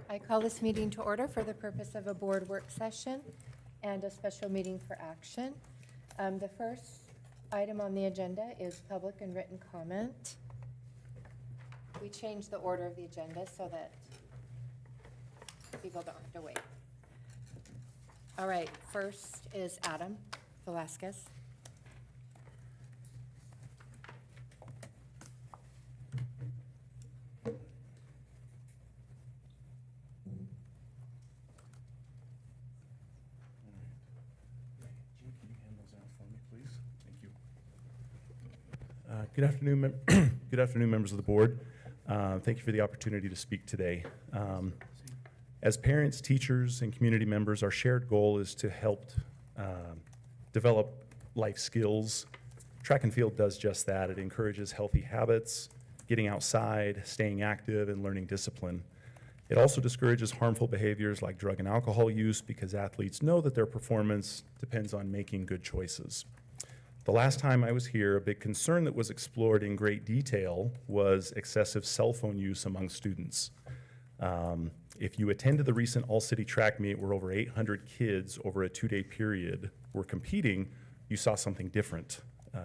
I call this meeting to order for the purpose of a board work session and a special meeting for action. The first item on the agenda is public and written comment. We changed the order of the agenda so that people don't have to wait. All right, first is Adam Velasquez. Good afternoon, good afternoon, members of the board. Thank you for the opportunity to speak today. As parents, teachers, and community members, our shared goal is to help develop life skills. Track and field does just that. It encourages healthy habits, getting outside, staying active, and learning discipline. It also discourages harmful behaviors like drug and alcohol use because athletes know that their performance depends on making good choices. The last time I was here, a big concern that was explored in great detail was excessive cell phone use among students. If you attended the recent all-city track meet where over 800 kids over a 2-day period were competing, you saw something different.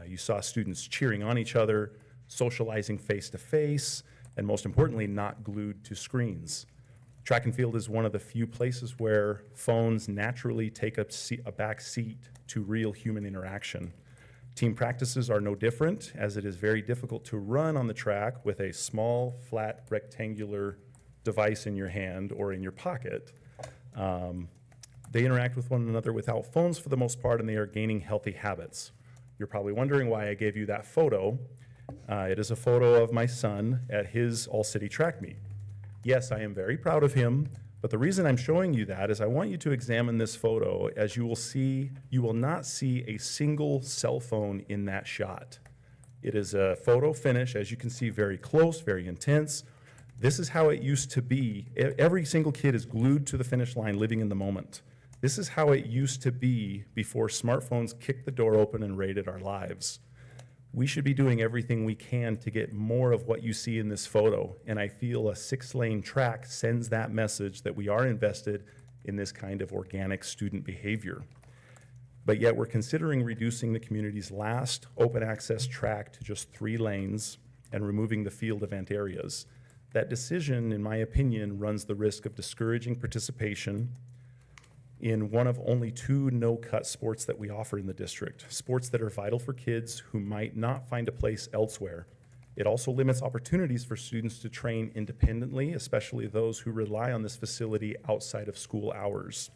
You saw students cheering on each other, socializing face-to-face, and most importantly, not glued to screens. Track and field is one of the few places where phones naturally take a back seat to real human interaction. Team practices are no different, as it is very difficult to run on the track with a small, flat, rectangular device in your hand or in your pocket. They interact with one another without phones for the most part, and they are gaining healthy habits. You're probably wondering why I gave you that photo. It is a photo of my son at his all-city track meet. Yes, I am very proud of him, but the reason I'm showing you that is I want you to examine this photo. As you will see, you will not see a single cell phone in that shot. It is a photo finish, as you can see, very close, very intense. This is how it used to be. Every single kid is glued to the finish line, living in the moment. This is how it used to be before smartphones kicked the door open and raided our lives. We should be doing everything we can to get more of what you see in this photo, and I feel a 6-lane track sends that message that we are invested in this kind of organic student behavior. But yet we're considering reducing the community's last open access track to just 3 lanes and removing the field event areas. That decision, in my opinion, runs the risk of discouraging participation in one of only 2 no-cut sports that we offer in the district, sports that are vital for kids who might not find a place elsewhere. It also limits opportunities for students to train independently, especially those who rely on this facility outside of school hours.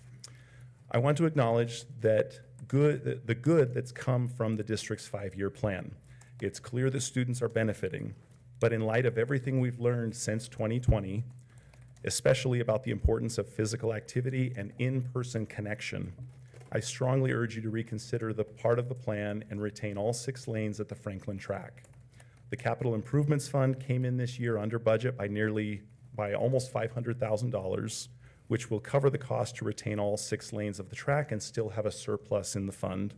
I want to acknowledge that the good that's come from the district's 5-year plan. It's clear that students are benefiting, but in light of everything we've learned since 2020, especially about the importance of physical activity and in-person connection, I strongly urge you to reconsider the part of the plan and retain all 6 lanes at the Franklin track. The Capital Improvements Fund came in this year under budget by almost $500,000, which will cover the cost to retain all 6 lanes of the track and still have a surplus in the fund.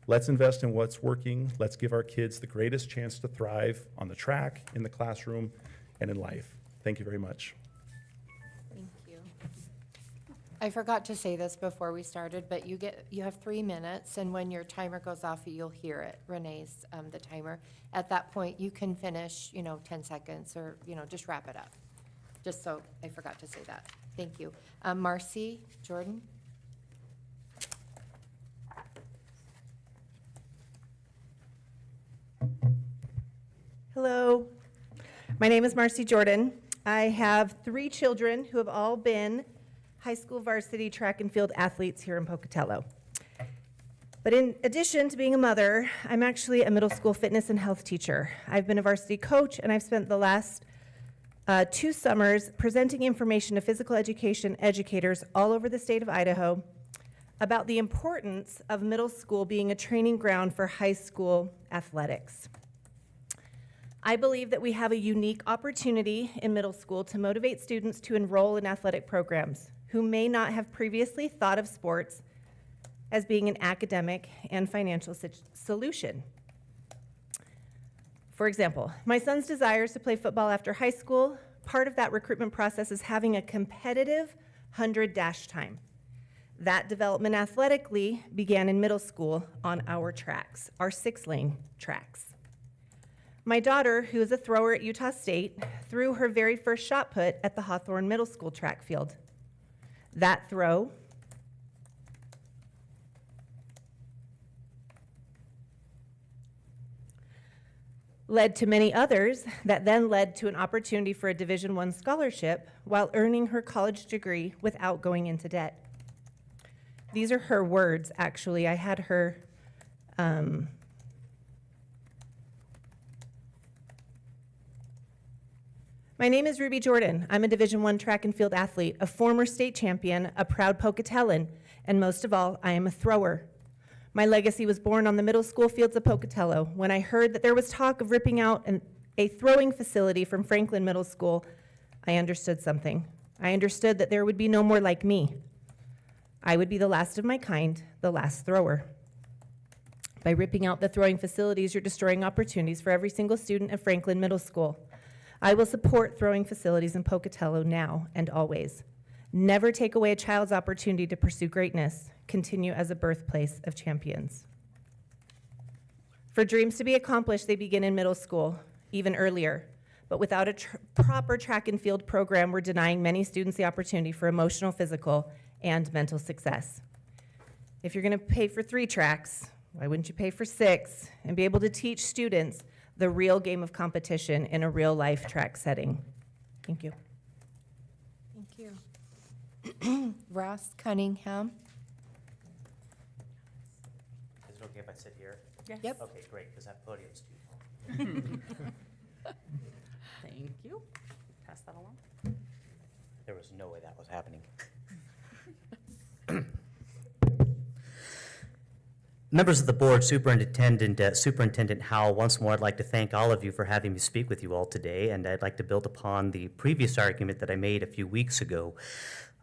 Let's invest in what's working. Let's give our kids the greatest chance to thrive on the track, in the classroom, and in life. Thank you very much. I forgot to say this before we started, but you have 3 minutes, and when your timer goes off, you'll hear it, Renee's, the timer. At that point, you can finish, 10 seconds or, just wrap it up. Just so I forgot to say that. Thank you. Marcy Jordan. Hello, my name is Marcy Jordan. I have 3 children who have all been high school varsity track and field athletes here in Pocatello. But in addition to being a mother, I'm actually a middle school fitness and health teacher. I've been a varsity coach, and I've spent the last 2 summers presenting information to physical education educators all over the state of Idaho about the importance of middle school being a training ground for high school athletics. I believe that we have a unique opportunity in middle school to motivate students to enroll in athletic programs who may not have previously thought of sports as being an academic and financial solution. For example, my son's desires to play football after high school part of that recruitment process is having a competitive 100 dash time. That development athletically began in middle school on our tracks, our 6-lane tracks. My daughter, who is a thrower at Utah State, threw her very first shot put at the Hawthorne Middle School track field. That throw led to many others that then led to an opportunity for a Division I scholarship while earning her college degree without going into debt. These are her words, actually. I had her My name is Ruby Jordan. I'm a Division I track and field athlete, a former state champion, a proud Pocatellan, and most of all, I am a thrower. My legacy was born on the middle school fields of Pocatello. When I heard that there was talk of ripping out a throwing facility from Franklin Middle School, I understood something. I understood that there would be no more like me. I would be the last of my kind, the last thrower. By ripping out the throwing facilities, you're destroying opportunities for every single student at Franklin Middle School. I will support throwing facilities in Pocatello now and always. Never take away a child's opportunity to pursue greatness. Continue as a birthplace of champions. For dreams to be accomplished, they begin in middle school, even earlier. But without a proper track and field program, we're denying many students the opportunity for emotional, physical, and mental success. If you're going to pay for 3 tracks, why wouldn't you pay for 6 and be able to teach students the real game of competition in a real-life track setting? Thank you. Thank you. Ross Cunningham. Is it okay if I sit here? Yes. Yep. Okay, great, because that podium's too tall. Thank you. Pass that along. There was no way that was happening. Members of the board, Superintendent Howell, once more I'd like to thank all of you for having me speak with you all today, and I'd like to build upon the previous argument that I made a few weeks ago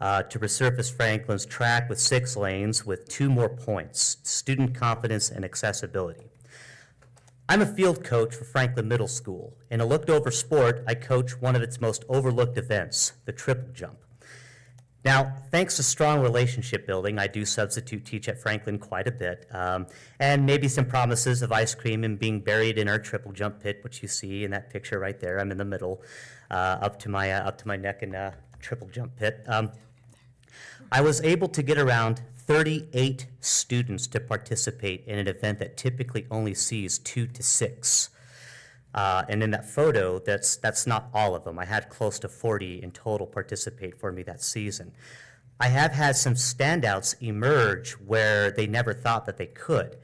to resurface Franklin's track with 6 lanes with 2 more points: student confidence and accessibility. I'm a field coach for Franklin Middle School. In a looked-over sport, I coach one of its most overlooked events, the triple jump. Now, thanks to strong relationship building, I do substitute teach at Franklin quite a bit, and maybe some promises of ice cream and being buried in our triple jump pit, which you see in that picture right there. I'm in the middle, up to my neck in a triple jump pit. I was able to get around 38 students to participate in an event that typically only sees 2 to 6. And in that photo, that's not all of them. I had close to 40 in total participate for me that season. I have had some standouts emerge where they never thought that they could.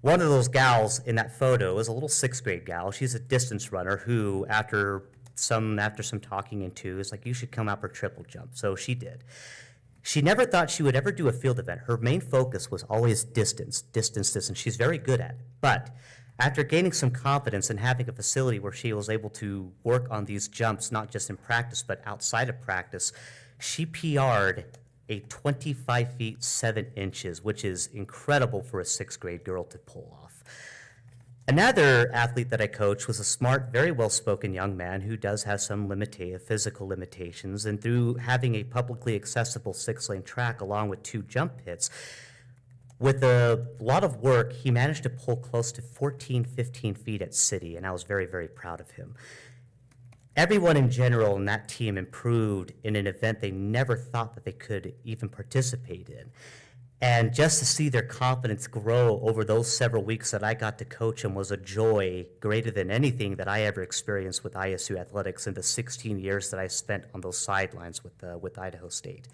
One of those gals in that photo is a little 6th grade gal. She's a distance runner who, after some talking into, is like, you should come out for triple jump. So she did. She never thought she would ever do a field event. Her main focus was always distance. She's very good at it. But after gaining some confidence and having a facility where she was able to work on these jumps, not just in practice, but outside of practice, she PR'd a 25 feet 7 inches, which is incredible for a 6th grade girl to pull off. Another athlete that I coached was a smart, very well-spoken young man who does have some physical limitations, and through having a publicly accessible 6-lane track along with 2 jump pits, with a lot of work, he managed to pull close to 14, 15 feet at City, and I was very, very proud of him. Everyone in general in that team improved in an event they never thought that they could even participate in. And just to see their confidence grow over those several weeks that I got to coach them was a joy greater than anything that I ever experienced with ISU athletics in the 16 years that I spent on those sidelines with Idaho State.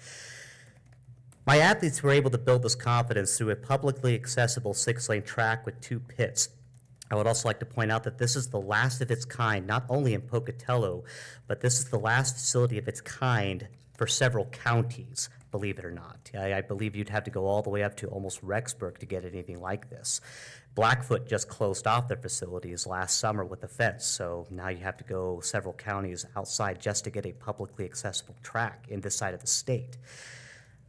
My athletes were able to build this confidence through a publicly accessible 6-lane track with 2 pits. I would also like to point out that this is the last of its kind, not only in Pocatello, but this is the last facility of its kind for several counties, believe it or not. I believe you'd have to go all the way up to almost Rexburg to get anything like this. Blackfoot just closed off their facilities last summer with a fence, so now you have to go several counties outside just to get a publicly accessible track in this side of the state.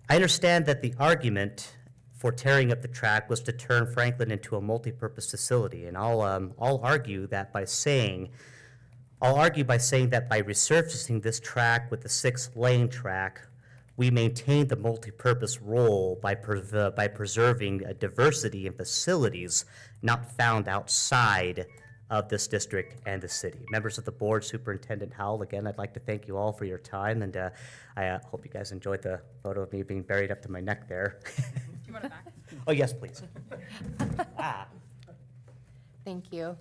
I understand that the argument for tearing up the track was to turn Franklin into a multi-purpose facility, and I'll argue that by saying I'll argue by saying that by resurfacing this track with the 6-lane track, we maintain the multi-purpose role by preserving a diversity in facilities not found outside of this district and the city. Members of the board, Superintendent Howell, again, I'd like to thank you all for your time, and I hope you guys enjoyed the photo of me being buried up to my neck there. Do you want it back? Oh, yes, please. Thank you.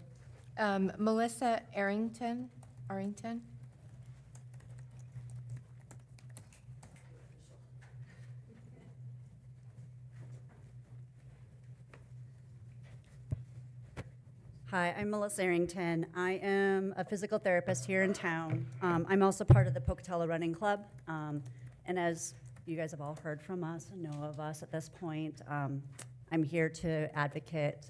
Melissa Arrington? Hi, I'm Melissa Arrington. I am a physical therapist here in town. I'm also part of the Pocatello Running Club. And as you guys have all heard from us and know of us at this point, I'm here to advocate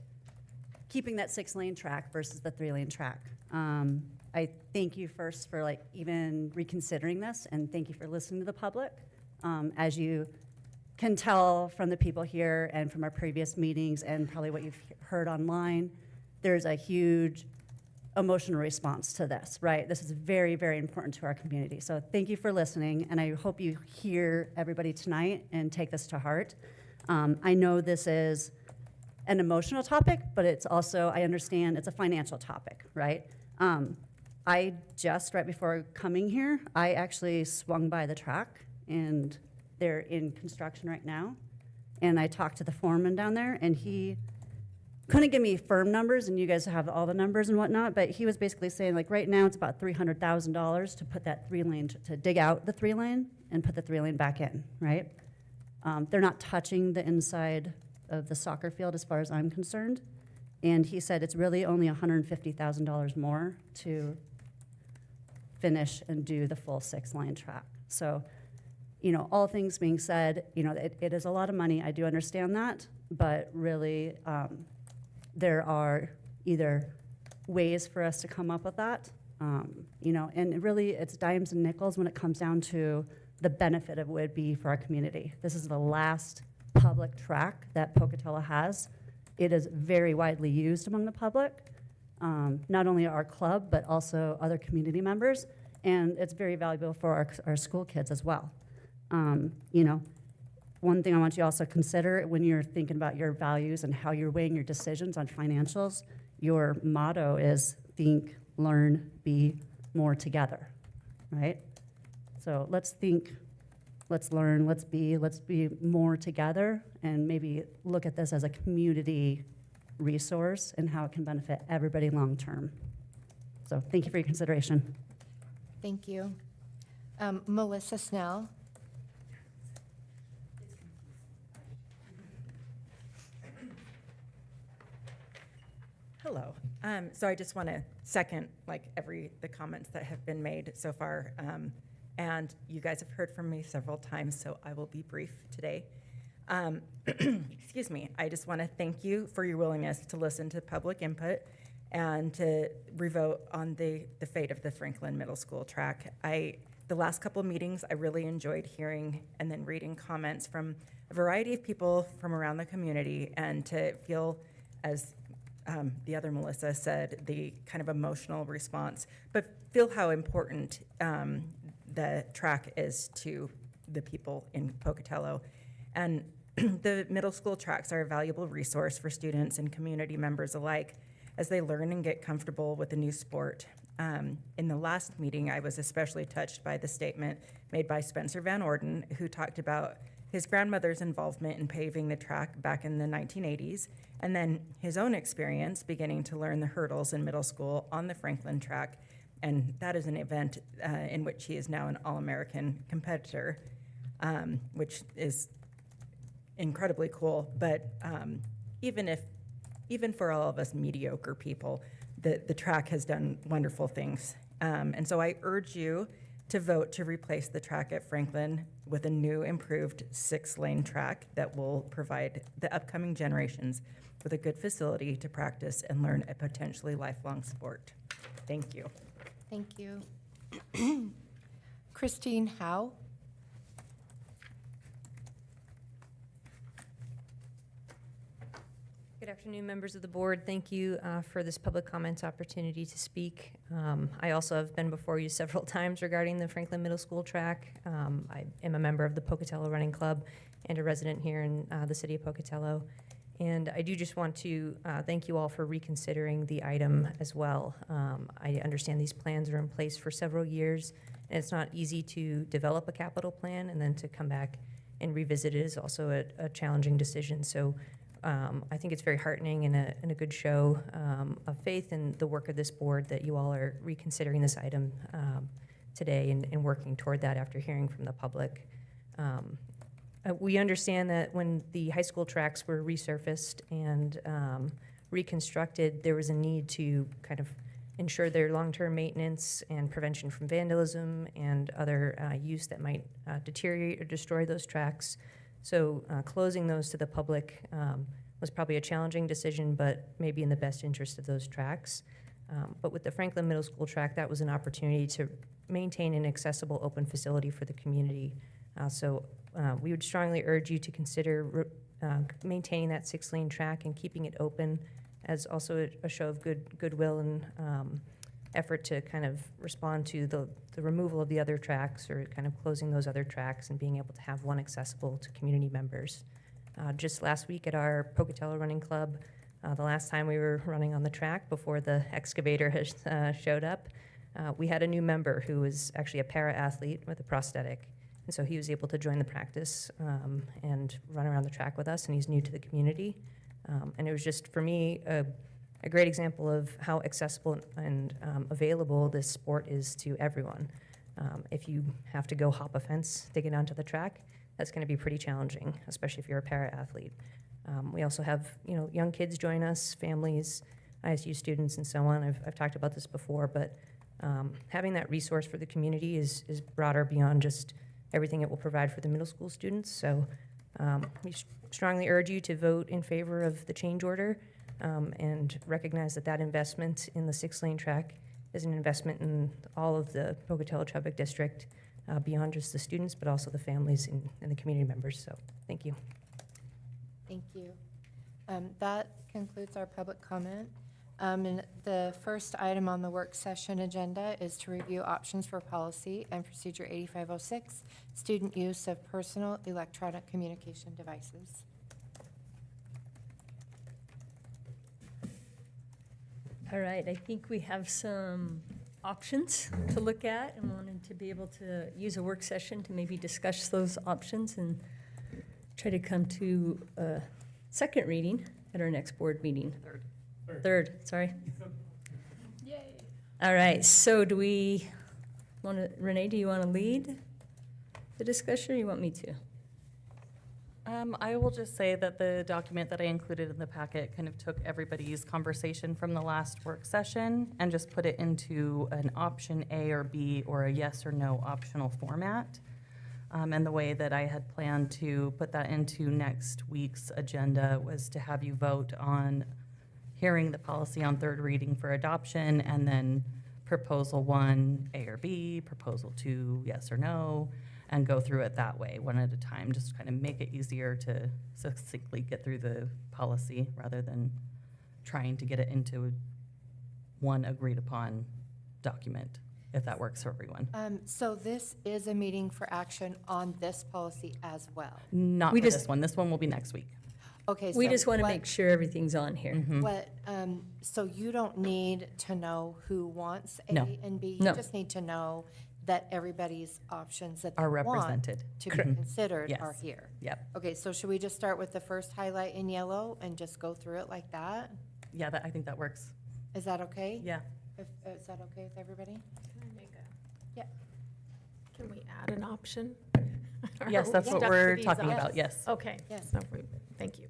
keeping that 6-lane track versus the 3-lane track. I thank you first for even reconsidering this, and thank you for listening to the public. As you can tell from the people here and from our previous meetings and probably what you've heard online, there's a huge emotional response to this, right? This is very, very important to our community. So thank you for listening, and I hope you hear everybody tonight and take this to heart. I know this is an emotional topic, but it's also, I understand, it's a financial topic, right? I just, right before coming here, I actually swung by the track, and they're in construction right now. And I talked to the foreman down there, and he couldn't give me firm numbers, and you guys have all the numbers and whatnot, but he was basically saying, right now it's about $300,000 to put that 3-lane, to dig out the 3-lane and put the 3-lane back in, right? They're not touching the inside of the soccer field as far as I'm concerned. And he said it's really only $150,000 more to finish and do the full 6-lane track. So, all things being said, it is a lot of money. I do understand that, but really, there are either ways for us to come up with that, and really it's dimes and nickels when it comes down to the benefit it would be for our community. This is the last public track that Pocatello has. It is very widely used among the public, not only our club, but also other community members, and it's very valuable for our school kids as well. One thing I want you also to consider when you're thinking about your values and how you're weighing your decisions on financials, your motto is think, learn, be more together, right? So let's think, let's learn, let's be more together, and maybe look at this as a community resource and how it can benefit everybody long term. So thank you for your consideration. Thank you. Melissa Snell? Hello. So I just want to second the comments that have been made so far. And you guys have heard from me several times, so I will be brief today. Excuse me. I just want to thank you for your willingness to listen to public input and to revote on the fate of the Franklin Middle School track. The last couple of meetings, I really enjoyed hearing and then reading comments from a variety of people from around the community, and to feel, as the other Melissa said, the kind of emotional response, but feel how important the track is to the people in Pocatello. And the middle school tracks are a valuable resource for students and community members alike as they learn and get comfortable with the new sport. In the last meeting, I was especially touched by the statement made by Spencer Van Orden, who talked about his grandmother's involvement in paving the track back in the 1980s, and then his own experience beginning to learn the hurdles in middle school on the Franklin track. And that is an event in which he is now an All-American competitor, which is incredibly cool. But even for all of us mediocre people, the track has done wonderful things. And so I urge you to vote to replace the track at Franklin with a new improved 6-lane track that will provide the upcoming generations with a good facility to practice and learn a potentially lifelong sport. Thank you. Thank you. Christine Howe? Good afternoon, members of the board. Thank you for this public comments opportunity to speak. I also have been before you several times regarding the Franklin Middle School track. I am a member of the Pocatello Running Club and a resident here in the city of Pocatello. And I do just want to thank you all for reconsidering the item as well. I understand these plans are in place for several years, and it's not easy to develop a capital plan and then to come back and revisit it is also a challenging decision. So I think it's very heartening and a good show of faith in the work of this board that you all are reconsidering this item today and working toward that after hearing from the public. We understand that when the high school tracks were resurfaced and reconstructed, there was a need to kind of ensure their long-term maintenance and prevention from vandalism and other use that might deteriorate or destroy those tracks. So closing those to the public was probably a challenging decision, but maybe in the best interest of those tracks. But with the Franklin Middle School track, that was an opportunity to maintain an accessible open facility for the community. So we would strongly urge you to consider maintaining that 6-lane track and keeping it open as also a show of goodwill and effort to kind of respond to the removal of the other tracks or kind of closing those other tracks and being able to have one accessible to community members. Just last week at our Pocatello Running Club, the last time we were running on the track before the excavator has showed up, we had a new member who was actually a para-athlete with a prosthetic. And so he was able to join the practice and run around the track with us, and he's new to the community. And it was just, for me, a great example of how accessible and available this sport is to everyone. If you have to go hop a fence to get onto the track, that's going to be pretty challenging, especially if you're a para-athlete. We also have, young kids join us, families, ISU students, and so on. I've talked about this before, but having that resource for the community is broader beyond just everything it will provide for the middle school students. So we strongly urge you to vote in favor of the change order and recognize that investment in the 6-lane track is an investment in all of the Pocatello-Chubbuck District, beyond just the students, but also the families and the community members. So thank you. Thank you. That concludes our public comment. And the first item on the work session agenda is to review options for policy and procedure 8506, student use of personal electronic communication devices. All right, I think we have some options to look at and wanted to be able to use a work session to maybe discuss those options and try to come to a second reading at our next board meeting. Third, sorry. Yay. All right, so do we want to, Renee, do you want to lead the discussion or you want me to? I will just say that the document that I included in the packet kind of took everybody's conversation from the last work session and just put it into an option A or B or a yes or no optional format. And the way that I had planned to put that into next week's agenda was to have you vote on hearing the policy on third reading for adoption, and then proposal 1, A or B, proposal 2, yes or no, and go through it that way, one at a time, just kind of make it easier to succinctly get through the policy rather than trying to get it into one agreed upon document, if that works for everyone. So this is a meeting for action on this policy as well. Not We for just- this one. This one will be next week. Okay, We so just want to what- make sure everything's on here. What, so you don't need to know who wants A No. and B? No. You just need to know that everybody's options that they Are want represented. to be considered Yes. are here. Yep. Okay, so should we just start with the first highlight in yellow and just go through it like that? Yeah, I think that works. Is that okay? Yeah. Is that okay with everybody? Can we add an option? Or Yes, are we that's what stuck to we're these talking options? about, yes. Okay. Yes. So thank you.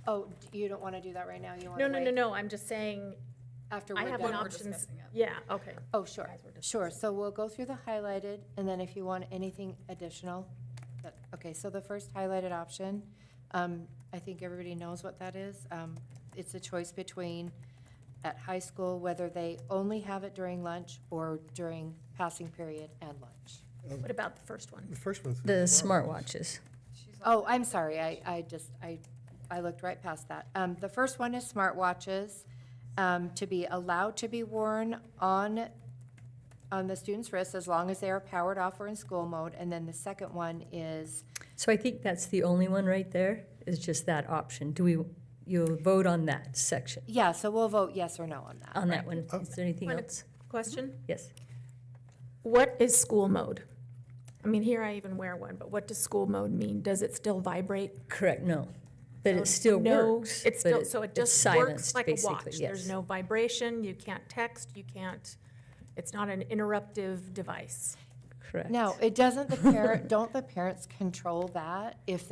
Oh, you don't want to do that right now? You want No, to no, wait? no, no, I'm just saying, After I we're have done? an options. Yeah, okay. Oh, sure, sure. So we'll go through the highlighted, and then if you want anything additional. Okay, so the first highlighted option, I think everybody knows what that is. It's a choice between, at high school, whether they only have it during lunch or during passing period and lunch. What about the first one? The first one's. The smartwatches. Oh, I'm sorry, I I looked right past that. The first one is smartwatches, to be allowed to be worn on the student's wrist as long as they are powered off or in school mode. And then the second one is, So I think that's the only one right there, is just that option. You'll vote on that section, yeah, so we'll vote yes or no on that. on that one. Is there anything One else? Question? Yes. What is school mode? I mean, here I even wear one, but what does school mode mean? Does it still vibrate? Correct, no. But it still No, works. It's but still, so it it's just works silenced, like a basically, watch. yes. There's no vibration, you can't text, you can't, it's not an interruptive device. Correct. Now, don't the parents control that if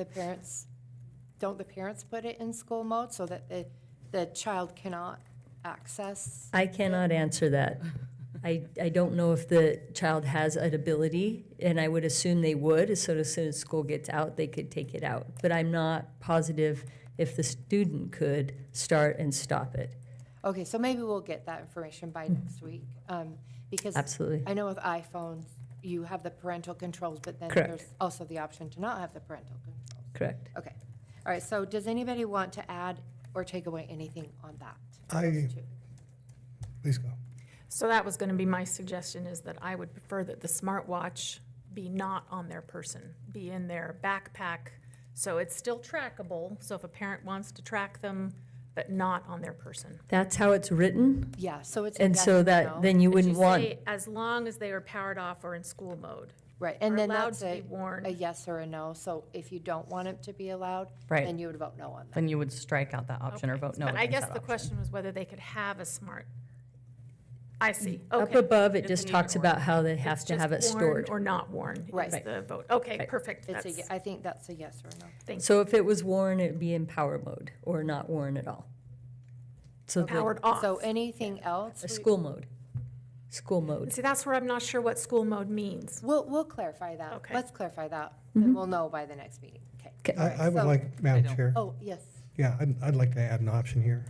don't the parents put it in school mode so that the child cannot access? I cannot answer that. I don't know if the child has an ability, and I would assume they would, so as soon as school gets out, they could take it out. But I'm not positive if the student could start and stop it. Okay, so maybe we'll get that information by next week, because Absolutely. I know with iPhones, you have the parental controls, but then Correct. there's also the option to not have the parental controls. Correct. Okay, all right, so does anybody want to add or take away anything on that? I- Those two. Please go. So that was gonna be my suggestion, is that I would prefer that the smartwatch be not on their person, be in their backpack, so it's still trackable, so if a parent wants to track them, but not on their person. That's how it's written, Yeah, so it's a and yes so or that, no. then you But wouldn't want, say, as long as they are powered off or in school mode. Right, and are then allowed that's to be worn. a yes or a no, so if you don't want it to be allowed, Right. then you would vote no on that. Then you would strike out that option or Okay. vote no But I against guess that the option. question was whether they could have a smart, I see, up okay. above, it It's just an talks either or. about how they have It's to have it just worn stored. or not worn Right. is the vote. Okay, Right. perfect. That's, I think that's a yes or a no. thank you. So if it was worn, it'd be in power mode, or not worn at all. So the- Powered off. So anything else? a school mode. School mode. See, that's where I'm not sure what school mode means. We'll clarify that. Okay. Let's clarify that, Mm-hmm. and we'll know by the next meeting. Okay. Okay. I would So- like, Madam Chair, Oh, yes. yeah, I'd like to add an option here.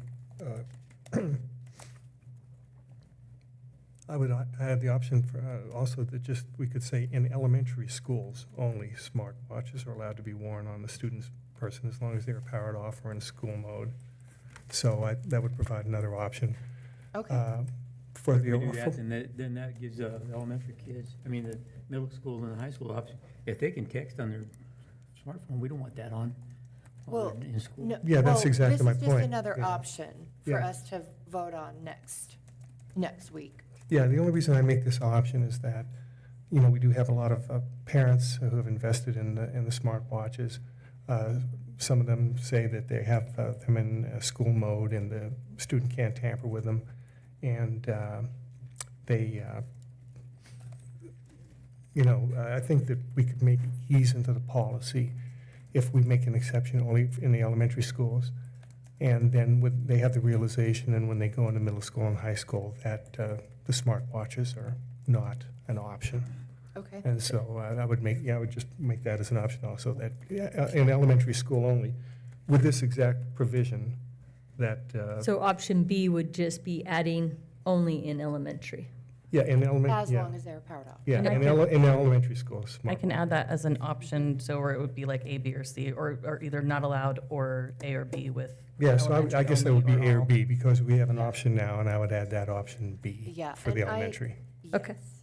I would add the option for, also that just, we could say in elementary schools, only smartwatches are allowed to be worn on the student's person as long as they are powered off or in school mode. So that would provide another option Okay. for If the. we do that, then that gives the elementary kids, I mean, the middle school and the high school option, if they can text on their smartphone, we don't want that on while Well, they're in school. No, Yeah, that's well, exactly my This is just point. another Yeah. option for Yeah. us to vote on next week. Yeah, the only reason I make this option is that, we do have a lot of parents who have invested in the smartwatches. Some of them say that they have them in school mode and the student can't tamper with them. And I think that we could make ease into the policy if we make an exception only in the elementary schools. And then they have the realization, and when they go into middle school and high school, that the smartwatches are not an option. Okay. And so I would just make that as an option also, that in elementary school only, with this exact provision, that, So option B would just be adding only in elementary. yeah, in elementary, As yeah. long as they're powered off. Yeah, And I in elementary schools. I can add that as an option, so where it would be like A, B, or C, or either not allowed or A or B with. Yeah, so I elementary guess that would be only A or all. B, because we have an option now, and I would add that option B Yeah, for the and elementary. Okay. Yes.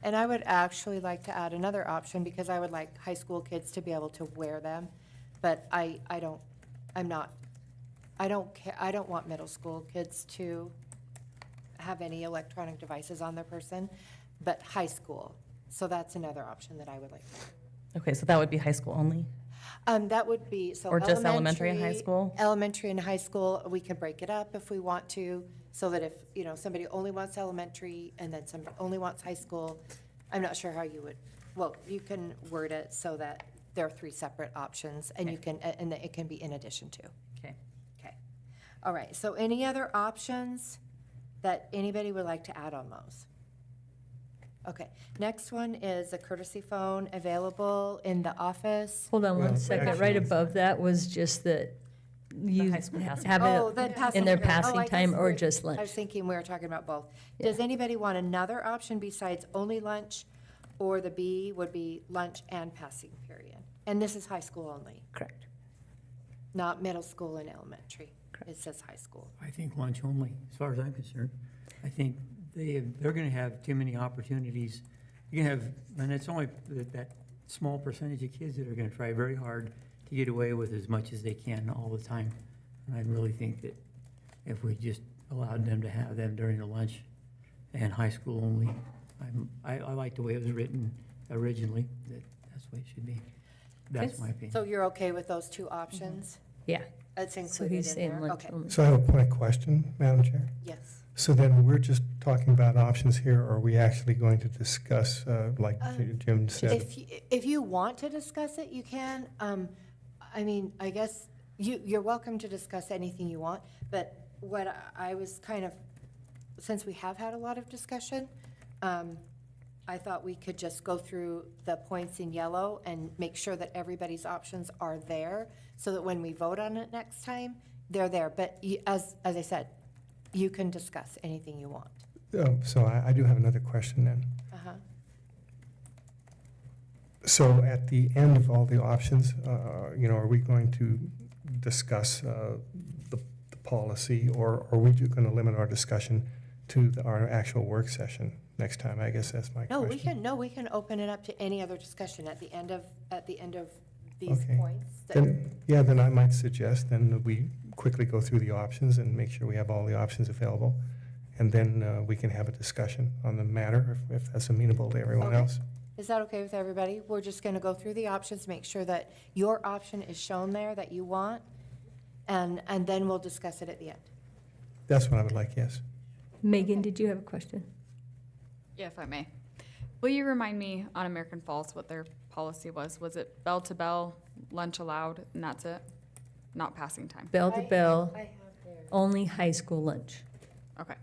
And I would actually like to add another option, because I would like high school kids to be able to wear them. But I don't care, I don't want middle school kids to have any electronic devices on their person, but high school. So that's another option that I would like to add. Okay, so that would be high school only? That would be, so. Or just elementary and high school? Elementary and high school, we can break it up if we want to, so that if, somebody only wants elementary and then somebody only wants high school, I'm not sure how you would, well, you can word it so that there are 3 separate options, and you can, and it can be in addition to. Okay. Okay. All right, so any other options that anybody would like to add on those? Okay, next one is a courtesy phone available in the office. Hold on Well, one second. actually- Right above that was just that you high school passing have Oh, it then passing in their period. Oh, passing I guess time or we're- just I was lunch. thinking we were talking about both. Does anybody want another option besides only lunch, or the B would be lunch and passing period? And this is high school only. Correct. not middle school and elementary. It says high school. I think lunch only, as far as I'm concerned. I think they're gonna have too many opportunities. You can have, and it's only that small percentage of kids that are gonna try very hard to get away with as much as they can all the time. And I really think that if we just allowed them to have them during the lunch and high school only, I like the way it was written originally, that's the way it should be. That's my opinion. So you're okay with those two options? Yeah, It's so included he's in saying there? lunch Okay, only. So I have a point of question, Madam Chair. yes. So then we're just talking about options here, or are we actually going to discuss, like Jim said? If you want to discuss it, you can. I mean, I guess you're welcome to discuss anything you want, but what I was kind of, since we have had a lot of discussion, I thought we could just go through the points in yellow and make sure that everybody's options are there, so that when we vote on it next time, they're there. But as I said, you can discuss anything you want. So I do have another question then. Uh-huh. So at the end of all the options, are we going to discuss the policy, or are we just going to limit our discussion to our actual work session next time? I guess that's my question. We can open it up to any other discussion at the end of these Okay. points. Then I might suggest then that we quickly go through the options and make sure we have all the options available. And then we can have a discussion on the matter if that's amenable to everyone Okay. else. Is that okay with everybody? We're just going to go through the options, make sure that your option is shown there that you want, and then we'll discuss it at the end. That's what I would like, yes. Megan, did you have a question? Yeah, if I may. Will you remind me on American Falls what their policy was? Was it bell to bell, lunch allowed, and that's it? Not passing time? Bell to bell, I have there. only high school lunch. Okay.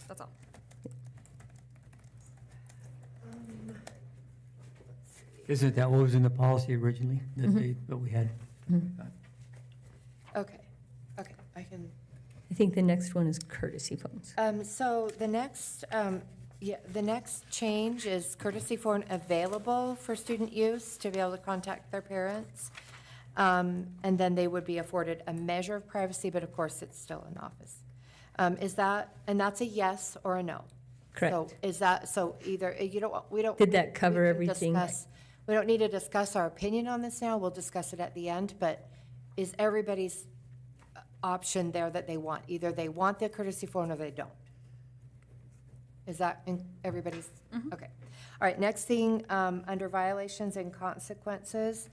That's all. Isn't that what was in the policy originally, that we had? Okay, I can. I think the next one is courtesy phones. So the next change is courtesy phone available for student use to be able to contact their parents. And then they would be afforded a measure of privacy, but of course, it's still in office. And that's a yes or a no? Correct. So is that, so either, we don't. Did that cover we can everything? We don't need to discuss our opinion on this now, we'll discuss it at the end, but is everybody's option there that they want? Either they want the courtesy phone or they don't? Is that in everybody's? Okay. All right, next thing, under violations and consequences,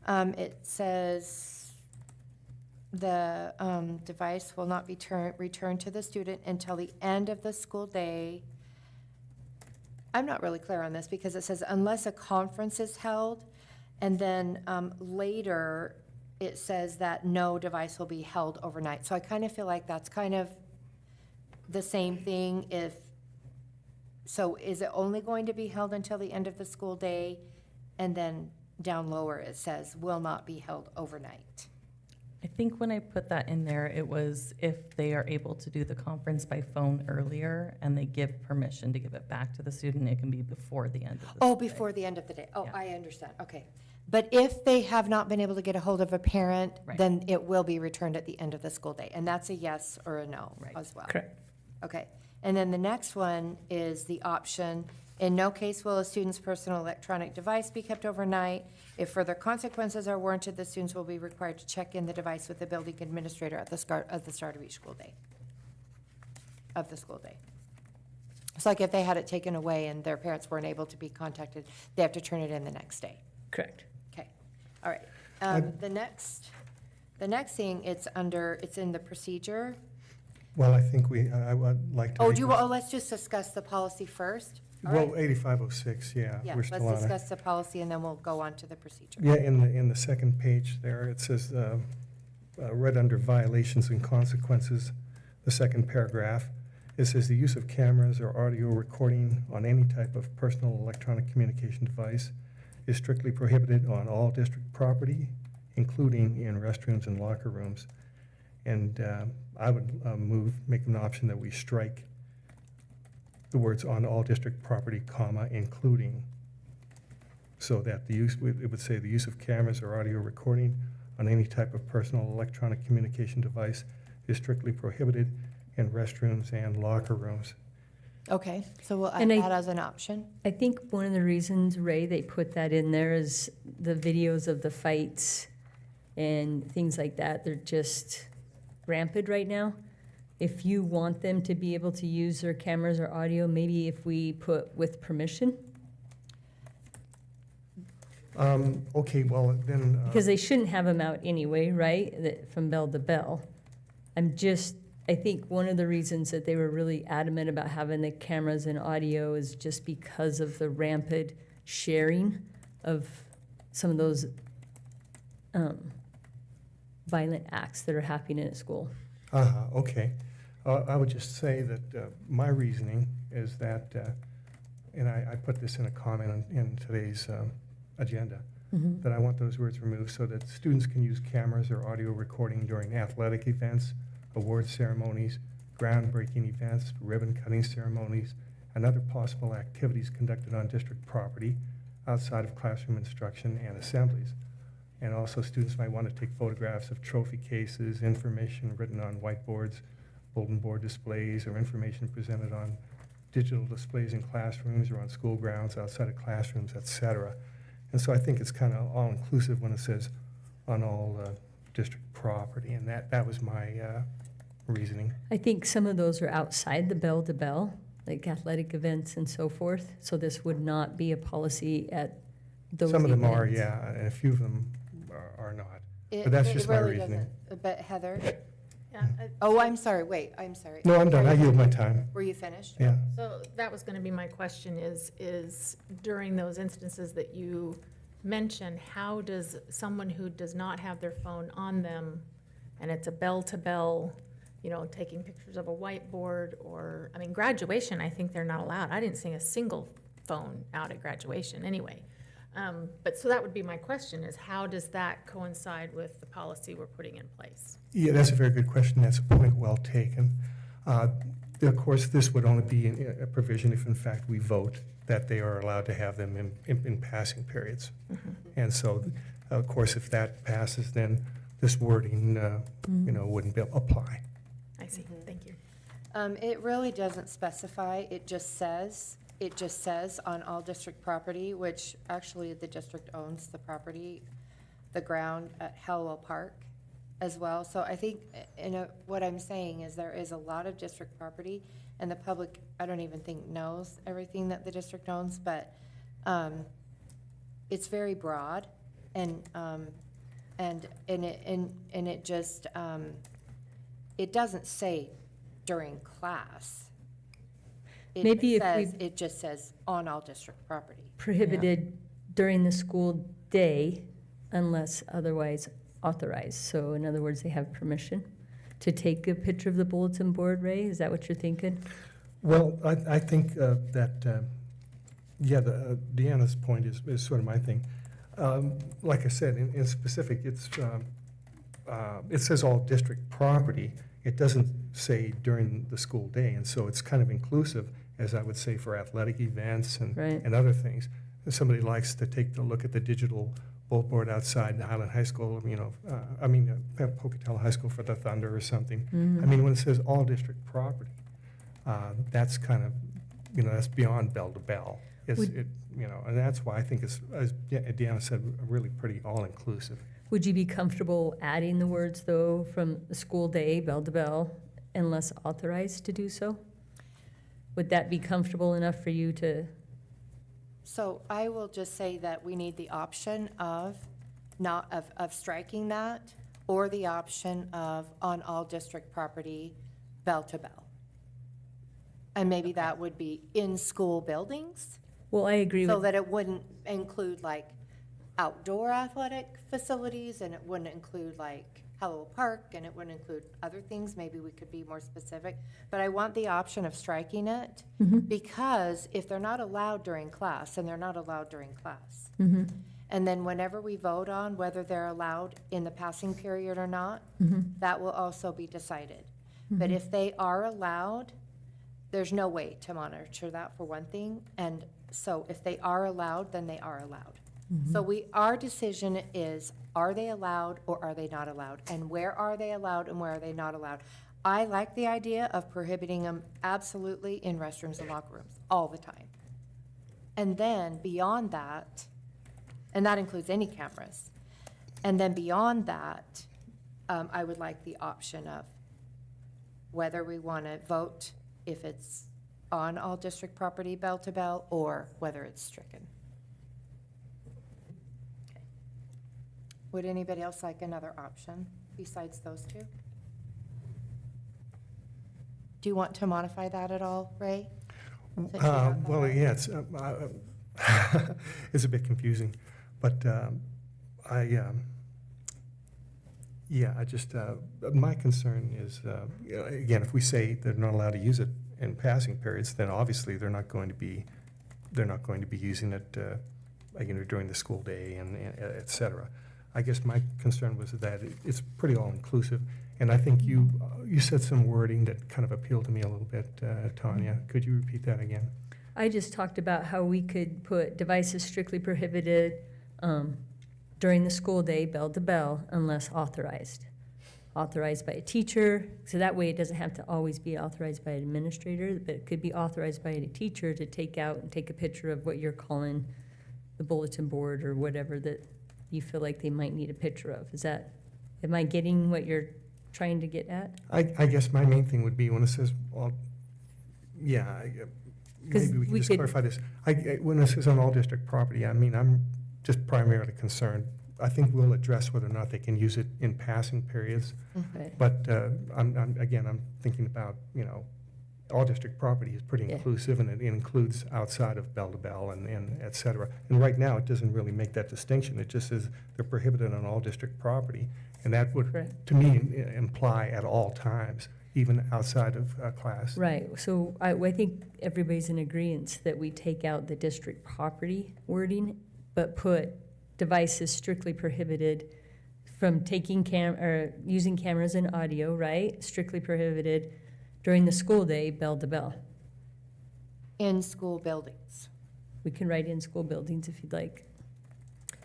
it says the device will not be returned to the student until the end of the school day. I'm not really clear on this because it says unless a conference is held, and then later it says that no device will be held overnight. So I kind of feel like that's kind of the same thing so is it only going to be held until the end of the school day? And then down lower it says will not be held overnight. I think when I put that in there, it was if they are able to do the conference by phone earlier and they give permission to give it back to the student, it can be before the end of the Oh, school day. before the end of the day. Oh, Yeah. I understand. Okay. But if they have not been able to get a hold of a parent, Right. then it will be returned at the end of the school day. And that's a yes or a no Right. as well. Correct. Okay. And then the next one is the option, in no case will a student's personal electronic device be kept overnight. If further consequences are warranted, the students will be required to check in the device with the building administrator at the start of each school day. Of the school day. It's like if they had it taken away and their parents weren't able to be contacted, they have to turn it in the next day. Correct. Okay, all right. The next thing, it's in the procedure. Well, I think I would like to. Let's just discuss the policy first? All Well, right. 8506, yeah, Yeah, we're let's still on it. discuss the policy and then we'll go on to the procedure. Yeah, in the second page there, it says, right under violations and consequences, the second paragraph, it says the use of cameras or audio recording on any type of personal electronic communication device is strictly prohibited on all district property, including in restrooms and locker rooms. And I would make an option that we strike the words on all district property, comma, including, so that it would say the use of cameras or audio recording on any type of personal electronic communication device is strictly prohibited in restrooms and locker rooms. Okay, so we'll add And I- that as an option. I think one of the reasons, Ray, they put that in there is the videos of the fights and things like that. They're just rampant right now. If you want them to be able to use their cameras or audio, maybe if we put with permission, Okay, well, then. because they shouldn't have them out anyway, right? From bell to bell. I think one of the reasons that they were really adamant about having the cameras and audio is just because of the rampant sharing of some of those violent acts that are happening at school. Okay. I would just say that my reasoning is that, and I put this in a comment in today's agenda, that I want those words removed so that students can use cameras or audio recording during athletic events, award ceremonies, groundbreaking events, ribbon cutting ceremonies, and other possible activities conducted on district property outside of classroom instruction and assemblies. And also, students might want to take photographs of trophy cases, information written on whiteboards, bulletin board displays, or information presented on digital displays in classrooms or on school grounds, outside of classrooms, etc. And so I think it's kind of all-inclusive when it says on all district property, and that was my reasoning. I think some of those are outside the bell to bell, like athletic events and so forth. So this would not be a policy at those Some of them are, events. yeah, and a few of them are not. It- But that's it just my really reasoning. doesn't. But Heather, Yeah, oh, I'm sorry, wait, I'm sorry. No, I'm done. I yield my time. Were you finished? Yeah. so that was gonna be my question is during those instances that you mentioned, how does someone who does not have their phone on them, and it's a bell-to-bell, taking pictures of a whiteboard, or, I mean, graduation, I think they're not allowed. I didn't see a single phone out at graduation anyway. But so that would be my question, is how does that coincide with the policy we're putting in place? Yeah, that's a very good question. That's a point well taken. Of course, this would only be a provision if, in fact, we vote that they are allowed to have them in passing periods. And so, of course, if that passes, then this wording, wouldn't apply. I see, thank you. It really doesn't specify, it just says on all district property, which actually the district owns the property, the ground at Hallowell Park as well. So I think, what I'm saying is there is a lot of district property, and the public, I don't even think knows everything that the district owns, but it's very broad, and it just, it doesn't say during class. Maybe if we- It just says on all district property. Prohibited during the school day unless otherwise authorized. So in other words, they have permission to take a picture of the bulletin board, Ray? Is that what you're thinking? Well, I think that, Deanna's point is sort of my thing. Like I said, in specific, it says all district property. It doesn't say during the school day, and so it's kind of inclusive, as I would say, for athletic events Right. and other things. If somebody likes to take a look at the digital bulletin board outside Highland High School, Pocatello High School for the Thunder or something. I mean, when it says all district property, that's kind of, that's beyond bell to bell. And that's why I think it's, as Deanna said, really pretty all-inclusive. Would you be comfortable adding the words, though, from the school day, bell to bell, unless authorized to do so? Would that be comfortable enough for you to? So I will just say that we need the option of striking that, or the option of on all district property, bell to bell. And maybe that would be in school buildings, Well, I agree so with, that it wouldn't include like outdoor athletic facilities, and it wouldn't include like Hallowell Park, and it wouldn't include other things. Maybe we could be more specific. But I want the option of striking it, because if they're not allowed during class, then they're not allowed during class. And then whenever we vote on whether they're allowed in the passing period or not, that will also be decided. But if they are allowed, there's no way to monitor that, for one thing. And so if they are allowed, then they are allowed. So our decision is, are they allowed or are they not allowed? And where are they allowed and where are they not allowed? I like the idea of prohibiting them absolutely in restrooms and locker rooms, all the time. And then beyond that, and that includes any cameras, and then beyond that, I would like the option of whether we want to vote if it's on all district property bell to bell or whether it's stricken. Would anybody else like another option besides those two? Do you want to modify that at all, Ray? Since you have that Well, up. yeah, it's a bit confusing, but my concern is, again, if we say they're not allowed to use it in passing periods, then obviously they're not going to be using it, during the school day and et cetera. I guess my concern was that it's pretty all-inclusive, and I think you said some wording that kind of appealed to me a little bit, Tanya. Could you repeat that again? I just talked about how we could put devices strictly prohibited during the school day, bell to bell, unless authorized. Authorized by a teacher, so that way it doesn't have to always be authorized by an administrator, but it could be authorized by a teacher to take out and take a picture of what you're calling the bulletin board or whatever that you feel like they might need a picture of. Am I getting what you're trying to get at? I guess my main thing would be when it says, well, yeah, 'Cause maybe we can we just could- clarify this. When it says on all district property, I mean, I'm just primarily concerned. I think we'll address whether or not they can use it in passing periods. Right. But I'm thinking about, all district property is pretty Yeah. inclusive, and it includes outside of bell to bell and et cetera. And right now, it doesn't really make that distinction. It just says they're prohibited on all district property. And that would, Correct. to me, imply at all times, even outside of class. Right, so I think everybody's in agreement that we take out the district property wording, but put devices strictly prohibited from taking or using cameras and audio, right? Strictly prohibited during the school day, bell to bell. In school buildings. We can write in school buildings if you'd like.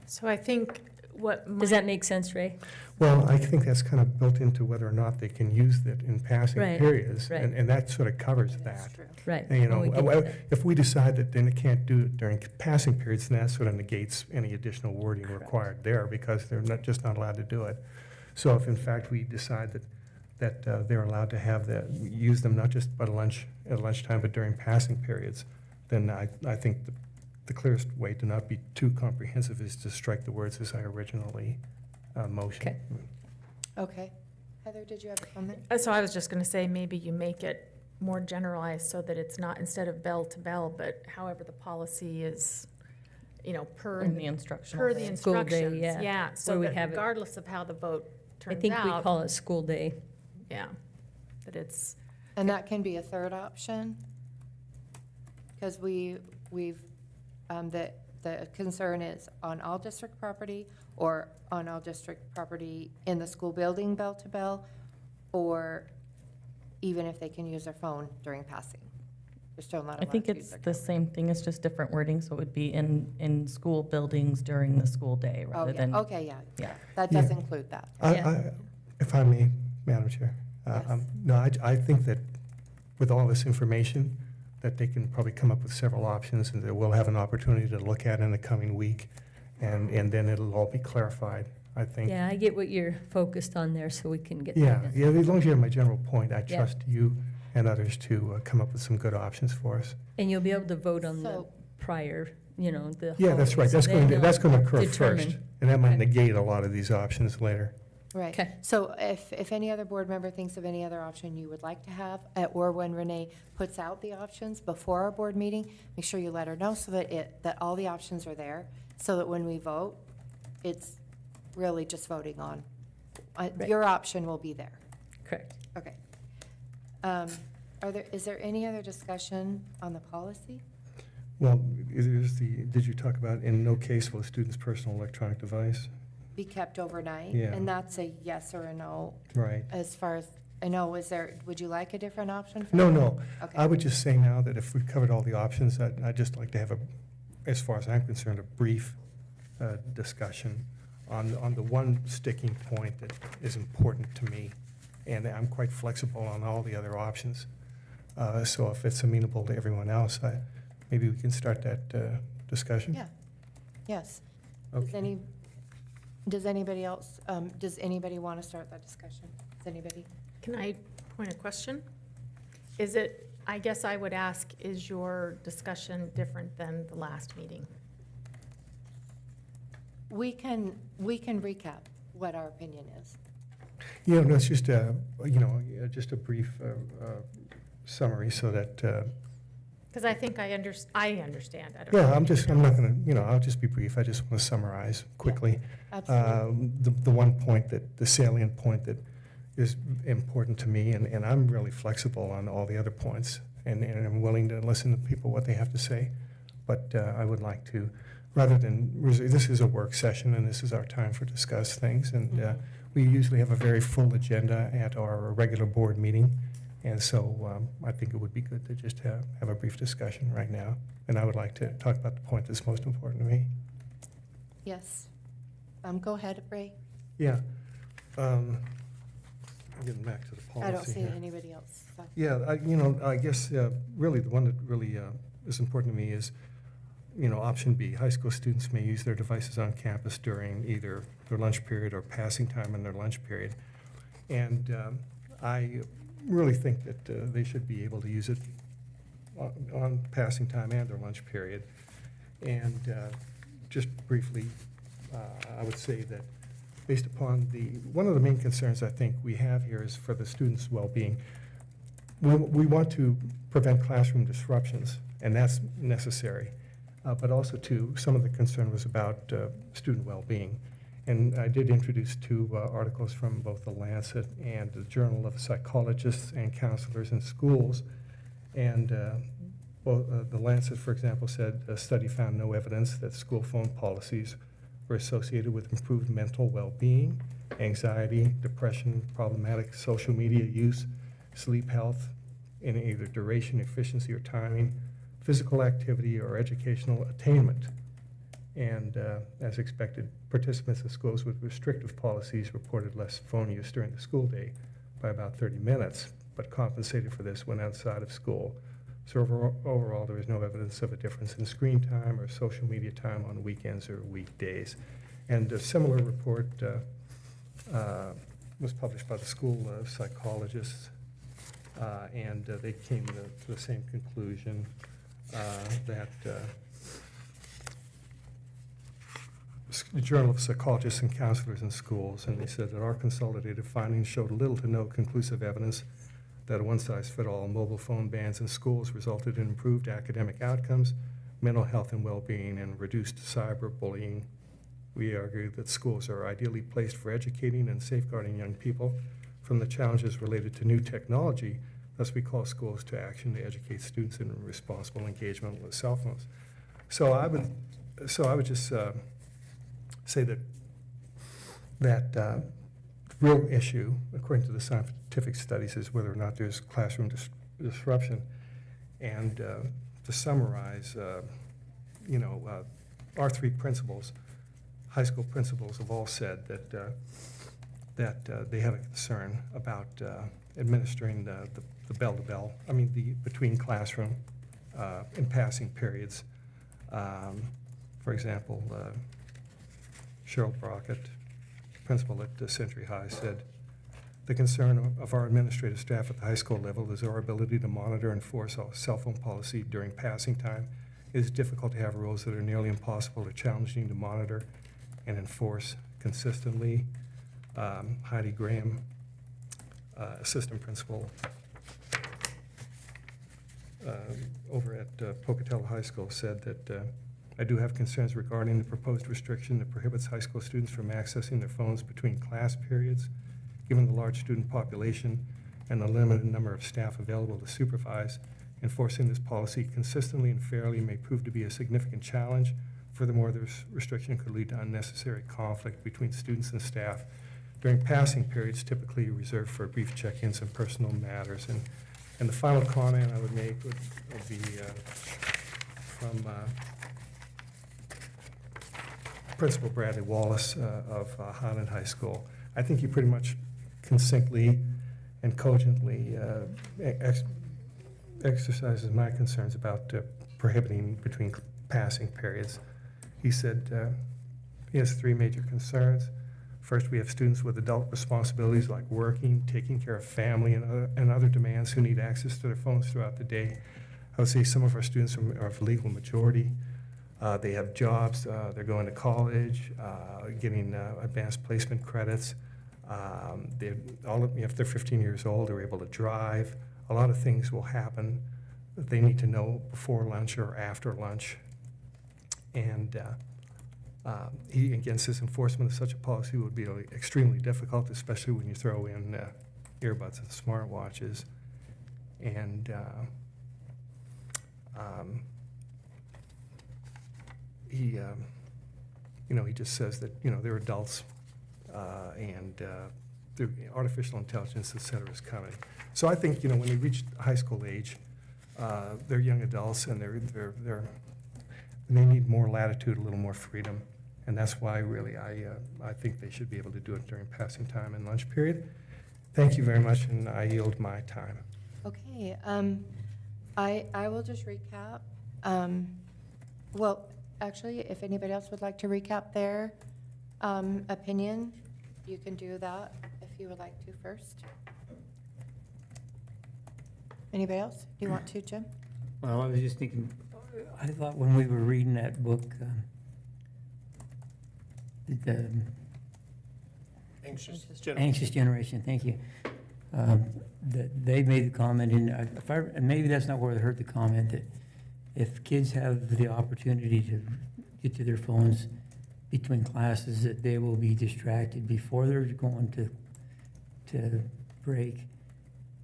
So I think what Does that make sense, Ray? Well, I think that's kind of built into whether or not they can use it in passing Right, periods. right. And that sort of covers That's that. true. Right. And, well, we get that. if we decide that then it can't do it during passing periods, then that sort of negates any additional wording required there, because they're just not allowed to do it. So if in fact we decide that they're allowed to use them not just at lunchtime, but during passing periods, then I think the clearest way to not be too comprehensive is to strike the words as I originally motioned. Okay. Okay. Heather, did you have a comment? So I was just going to say, maybe you make it more generalized so that it's not instead of bell to bell, but however the policy is, per In the instructional per day. the School day, instructions. yeah. Yeah, Where so we that have it. regardless of how the vote I turns think we out, call it school day. yeah, that it's, And that can be a third option? Because the concern is on all district property or on all district property in the school building bell to bell, or even if they can use their phone during passing. They're still not I allowed think to use it's their the camera. same thing, it's just different wording, so it would be in school buildings during the school day Oh, rather yeah, than. okay, yeah, yeah. that does Yeah. include that. If I may, Madam Chair. Yes. No, I think that with all this information, that they can probably come up with several options, and that we'll have an opportunity to look at in the coming week, and then it'll all be clarified, I think. Yeah, I get what you're focused on there, so we can get Yeah, that. yeah, as long as you have my general point, I Yeah. trust you and others to come up with some good options for us. And you'll be able to vote on the So- prior, the. Yeah, that's right, holidays, that's so going to, then that's going to occur determine. first, and that might Okay. negate a lot of these options later. Right. Okay. So if any other board member thinks of any other option you would like to have, or when Renee puts out the options before our board meeting, make sure you let her know so that all the options are there, so that when we vote, it's really just voting on, Right. your option will be there. Correct. Okay. Is there any other discussion on the policy? Well, did you talk about in no case will a student's personal electronic device? Be kept overnight? Yeah. And that's a yes or a no, Right. as far as, I know, would you like a different option? for No, that? no. Okay. I would just say now that if we've covered all the options, I'd just like to have as far as I'm concerned, a brief discussion on the one sticking point that is important to me. And I'm quite flexible on all the other options. So if it's amenable to everyone else, maybe we can start that discussion. Yeah, yes. Okay. Does anybody else, does anybody want to start that discussion? Does anybody? Can I point a question? Is it, I guess I would ask, is your discussion different than the last meeting? We can recap what our opinion is. Yeah, no, it's just just a brief summary so that, Because I think I understand. I don't yeah, know. I'm not going to, I'll just be brief. I just want to summarize quickly. Absolutely. The one point the salient point that is important to me, and I'm really flexible on all the other points, and I'm willing to listen to people, what they have to say. But I would like to, rather than, this is a work session, and this is our time for discuss things, and we usually have a very full agenda at our regular board meeting, and so I think it would be good to just have a brief discussion right now, and I would like to talk about the point that's most important to me. Yes. Go ahead, Ray. Yeah. I'm getting back to the policy I don't see here. anybody else. So. Yeah, I guess really the one that really is important to me is, option B, high school students may use their devices on campus during either their lunch period or passing time in their lunch period. And I really think that they should be able to use it on passing time and their lunch period. And just briefly, I would say that based upon one of the main concerns I think we have here is for the students' well-being. We want to prevent classroom disruptions, and that's necessary. But also, too, some of the concern was about student well-being. And I did introduce two articles from both the Lancet and the Journal of Psychologists and Counselors in Schools. And the Lancet, for example, said a study found no evidence that school phone policies were associated with improved mental well-being, anxiety, depression, problematic social media use, sleep health, in either duration, efficiency, or timing, physical activity, or educational attainment. And as expected, participants in schools with restrictive policies reported less phone use during the school day by about 30 minutes, but compensated for this when outside of school. So overall, there is no evidence of a difference in screen time or social media time on weekends or weekdays. And a similar report was published by the School of Psychologists, and they came to the same conclusion that the Journal of Psychologists and Counselors in Schools, and they said that our consolidated findings showed little to no conclusive evidence that a one-size-fit-all mobile phone bans in schools resulted in improved academic outcomes, mental health and well-being, and reduced cyberbullying. We argue that schools are ideally placed for educating and safeguarding young people from the challenges related to new technology. Thus, we call schools to action to educate students in responsible engagement with cell phones. So I would just say that the real issue, according to the scientific studies, is whether or not there's classroom disruption. And to summarize, our three principals, high school principals, have all said that they have a concern about administering the bell-to-bell, between classroom in passing periods. For example, Cheryl Brockett, principal at Century High, said, "The concern of our administrative staff at the high school level is our ability to monitor and enforce our cell phone policy during passing time. It is difficult to have rules that are nearly impossible or challenging to monitor and enforce consistently." Heidi Graham, assistant principal over at Pocatello High School, said that I do have concerns regarding the proposed restriction that prohibits high school students from accessing their phones between class periods. Given the large student population and the limited number of staff available to supervise, enforcing this policy consistently and fairly may prove to be a significant challenge. Furthermore, this restriction could lead to unnecessary conflict between students and staff during passing periods, typically reserved for brief check-ins and personal matters. And the final comment I would make would be from Principal Bradley Wallace of Highland High School. I think he pretty much succinctly and cogently exercises my concerns about prohibiting between passing periods. He said he has three major concerns. First, we have students with adult responsibilities like working, taking care of family, and other demands who need access to their phones throughout the day. I would say some of our students are of legal majority. They have jobs, they're going to college, getting advanced placement credits. If they're 15 years old, they're able to drive. A lot of things will happen that they need to know before lunch or after lunch. And he, again, says enforcement of such a policy would be extremely difficult, especially when you throw in earbuds and smartwatches. And he just says that, they're adults and the artificial intelligence, et cetera, is coming. So I think, when they reach high school age, they're young adults and they need more latitude, a little more freedom. And that's why really I think they should be able to do it during passing time and lunch period. Thank you very much, and I yield my time. Okay, I will just recap. Well, actually, if anybody else would like to recap their opinion, you can do that if you would like to first. Anybody else? Do you want to, Jim? Well, I was just thinking, I thought when we were reading that book, the Anxious Generation, thank you, that they made the comment, and maybe that's not where I heard the comment, that if kids have the opportunity to get to their phones between classes, that they will be distracted before they're going to break,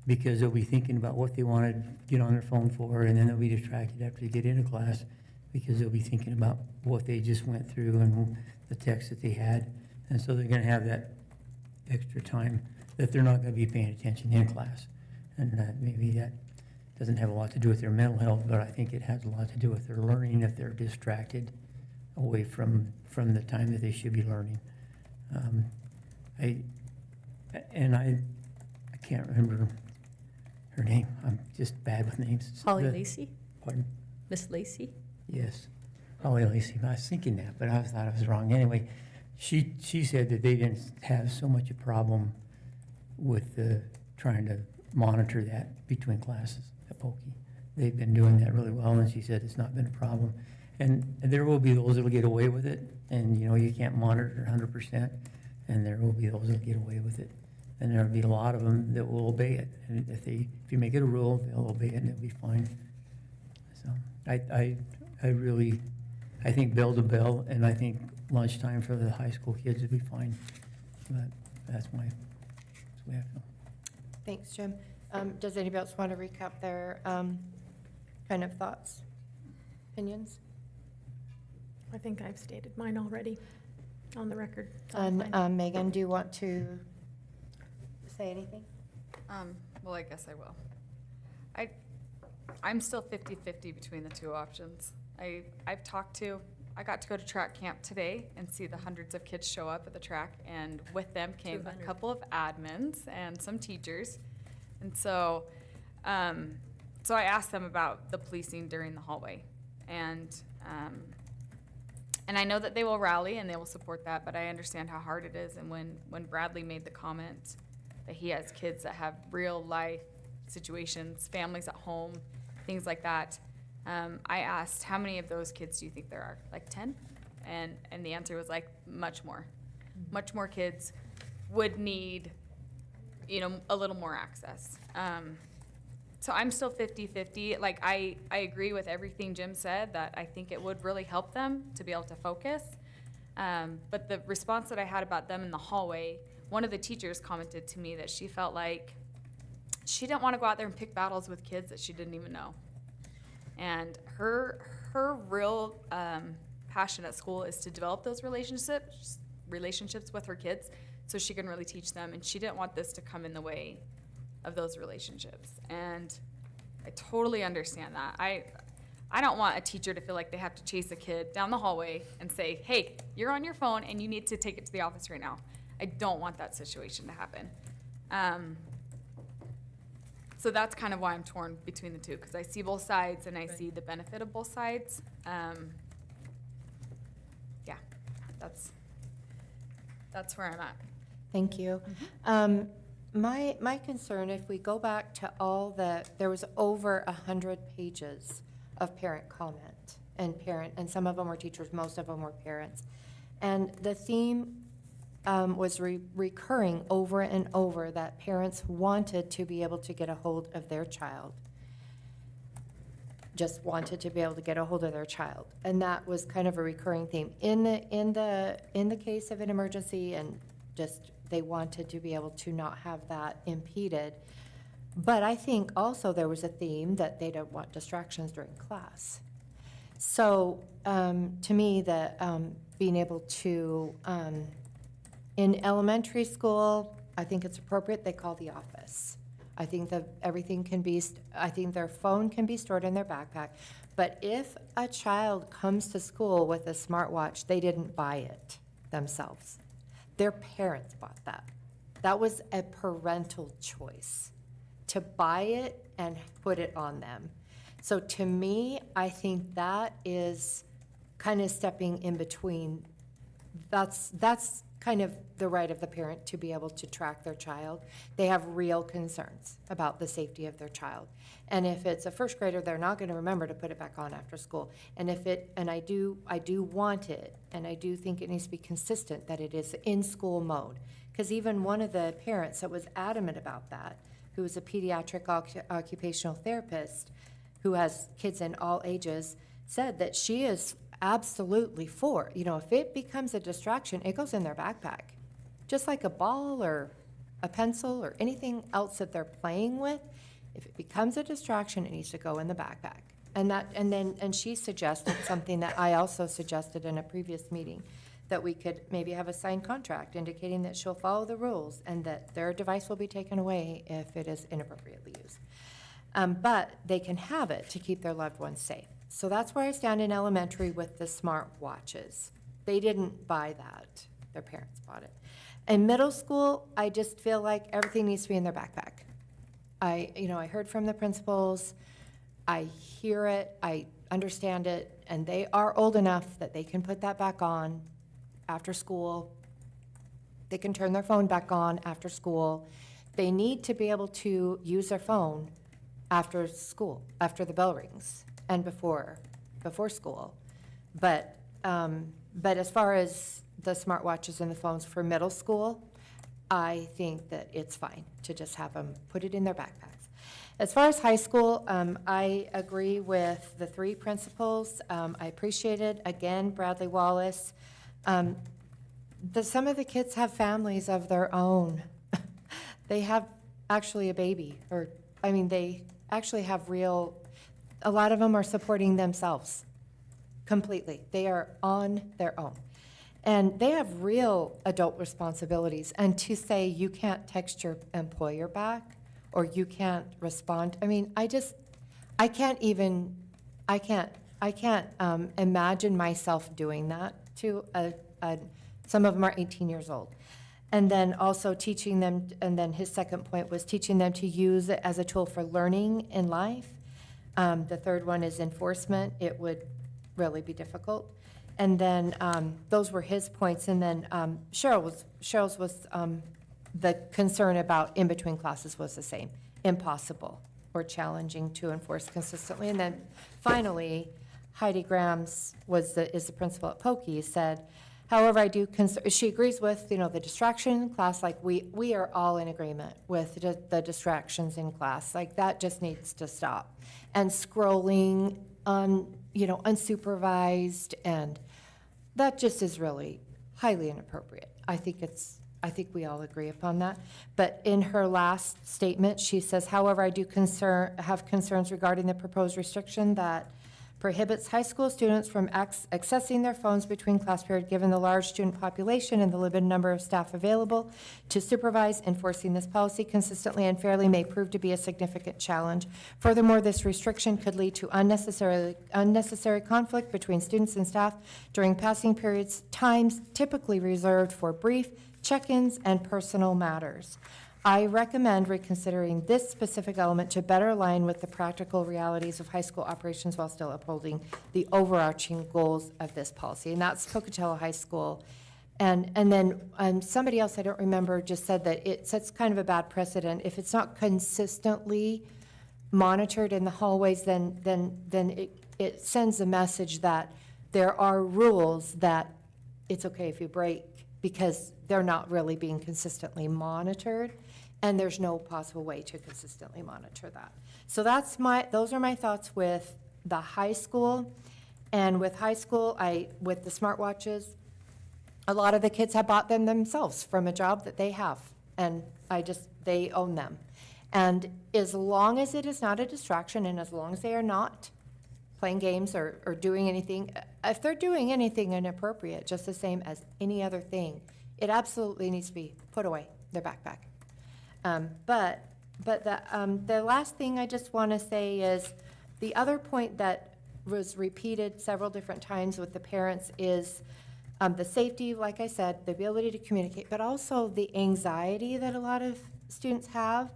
because they'll be thinking about what they want to get on their phone for, and then they'll be distracted after they get into class because they'll be thinking about what they just went through and the text that they had. And so they're going to have that extra time that they're not going to be paying attention in class. And maybe that doesn't have a lot to do with their mental health, but I think it has a lot to do with their learning if they're distracted away from the time that they should be learning. I can't remember her name. I'm just bad with names. Holly Lacey? Pardon? Miss Lacey? Yes, Holly Lacey. I was thinking that, but I thought I was wrong. Anyway, she said that they didn't have so much a problem with trying to monitor that between classes at Pokey. They've been doing that really well, and she said it's not been a problem. And there will be those that will get away with it, and you can't monitor 100%, and there will be those that get away with it. And there will be a lot of them that will obey it. And if you make it a rule, they'll obey it and it'll be fine. So I think bell to bell, and I think lunchtime for the high school kids would be fine. But that's the way I feel. Thanks, Jim. Does anybody else want to recap their kind of thoughts, opinions? I think I've stated mine already on the record. And Megan, do you want to say anything? Well, I guess I will. I'm still 50-50 between the two options. I got to go to track camp today and see the hundreds of kids show up at the track, and with them came 200. a couple of admins and some teachers. And so so I asked them about the policing during the hallway, and I know that they will rally and they will support that, but I understand how hard it is. And when Bradley made the comment that he has kids that have real life situations, families at home, things like that, I asked, how many of those kids do you think there are? Like 10? And the answer was like, much more. Much more kids would need, a little more access. So I'm still 50-50. Like, I agree with everything Jim said, that I think it would really help them to be able to focus. But the response that I had about them in the hallway, one of the teachers commented to me that she felt like she didn't want to go out there and pick battles with kids that she didn't even know. And her real passion at school is to develop those relationships with her kids so she can really teach them. And she didn't want this to come in the way of those relationships. And I totally understand that. I don't want a teacher to feel like they have to chase a kid down the hallway and say, hey, you're on your phone and you need to take it to the office right now. I don't want that situation to happen. So that's kind of why I'm torn between the two, because I see both sides and I see the benefit of both sides. Yeah, that's where I'm at. Thank you. My concern, if we go back to there was over 100 pages of parent comment and some of them were teachers, most of them were parents. And the theme was recurring over and over, that parents wanted to be able to get a hold of their child. Just wanted to be able to get a hold of their child. And that was kind of a recurring theme in the case of an emergency, and just they wanted to be able to not have that impeded. But I think also there was a theme that they don't want distractions during class. So to me, being able to, in elementary school, I think it's appropriate they call the office. I think that everything can be, I think their phone can be stored in their backpack. But if a child comes to school with a smartwatch, they didn't buy it themselves. Their parents bought that. That was a parental choice to buy it and put it on them. So to me, I think that is kind of stepping in between. That's kind of the right of the parent to be able to track their child. They have real concerns about the safety of their child. And if it's a first grader, they're not going to remember to put it back on after school. And I do want it, and I do think it needs to be consistent that it is in school mode. Because even one of the parents that was adamant about that, who is a pediatric occupational therapist who has kids in all ages, said that she is absolutely for, if it becomes a distraction, it goes in their backpack. Just like a ball or a pencil or anything else that they're playing with, if it becomes a distraction, it needs to go in the backpack. And she suggested something that I also suggested in a previous meeting, that we could maybe have a signed contract indicating that she'll follow the rules and that their device will be taken away if it is inappropriately used. But they can have it to keep their loved ones safe. So that's where I stand in elementary with the smart watches. They didn't buy that. Their parents bought it. In middle school, I just feel like everything needs to be in their backpack. I heard from the principals. I hear it. I understand it. And they are old enough that they can put that back on after school. They can turn their phone back on after school. They need to be able to use their phone after school, after the bell rings, and before school. But as far as the smartwatches and the phones for middle school, I think that it's fine to just have them put it in their backpacks. As far as high school, I agree with the three principals. I appreciated, again, Bradley Wallace. Some of the kids have families of their own. They have actually a baby, they actually have a lot of them are supporting themselves completely. They are on their own. And they have real adult responsibilities. And to say you can't text your employer back or you can't respond, I can't imagine myself doing that to some of them are 18 years old. And then also teaching them, and then his second point was teaching them to use it as a tool for learning in life. The third one is enforcement. It would really be difficult. And then those were his points. And then Cheryl's was the concern about in between classes was the same, impossible or challenging to enforce consistently. And then finally, Heidi Grams is the principal at Pokey, said, however, she agrees with, the distraction in class, like we are all in agreement with the distractions in class, like that just needs to stop. And scrolling unsupervised, and that just is really highly inappropriate. I think we all agree upon that. But in her last statement, she says, however, I do have concerns regarding the proposed restriction that prohibits high school students from accessing their phones between class period given the large student population and the limited number of staff available to supervise. Enforcing this policy consistently and fairly may prove to be a significant challenge. Furthermore, this restriction could lead to unnecessary conflict between students and staff during passing periods, times typically reserved for brief check-ins and personal matters. I recommend reconsidering this specific element to better align with the practical realities of high school operations while still upholding the overarching goals of this policy. And that's Pocatello High School. And then somebody else, I don't remember, just said that it sets kind of a bad precedent. If it's not consistently monitored in the hallways, then it sends a message that there are rules that it's okay if you break because they're not really being consistently monitored. And there's no possible way to consistently monitor that. So those are my thoughts with the high school. And with high school, with the smartwatches, a lot of the kids have bought them themselves from a job that they have. And they own them. And as long as it is not a distraction and as long as they are not playing games or doing anything, if they're doing anything inappropriate, just the same as any other thing, it absolutely needs to be put away, their backpack. But the last thing I just want to say is the other point that was repeated several different times with the parents is the safety, like I said, the ability to communicate, but also the anxiety that a lot of students have.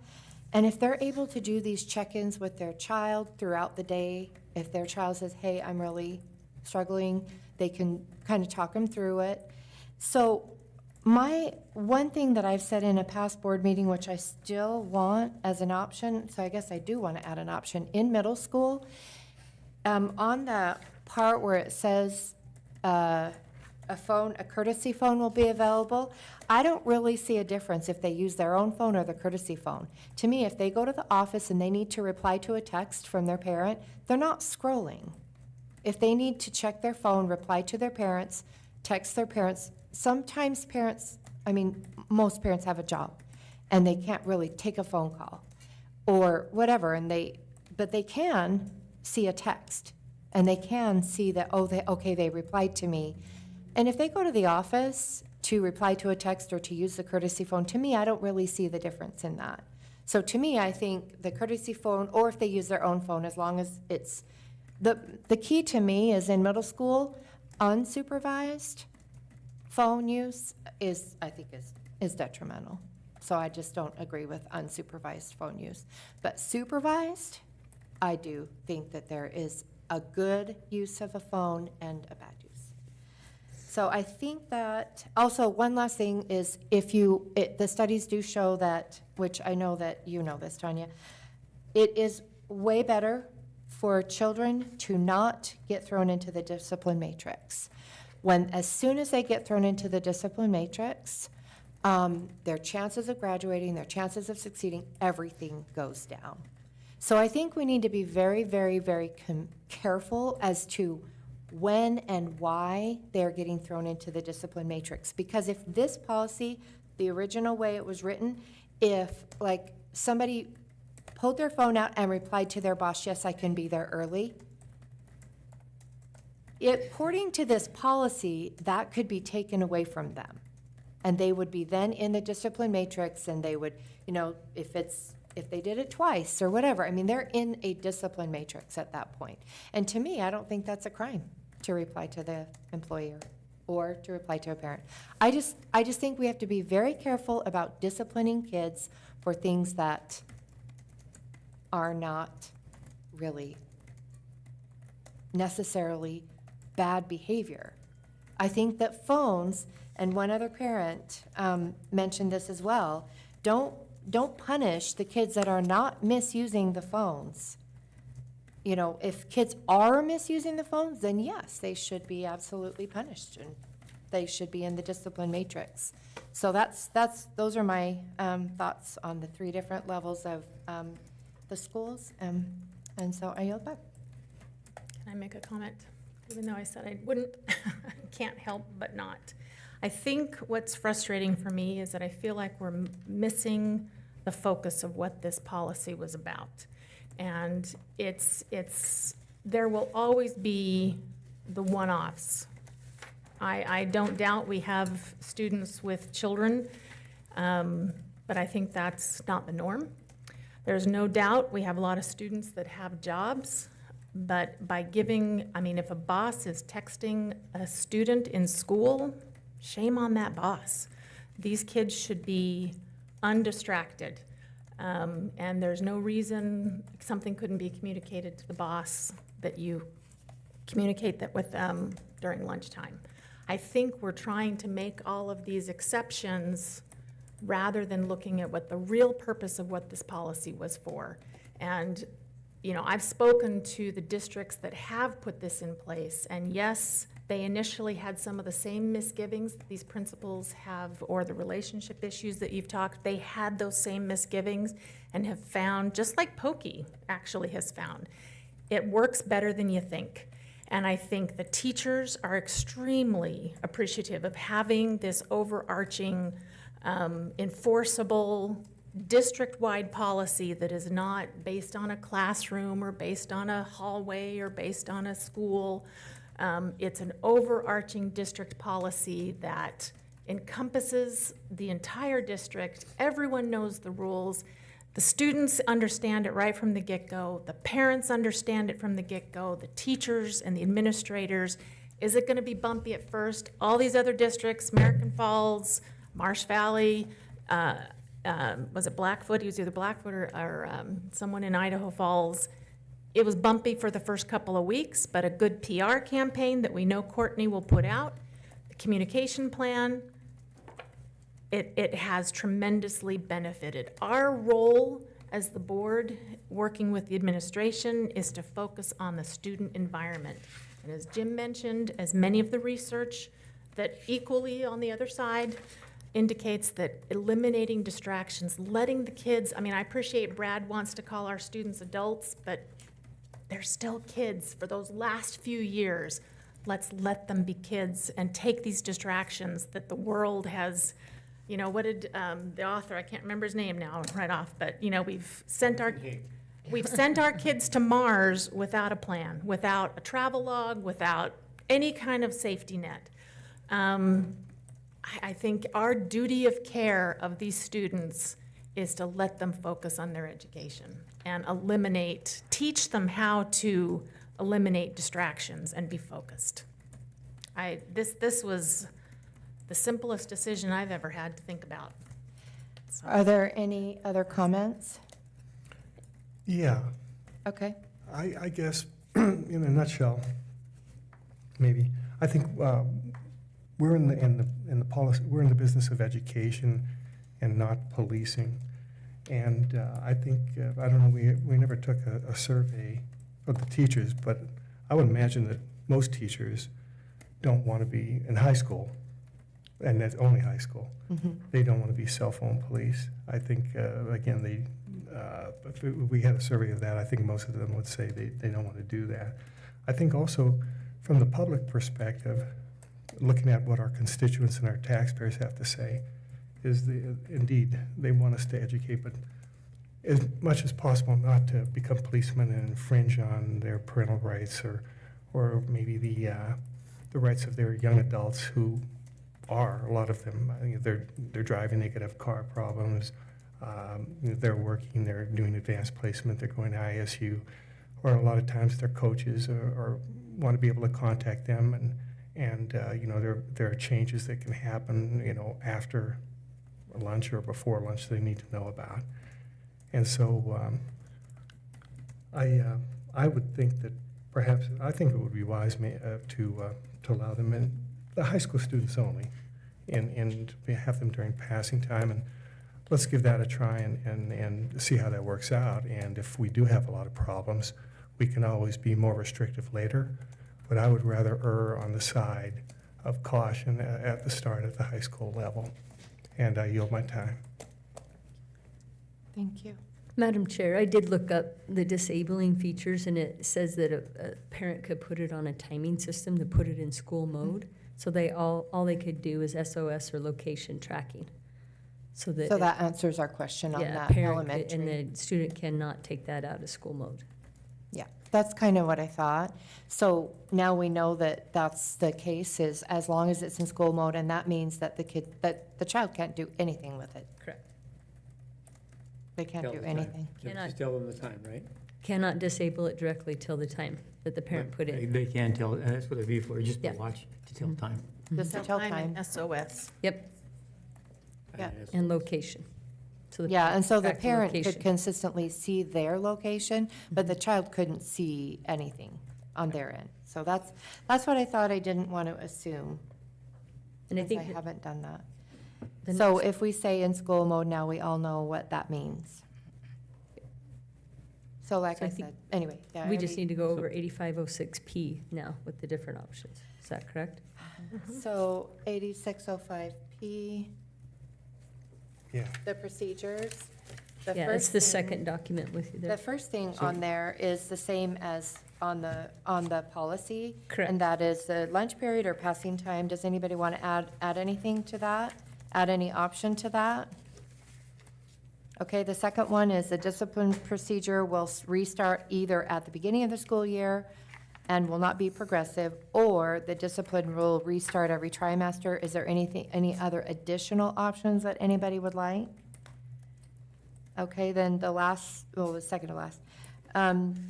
And if they're able to do these check-ins with their child throughout the day, if their child says, hey, I'm really struggling, they can kind of talk them through it. So my one thing that I've said in a past board meeting, which I still want as an option, so I guess I do want to add an option in middle school, on the part where it says a courtesy phone will be available, I don't really see a difference if they use their own phone or the courtesy phone. To me, if they go to the office and they need to reply to a text from their parent, they're not scrolling. If they need to check their phone, reply to their parents, text their parents, sometimes most parents have a job and they can't really take a phone call or whatever, but they can see a text and they can see that, they replied to me. And if they go to the office to reply to a text or to use the courtesy phone, to me, I don't really see the difference in that. So to me, I think the courtesy phone, or if they use their own phone, as long as it's, the key to me is in middle school, unsupervised phone use is detrimental. So I just don't agree with unsupervised phone use. But supervised, I do think that there is a good use of a phone and a bad use. So I think that, also one last thing is the studies do show that, which I know that you know this, Tanya, it is way better for children to not get thrown into the discipline matrix. As soon as they get thrown into the discipline matrix, their chances of graduating, their chances of succeeding, everything goes down. So I think we need to be very, very, very careful as to when and why they're getting thrown into the discipline matrix. Because if this policy, the original way it was written, if like somebody pulled their phone out and replied to their boss, yes, I can be there early, according to this policy, that could be taken away from them. And they would be then in the discipline matrix, and they would, if they did it twice or whatever, they're in a discipline matrix at that point. And to me, I don't think that's a crime to reply to the employer or to reply to a parent. I just think we have to be very careful about disciplining kids for things that are not really necessarily bad behavior. I think that phones, and one other parent mentioned this as well, don't punish the kids that are not misusing the phones. If kids are misusing the phones, then yes, they should be absolutely punished and they should be in the discipline matrix. So those are my thoughts on the three different levels of the schools. And so I yield back. Can I make a comment? Even though I said I wouldn't, I can't help but not. I think what's frustrating for me is that I feel like we're missing the focus of what this policy was about. And it's there will always be the one-offs. I don't doubt we have students with children, but I think that's not the norm. There's no doubt we have a lot of students that have jobs, but by giving, I mean, if a boss is texting a student in school, shame on that boss. These kids should be undistracted. And there's no reason something couldn't be communicated to the boss that you communicate that with them during lunchtime. I think we're trying to make all of these exceptions rather than looking at what the real purpose of what this policy was for. And, you know, I've spoken to the districts that have put this in place, and yes, they initially had some of the same misgivings that these principals have, or the relationship issues that you've talked, they had those same misgivings and have found, just like Pokey actually has found, it works better than you think. And I think the teachers are extremely appreciative of having this overarching, enforceable, district-wide policy that is not based on a classroom or based on a hallway or based on a school. It's an overarching district policy that encompasses the entire district. Everyone knows the rules. The students understand it right from the get-go. The parents understand it from the get-go. The teachers and the administrators. Is it going to be bumpy at first? All these other districts, American Falls, Marsh Valley, was it Blackfoot? He was either Blackfoot or someone in Idaho Falls. It was bumpy for the first couple of weeks, but a good PR campaign that we know Courtney will put out, the communication plan, it has tremendously benefited. Our role as the board, working with the administration, is to focus on the student environment. And as Jim mentioned, as many of the research that equally on the other side indicates that eliminating distractions, letting the kids, I mean, I appreciate Brad wants to call our students adults, but they're still kids for those last few years. Let's let them be kids and take these distractions that the world has, you know, what did the author, I can't remember his name now right off, but, you know, we've sent our kids to Mars without a plan, without a travel log, without any kind of safety net. I think our duty of care of these students is to let them focus on their education and teach them how to eliminate distractions and be focused. This was the simplest decision I've ever had to think about. So. Are there any other comments? Yeah, Okay. I guess, in a nutshell, maybe, I think we're in the policy, we're in the business of education and not policing. And I think, I don't know, we never took a survey of the teachers, but I would imagine that most teachers don't want to be in high school, and that's only high school. Mm-hmm. They don't want to be cell phone police. I think, again, if we had a survey of that, I think most of them would say they don't want to do that. I think also, from the public perspective, looking at what our constituents and our taxpayers have to say, is indeed, they want us to educate, but as much as possible not to become policemen and infringe on their parental rights or maybe the rights of their young adults who are, a lot of them, I think they're driving, they could have car problems, they're working, they're doing advanced placement, they're going to ISU, or a lot of times their coaches or want to be able to contact them, and you know, there are changes that can happen, you know, after lunch or before lunch they need to know about. And so I would think that perhaps, I think it would be wise to allow them in, the high school students only, and have them during passing time. And let's give that a try and see how that works out. And if we do have a lot of problems, we can always be more restrictive later. But I would rather err on the side of caution at the start at the high school level. And I yield my time. Thank you. Madam Chair, I did look up the disabling features, and it says that a parent could put it on a timing system to put it in school mode. So all they could do is SOS or location tracking. So that answers our question on yeah, that parent elementary. and the student cannot take that out of school mode. Yeah, that's kind of what I thought. So now we know that that's the case, is as long as it's in school mode, and that means that the child can't do anything with it. Correct. They can't Tell do the time. anything. Cannot- Just tell them the time, right? Cannot disable it directly till the time that the parent put in. They can tell, and that's what it'd be for, just to Yeah. watch, to tell time. Just to tell time. SOS. Yep, Yeah. and location. So the Yeah, and so the track parent could location. consistently see their location, but the child couldn't see anything on their end. So that's what I thought. I didn't want to assume, And I since think I that haven't done that. the So next- if we say in school mode now, we all know what that means. So like So I I think said, anyway. yeah, we just already- need to go over 8506P now with the different options. Is that correct? So 8605P, Yeah. the procedures. Yeah, it's first the thing- second document with you The there. first thing on there is the same as on the policy. Correct. And that is the lunch period or passing time. Does anybody want to add anything to that? Add any option to that? Okay, the second one is the discipline procedure will restart either at the beginning of the school year and will not be progressive, or the discipline will restart every trimester. Is there any other additional options that anybody would like? Okay, then the second to last.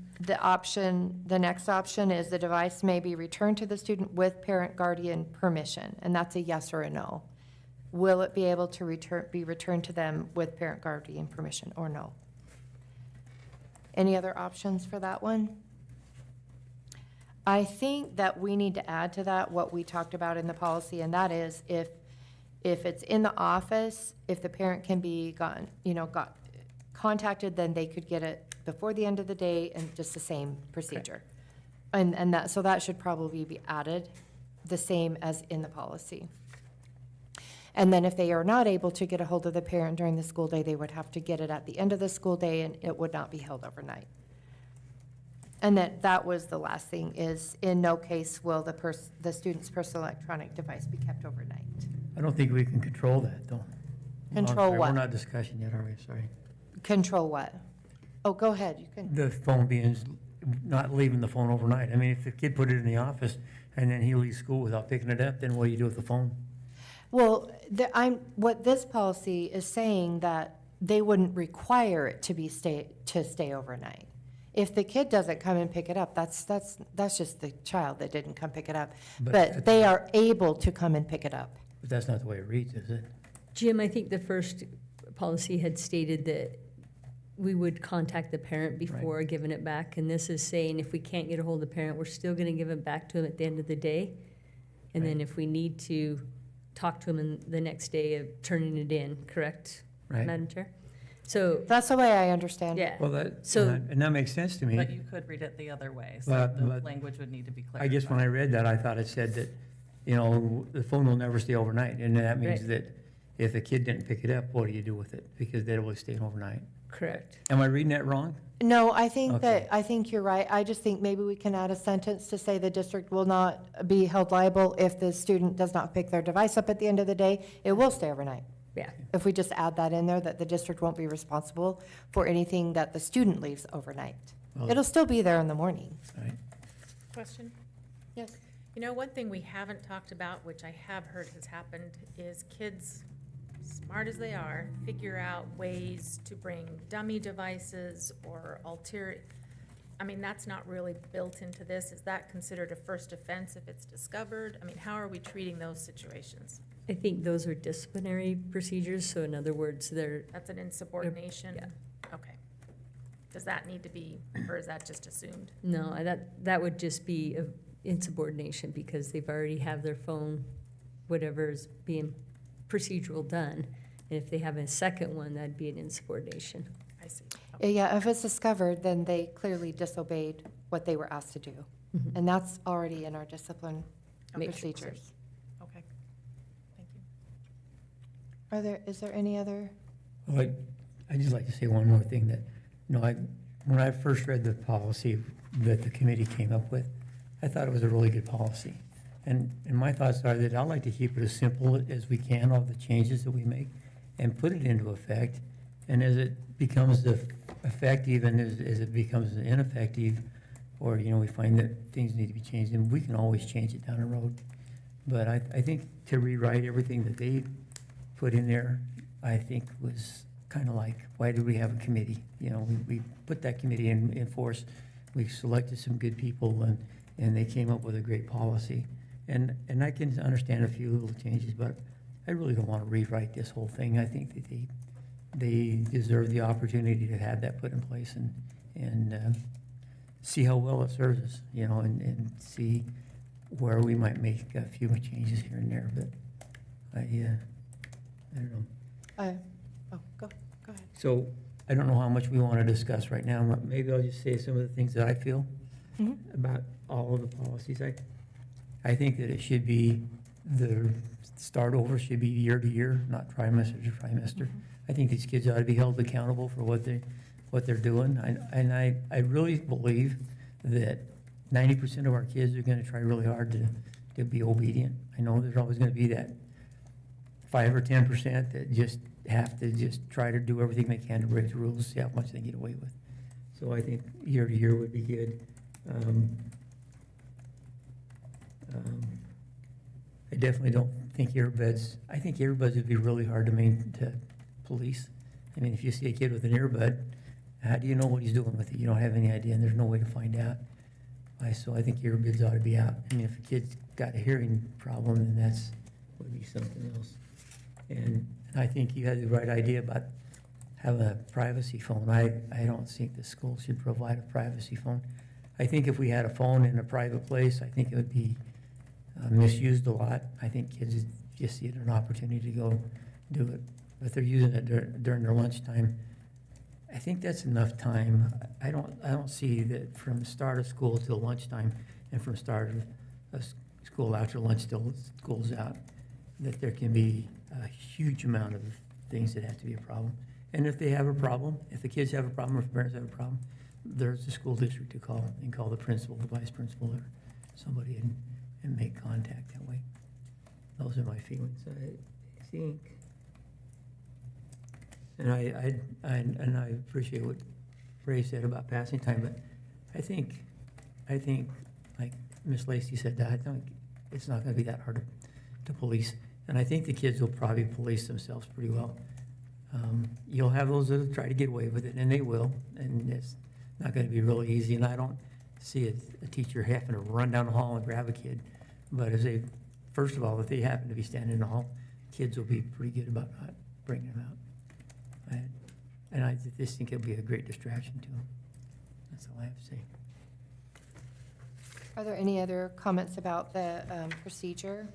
The next option is the device may be returned to the student with parent guardian permission, and that's a yes or a no. Will it be able to be returned to them with parent guardian permission or no? Any other options for that one? I think that we need to add to that what we talked about in the policy, and that is if it's in the office, if the parent can be got contacted, then they could get it before the end of the day and just the same procedure. And so that should probably be added, the same as in the policy. And then if they are not able to get a hold of the parent during the school day, they would have to get it at the end of the school day, and it would not be held overnight. And that was the last thing, is in no case will the student's personal electronic device be kept overnight. I don't think we can control that, though. Control We're what? not discussing yet, are we? Sorry. Control what? Oh, go ahead, you can. The phone being, not leaving the phone overnight. I mean, if the kid put it in the office and then he leaves school without picking it up, then what do you do with the phone? Well, what this policy is saying that they wouldn't require it to stay overnight. If the kid doesn't come and pick it up, that's just the child that didn't come pick it up. But they are able to come and pick it up. But that's not the way it reads, is it? Jim, I think the first policy had stated that we would contact the parent before giving it back. And this is saying if we can't get a hold of the parent, we're still going to give it back to them at the end of the day. And then if we need to talk to them in the next day of turning it in, correct, Right. Madam Chair? So, That's the way I understand it. yeah. Well, So- and that makes sense to me. But you could read it the other way, so But- the but language would need to be I clarified. guess when I read that, I thought it said that, the phone will never stay overnight. And that means Right. that if a kid didn't pick it up, what do you do with it? Because they'll always stay overnight. Correct. Am I reading that wrong? No, I Okay. think you're right. I just think maybe we can add a sentence to say the district will not be held liable if the student does not pick their device up at the end of the day. It will stay overnight. Yeah. If we just add that in there, that the district won't be responsible for anything that the student leaves overnight. Well- It'll still be there in the morning. Right. Question? Yes. You know, one thing we haven't talked about, which I have heard has happened, is kids, smart as they are, figure out ways to bring dummy devices or I mean, that's not really built into this. Is that considered a first offense if it's discovered? I mean, how are we treating those situations? I think those are disciplinary procedures, so in other words, they're, That's an insubordination? Yeah. Okay. Does that need to be, or is that just assumed? no, that would just be a insubordination because they've already have their phone, whatever is being procedural done. And if they have a second one, that'd be an insubordination. I see. Yeah, if it's discovered, then they clearly disobeyed what they were asked to do. Mhm. And that's already in our discipline Matrix. procedures. Okay. Thank you. Is there any other? Well, I'd just like to say one more thing that, when I first read the policy that the committee came up with, I thought it was a really good policy. And my thoughts are that I'd like to keep it as simple as we can, all the changes that we make, and put it into effect. And as it becomes effective and as it becomes ineffective, or, we find that things need to be changed, and we can always change it down the road. But I think to rewrite everything that they put in there, I think was kind of like, why do we have a committee? We put that committee in force. We selected some good people, and they came up with a great policy. And I can understand a few little changes, but I really don't want to rewrite this whole thing. I think that they deserve the opportunity to have that put in place and see how well it serves us, and see where we might make a few changes here and there. But I don't know. Go ahead. So I don't know how much we want to discuss right now. Maybe I'll just say some of the things that I feel about all of the policies. I think that it should be, the start over should be year to year, not trimester to trimester. I think these kids ought to be held accountable for what they're doing. And I really believe that 90% of our kids are going to try really hard to be obedient. I know there's always going to be that 5 or 10% that just have to just try to do everything they can to break the rules, see how much they get away with. So I think year to year would be good. I definitely don't think earbuds, I think earbuds would be really hard to police. I mean, if you see a kid with an earbud, how do you know what he's doing with it? You don't have any idea, and there's no way to find out. So I think earbuds ought to be out. I mean, if a kid's got a hearing problem, then that's would be something else. And I think you had the right idea about having a privacy phone. I don't think the school should provide a privacy phone. I think if we had a phone in a private place, I think it would be misused a lot. I think kids just see it as an opportunity to go do it. But if they're using it during their lunchtime, I think that's enough time. I don't see that from the start of school till lunchtime and from start of school after lunch till school's out, that there can be a huge amount of things that have to be a problem. And if they have a problem, if the kids have a problem, or if the parents have a problem, there's the school district to call, and call the principal, the vice principal, or somebody, and make contact that way. Those are my feelings. I think, and I appreciate what Ray said about passing time, but I think like Miss Lacey said, that I think it's not going to be that hard to police, and I think the kids will probably police themselves pretty well. You'll have those that try to get away with it, and they will, and it's not going to be really easy. And I don't see a teacher having to run down the hall and grab a kid. But first of all, if they happen to be standing in the hall, kids will be pretty good about not bringing them out. And I just think it'll be a great distraction to them. That's all I have to say. Are there any other comments about the procedure?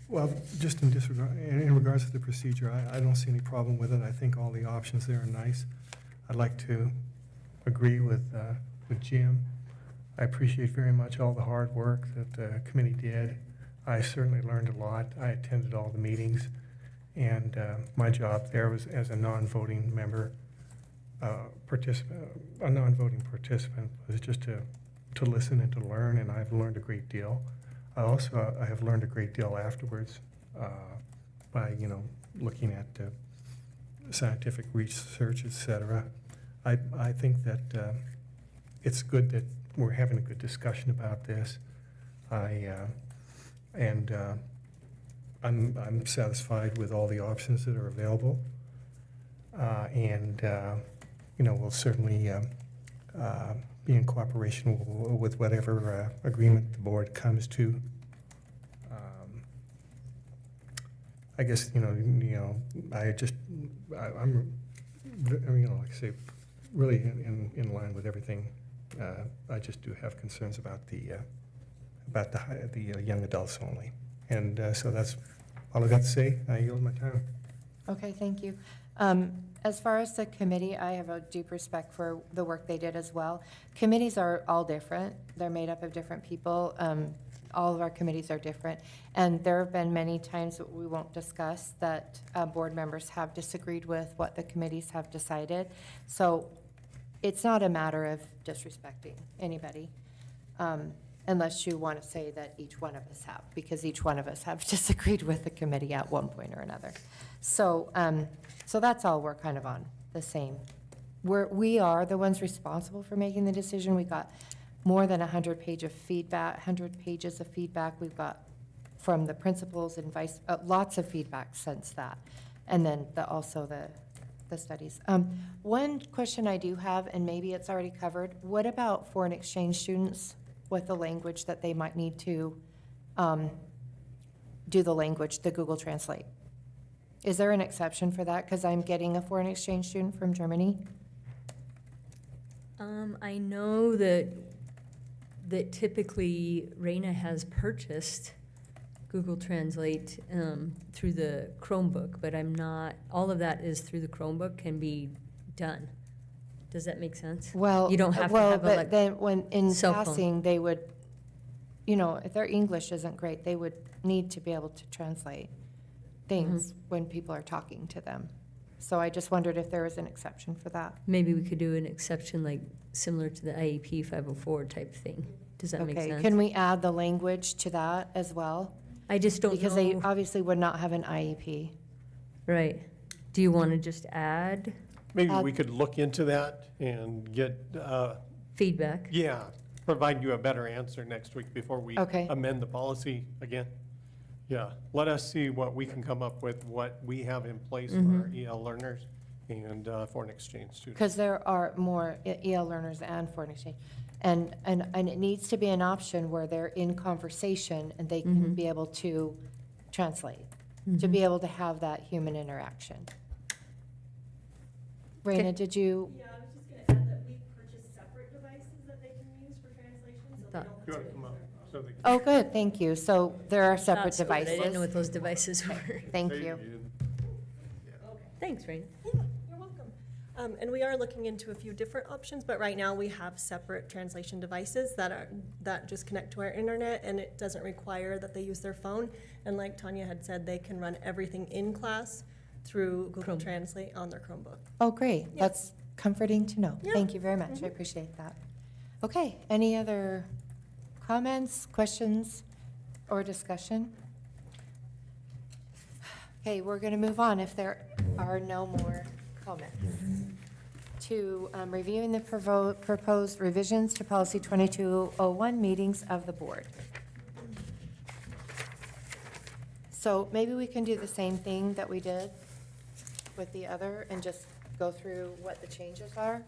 Well, just in regards to the procedure, I don't see any problem with it. I think all the options there are nice. I'd like to agree with Jim. I appreciate very much all the hard work that the committee did. I certainly learned a lot. I attended all the meetings, and my job there was as a non-voting member, a non-voting participant, was just to listen and to learn, and I've learned a great deal. I have learned a great deal afterwards by, looking at scientific research, et cetera. I think that it's good that we're having a good discussion about this. I'm satisfied with all the options that are available. We'll certainly be in cooperation with whatever agreement the board comes to. I guess, I'm, like I say, really in line with everything. I just do have concerns about the young adults only. And so that's all I got to say. I yield my time. Okay, thank you. As far as the committee, I have a deep respect for the work they did as well. Committees are all different. They're made up of different people. All of our committees are different. And there have been many times that we won't discuss that board members have disagreed with what the committees have decided. So it's not a matter of disrespecting anybody, unless you want to say that each one of us have, because each one of us have disagreed with the committee at one point or another. So, so that's all we're kind of on the same we are the ones responsible for making the decision. We got more than 100 pages of feedback. We've got from the principals and lots of feedback since that. And then also the studies. One question I do have, and maybe it's already covered, what about foreign exchange students with the language that they might need to do the Google Translate? Is there an exception for that? Because I'm getting a foreign exchange student from Germany. I know that typically Raina has purchased Google Translate through the Chromebook, but I'm not, all of that is through the Chromebook can be done. Does that make sense? Well, You don't have to have a, but then when in cell phone. passing, they would, if their English isn't great, they would need to be able to translate things when people are talking to them. So I just wondered if there was an exception for that. Maybe we could do an exception like similar to the IEP 504 type thing. Does that make Okay, sense? can we add the language to that as well? I just don't Because they know. obviously would not have an IEP. Right. Do you want to just add Maybe we could look into that and get, feedback? provide you a better answer next week before we Okay. amend the policy again. Yeah, let us see what we can come up with, what we have in place for our EL learners and foreign exchange students. Because there are more EL learners and foreign exchange. And it needs to be an option where they're in conversation and they can be able to translate, to be able to have that human interaction. Raina, did you? Yeah, I was just going to add that we purchased separate devices that they can use for translation, so they Thought- don't. You want to come up so they can- Oh, good, thank you. So there are separate That's good. I didn't know devices. what those devices were. Thank you. Thanks, Raina. You're welcome. And we are looking into a few different options, but right now we have separate translation devices that just connect to our internet, and it doesn't require that they use their phone. And like Tanya had said, they can run everything in class through Google Translate on their Chromebook. Oh, great. Yeah. That's comforting to know. Yeah. Thank you very much. I appreciate that. Okay, any other comments, questions, or discussion? Okay, we're going to move on if there are no more comments. To reviewing the proposed revisions to policy 2201, meetings of the board. So maybe we can do the same thing that we did with the other and just go through what the changes are.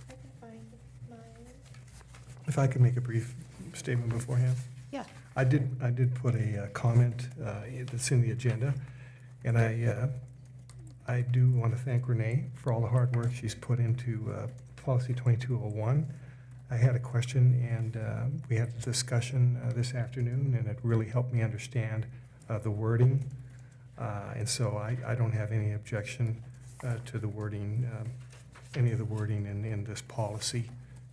I can find mine. If I could make a brief statement beforehand. Yeah. I did put a comment that's in the agenda, and I do want to thank Renee for all the hard work she's put into policy 2201. I had a question, and we had a discussion this afternoon, and it really helped me understand the wording. And so I don't have any objection to the wording, any of the wording in this policy.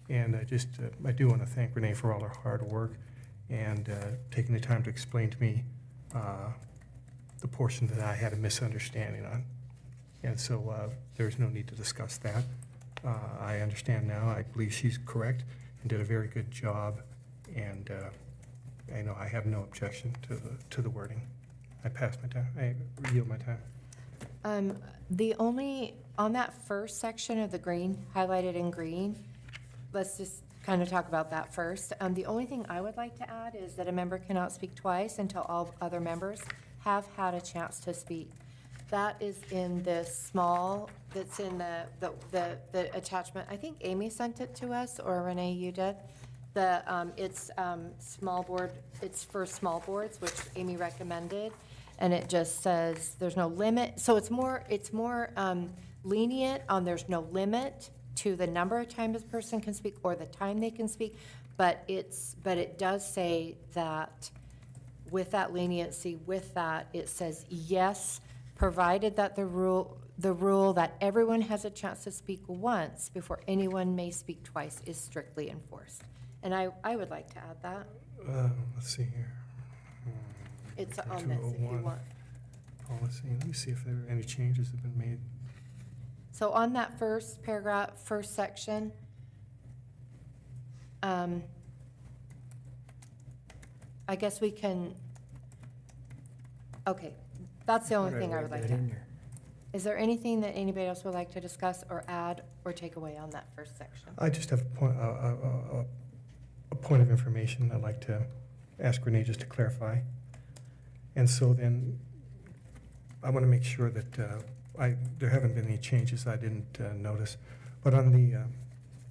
And I do want to thank Renee for all her hard work and taking the time to explain to me the portion that I had a misunderstanding on. And so there's no need to discuss that. I understand now. I believe she's correct and did a very good job. And I know I have no objection to the wording. I pass my time. I yield my time. On that first section of the green, highlighted in green, let's just kind of talk about that first. The only thing I would like to add is that a member cannot speak twice until all other members have had a chance to speak. That is in this small, that's in the attachment. I think Amy sent it to us, or Renee, you did. It's small board, it's for small boards, which Amy recommended. And it just says there's no limit. So it's more lenient on there's no limit to the number of times a person can speak or the time they can speak. But it does say that with that leniency, with that, it says yes, provided that the rule that everyone has a chance to speak once before anyone may speak twice is strictly enforced. And I would like to add that. Let's see here. It's on this if you 201 want. Policy. Let me see if there are any changes have been made. So on that first paragraph, first section, I guess we can, okay, that's the only thing I would like to. Is there anything that anybody else would like to discuss or add or take away on that first section? I just have a point of information I'd like to ask Renee just to clarify. And so then I want to make sure that there haven't been any changes I didn't notice. But on the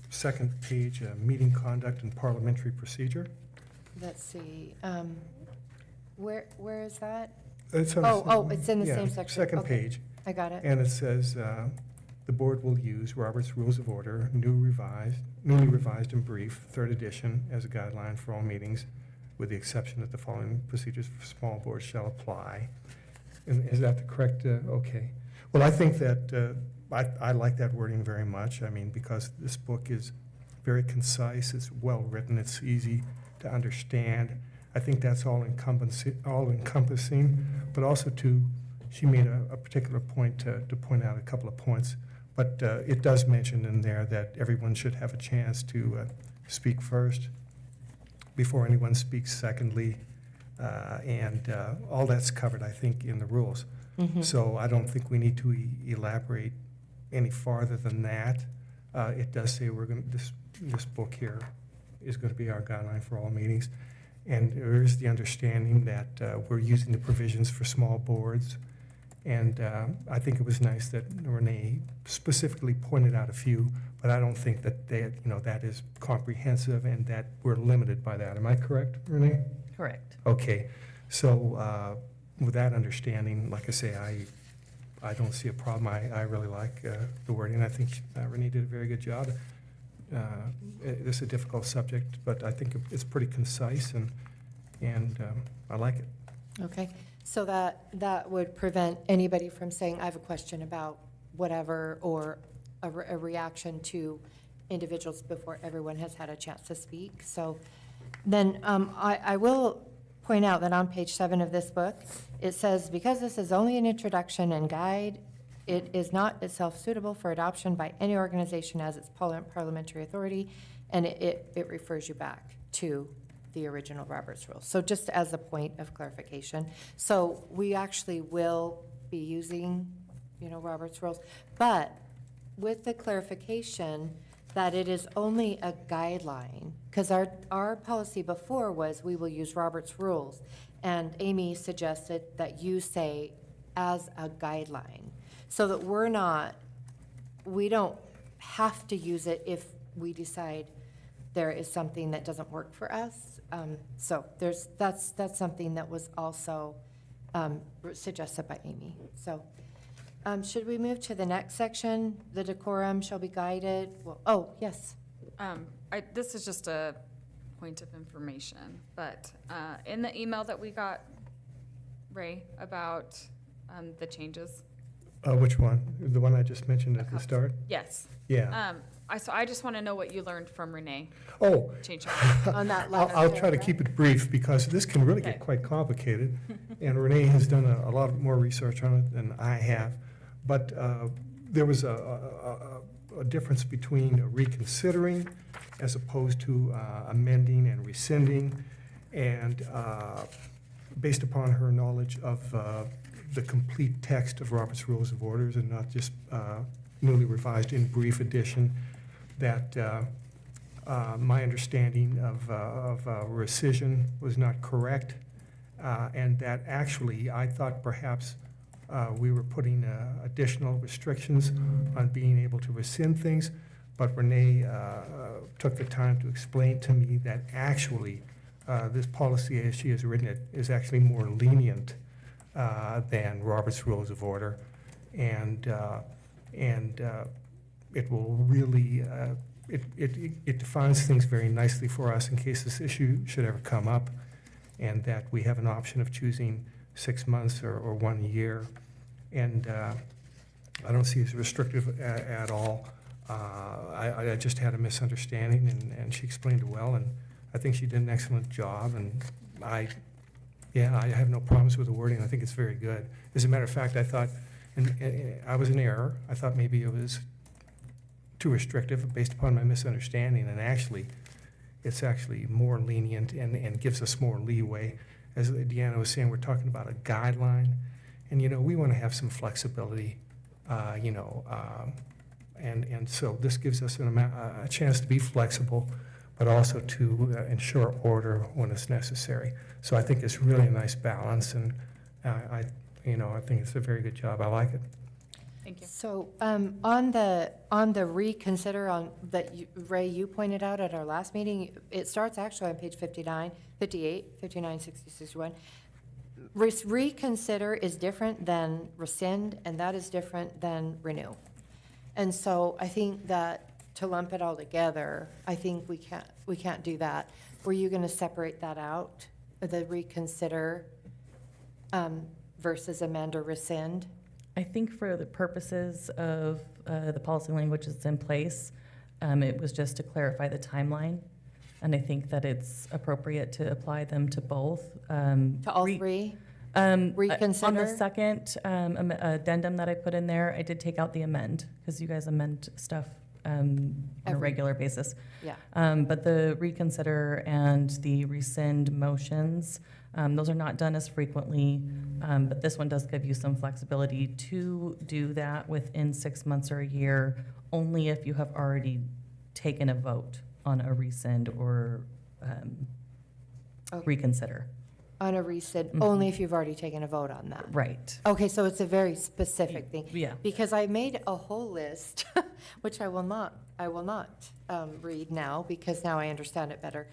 second page, meeting conduct and parliamentary procedure. Let's see, where is that? It's on It's in the yeah, same section. Second Okay, page. I got it. And it says, the board will use Robert's Rules of Order, newly revised and brief, third edition, as a guideline for all meetings, with the exception that the following procedures for small boards shall apply. And is that the correct, okay. Well, I think that, I like that wording very much. I mean, because this book is very concise, it's well-written, it's easy to understand. I think that's all encompassing, but also she made a particular point to point out a couple of points. But it does mention in there that everyone should have a chance to speak first before anyone speaks secondly. And all that's covered, I think, in the rules. Mhm. So I don't think we need to elaborate any farther than that. It does say this book here is going to be our guideline for all meetings. And there is the understanding that we're using the provisions for small boards. And I think it was nice that Renee specifically pointed out a few, but I don't think that that is comprehensive and that we're limited by that. Am I correct, Renee? Correct. Okay, so with that understanding, like I say, I don't see a problem. I really like the wording. I think Renee did a very good job. This is a difficult subject, but I think it's pretty concise and I like it. Okay, so that would prevent anybody from saying, I have a question about whatever, or a reaction to individuals before everyone has had a chance to speak. So then I will point out that on page 7 of this book, it says, because this is only an introduction and guide, it is not itself suitable for adoption by any organization as its parliamentary authority, and it refers you back to the original Robert's Rules. So just as a point of clarification. So we actually will be using, Robert's Rules, but with the clarification that it is only a guideline, because our policy before was we will use Robert's Rules, and Amy suggested that you say as a guideline, so that we don't have to use it if we decide there is something that doesn't work for us. So that's something that was also suggested by Amy. So should we move to the next section? The decorum shall be guided. Well, yes. This is just a point of information, but in the email that we got, Ray, about the changes. Which one? The one I just mentioned at the start? Yes. Yeah. So I just want to know what you learned from Renee. Oh. Change On that last I'll try to paragraph. keep it brief because this can really Okay. get quite complicated. And Renee has done a lot more research on it than I have. But there was a difference between reconsidering as opposed to amending and rescinding. And based upon her knowledge of the complete text of Robert's Rules of Orders and not just newly revised in brief edition, that my understanding of rescission was not correct, and that actually I thought perhaps we were putting additional restrictions on being able to rescind things, but Renee took the time to explain to me that actually this policy as she has written it is actually more lenient than Robert's Rules of Order, and it will really, it defines things very nicely for us in case this issue should ever come up, and that we have an option of choosing 6 months or 1 year. And I don't see it as restrictive at all. I just had a misunderstanding, and she explained it well, and I think she did an excellent job, and I have no problems with the wording. I think it's very good. As a matter of fact, I thought, and I was in error. I thought maybe it was too restrictive based upon my misunderstanding, and actually, it's actually more lenient and gives us more leeway. As Deanna was saying, we're talking about a guideline, and we want to have some flexibility And so this gives us a chance to be flexible, but also to ensure order when it's necessary. So I think it's really a nice balance, and I think it's a very good job. I like it. Thank you. So, on the reconsider that Ray, you pointed out at our last meeting, it starts actually on page 59, 58, 59, 60, 61. Reconsider is different than rescind, and that is different than renew. And so I think that to lump it all together, I think we can't do that. Were you going to separate that out, the reconsider versus amend or rescind? I think for the purposes of the policy language that's in place, it was just to clarify the timeline. And I think that it's appropriate to apply them to both. To all three? Reconsider? On the second addendum that I put in there, I did take out the amend, because you guys amend stuff on a regular basis. Yeah. But the reconsider and the rescind motions, those are not done as frequently, but this one does give you some flexibility to do that within 6 months or a year, only if you have already taken a vote on a rescind or reconsider. On a rescind, only if you've already taken a vote on that. Right. Okay, so it's a very specific thing. Yeah. Because I made a whole list, which I will not read now, because now I understand it better.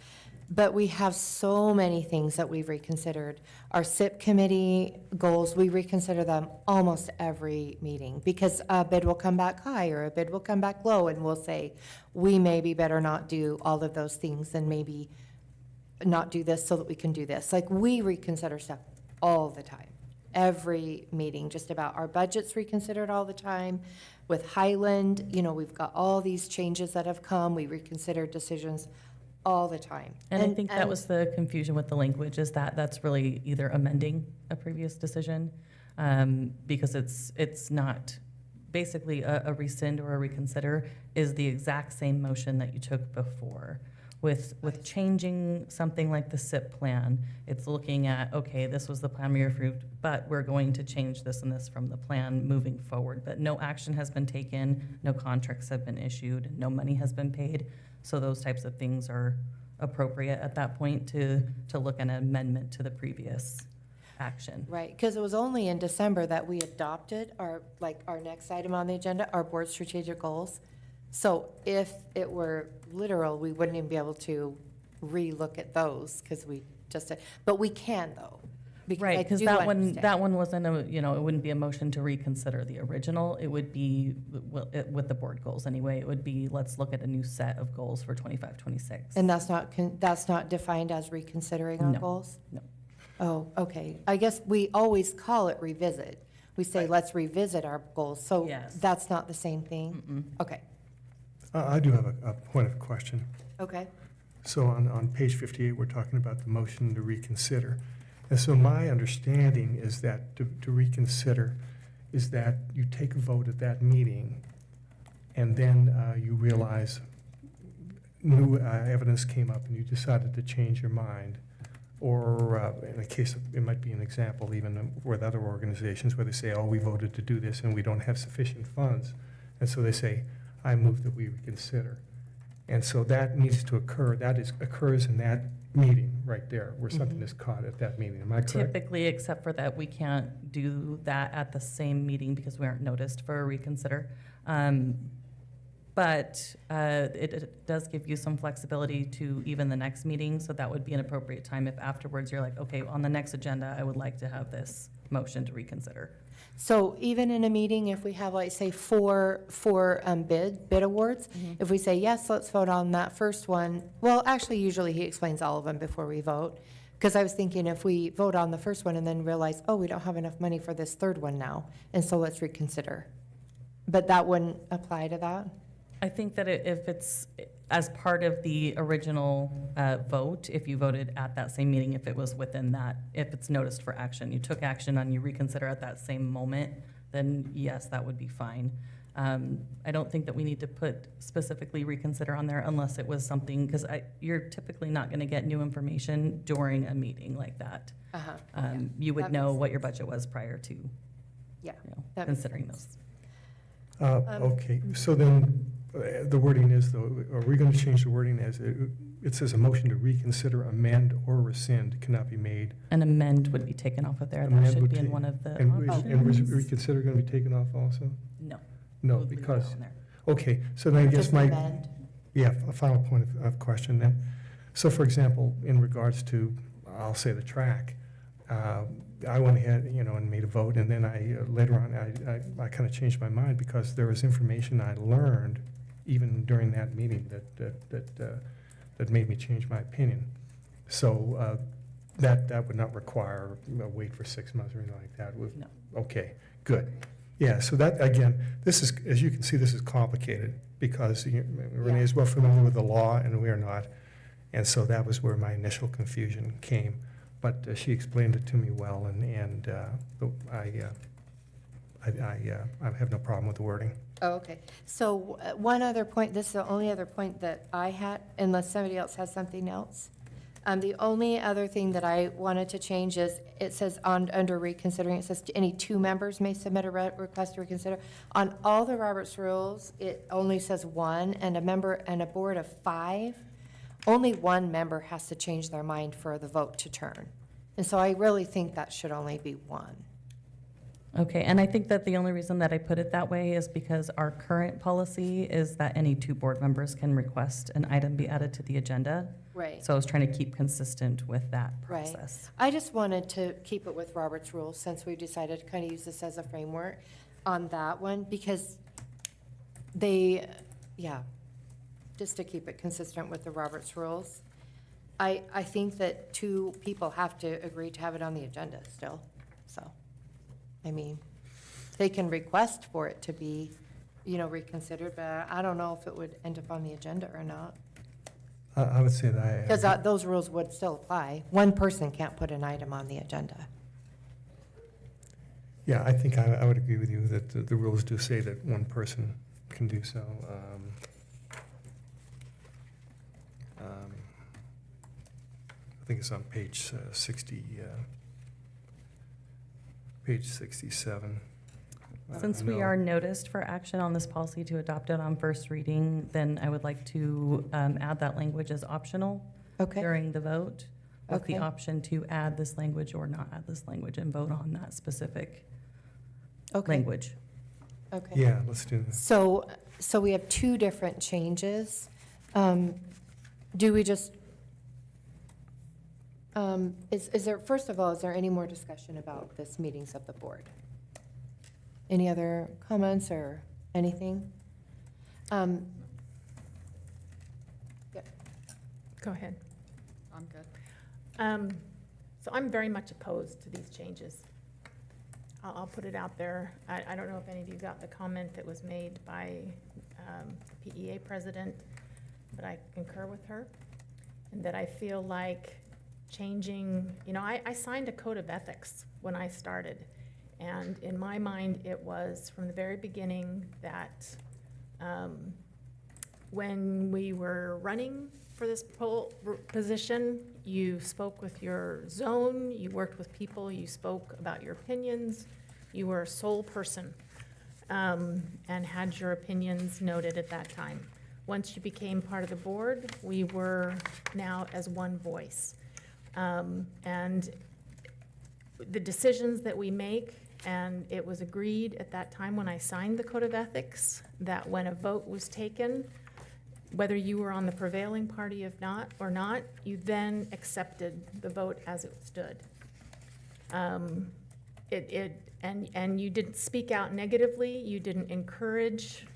But we have so many things that we've reconsidered. Our SIP committee goals, we reconsider them almost every meeting, because a bid will come back high or a bid will come back low, and we'll say, we maybe better not do all of those things and maybe not do this so that we can do this. Like, we reconsider stuff all the time. Every meeting, just about. Our budget's reconsidered all the time. With Highland, we've got all these changes that have come. We reconsider decisions all the time. And I think that was the confusion with the language, is that that's really either amending a previous decision, because it's not, basically a rescind or a reconsider is the exact same motion that you took before. With changing something like the SIP plan, it's looking at, okay, this was the plan we approved, but we're going to change this and this from the plan moving forward. But no action has been taken, no contracts have been issued, no money has been paid. So those types of things are appropriate at that point to look at an amendment to the previous action. Right, because it was only in December that we adopted our next item on the agenda, our board strategic goals. So if it were literal, we wouldn't even be able to re-look at those, because we just, but we can though. Right, because that one wasn't it wouldn't be a motion to reconsider the original. It would be, with the board goals anyway, it would be, let's look at a new set of goals for 25, 26. And that's not defined as reconsidering our goals? No. Oh, okay. I guess we always call it revisit. We say, let's revisit our goals. So Yes. that's not the same thing? Okay. I do have a point of question. Okay. So on page 58, we're talking about the motion to reconsider. And so my understanding is that to reconsider is that you take a vote at that meeting, and then you realize new evidence came up and you decided to change your mind. Or in a case, it might be an example even with other organizations where they say, oh, we voted to do this and we don't have sufficient funds. And so they say, I move that we reconsider. And so that needs to occur. Occurs in that meeting right there, where something is caught at that meeting. Am I correct? Typically, except for that, we can't do that at the same meeting because we aren't noticed for a reconsider. But it does give you some flexibility to even the next meeting, so that would be an appropriate time if afterwards you're like, okay, on the next agenda, I would like to have this motion to reconsider. So even in a meeting, if we have, like, say, four bid awards, if we say, yes, let's vote on that first one, well, actually, usually he explains all of them before we vote. Because I was thinking if we vote on the first one and then realize, oh, we don't have enough money for this third one now, and so let's reconsider. But that wouldn't apply to that? I think that if it's as part of the original vote, if you voted at that same meeting, if it was within that, if it's noticed for action, you took action and you reconsider at that same moment, then yes, that would be fine. I don't think that we need to put specifically reconsider on there unless it was something, because you're typically not going to get new information during a meeting like that. You would know what your budget was prior to Yeah, considering those. Okay, so then, the wording is, though, are we going to change the wording as, it says a motion to reconsider, amend, or rescind cannot be made? An amend would be taken off of there. That Amend should would be in take- one of the And was options. reconsider going to be taken off also? No. No, We'll leave it because, on there. okay, so then I guess Just my, amend. yeah, a final point of question then. So for example, in regards to, I'll say the track, I went ahead, and made a vote, and then later on, I kind of changed my mind because there was information I learned even during that meeting that made me change my opinion. So that would not require a wait for 6 months or anything like that? No. Okay, good. Yeah, so that, again, this is, as you can see, this is complicated because Renee is well familiar with the law and we are not. And so that was where my initial confusion came. But she explained it to me well, and I have no problem with the wording. Oh, okay. So one other point, this is the only other point that I had, unless somebody else has something else. The only other thing that I wanted to change is, it says under reconsidering, it says any 2 members may submit a request to reconsider. On all the Roberts rules, it only says 1, and a member and a board of 5, only 1 member has to change their mind for the vote to turn. And so I really think that should only be 1. Okay, and I think that the only reason that I put it that way is because our current policy is that any 2 board members can request an item be added to the agenda. Right. So I was trying to keep consistent with that Right. process. I just wanted to keep it with Robert's rules, since we decided to kind of use this as a framework on that one, because just to keep it consistent with the Robert's rules. I think that 2 people have to agree to have it on the agenda still, so, I mean, they can request for it to be, reconsidered, but I don't know if it would end up on the agenda or not. I would say that Because those rules would still apply. 1 person can't put an item on the agenda. yeah, I think I would agree with you that the rules do say that 1 person can do so. I think it's on page 67. Since we No. are noticed for action on this policy to adopt it on first reading, then I would like to add that language as optional Okay. during the vote, with the Okay. option to add this language or not add this language and vote on that specific Okay. language. Okay. Yeah, let's do this. So we have 2 different changes. Do we just, is there, first of all, is there any more discussion about this meetings of the board? Any other comments or anything? Go ahead. I'm good. So I'm very much opposed to these changes. I'll put it out there. I don't know if any of you got the comment that was made by the PEA president, but I concur with her, and that I feel like changing, I signed a code of ethics when I started, and in my mind, it was from the very beginning that when we were running for this position, you spoke with your zone, you worked with people, you spoke about your opinions, you were a sole person, and had your opinions noted at that time. Once you became part of the board, we were now as one voice. And the decisions that we make, and it was agreed at that time when I signed the Code of Ethics, that when a vote was taken, whether you were on the prevailing party or not, you then accepted the vote as it stood. And you didn't speak out negatively, you didn't encourage.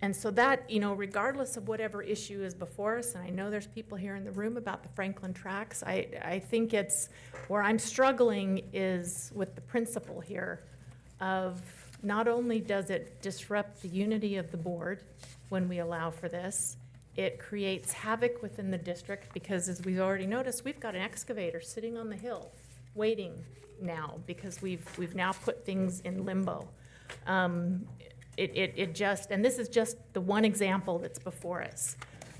And so that, regardless of whatever issue is before us, and I know there's people here in the room about the Franklin tracks, I think it's, where I'm struggling is with the principle here of not only does it disrupt the unity of the board when we allow for this, it creates havoc within the district because, as we've already noticed, we've got an excavator sitting on the hill waiting now because we've now put things in limbo. It just, and this is just the one example that's before us.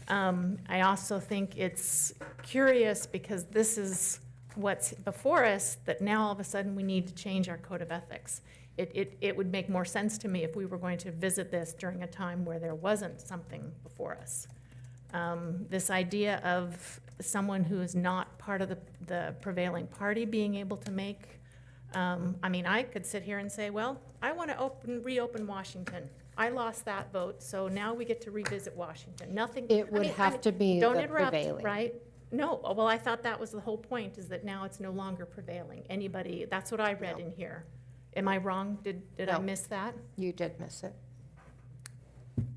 I also think it's curious because this is what's before us, that now all of a sudden we need to change our code of ethics. It would make more sense to me if we were going to visit this during a time where there wasn't something before us. This idea of someone who is not part of the prevailing party being able to make, I mean, I could sit here and say, well, I want to reopen Washington. I lost that vote, so now we get to revisit Washington. Nothing. It would have to be Don't the interrupt, prevailing. right? No, well, I thought that was the whole point, is that now it's no longer prevailing. Anybody, that's what I read in here. Am I wrong? Did I No. miss that? You did miss it.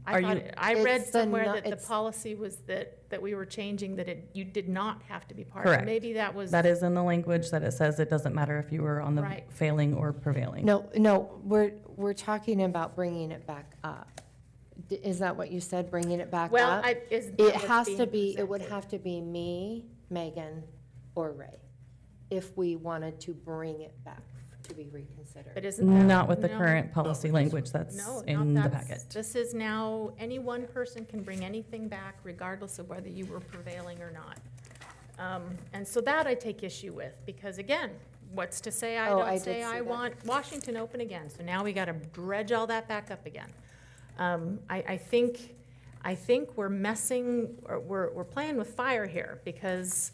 I thought, I read It's the somewhere no- that the it's- policy was that we were changing, that you did not have to be part. Correct. Maybe that was. That is in the language that it says it doesn't matter if you were on the Right. failing or prevailing. No, we're talking about bringing it back up. Is that what you said, bringing it back Well, up? is that It what's has to being be, it would presented? have to be me, Megan, or Ray, if we wanted to bring it back to be reconsidered. But isn't that? Not with the no. current policy language that's No, in not the that's, packet. this is now, any one person can bring anything back regardless of whether you were prevailing or not. And so that I take issue with, because again, what's to say I Oh, I don't did say see I that. want Washington open again? So now we gotta dredge all that back up again. I think we're messing, or we're playing with fire here, because,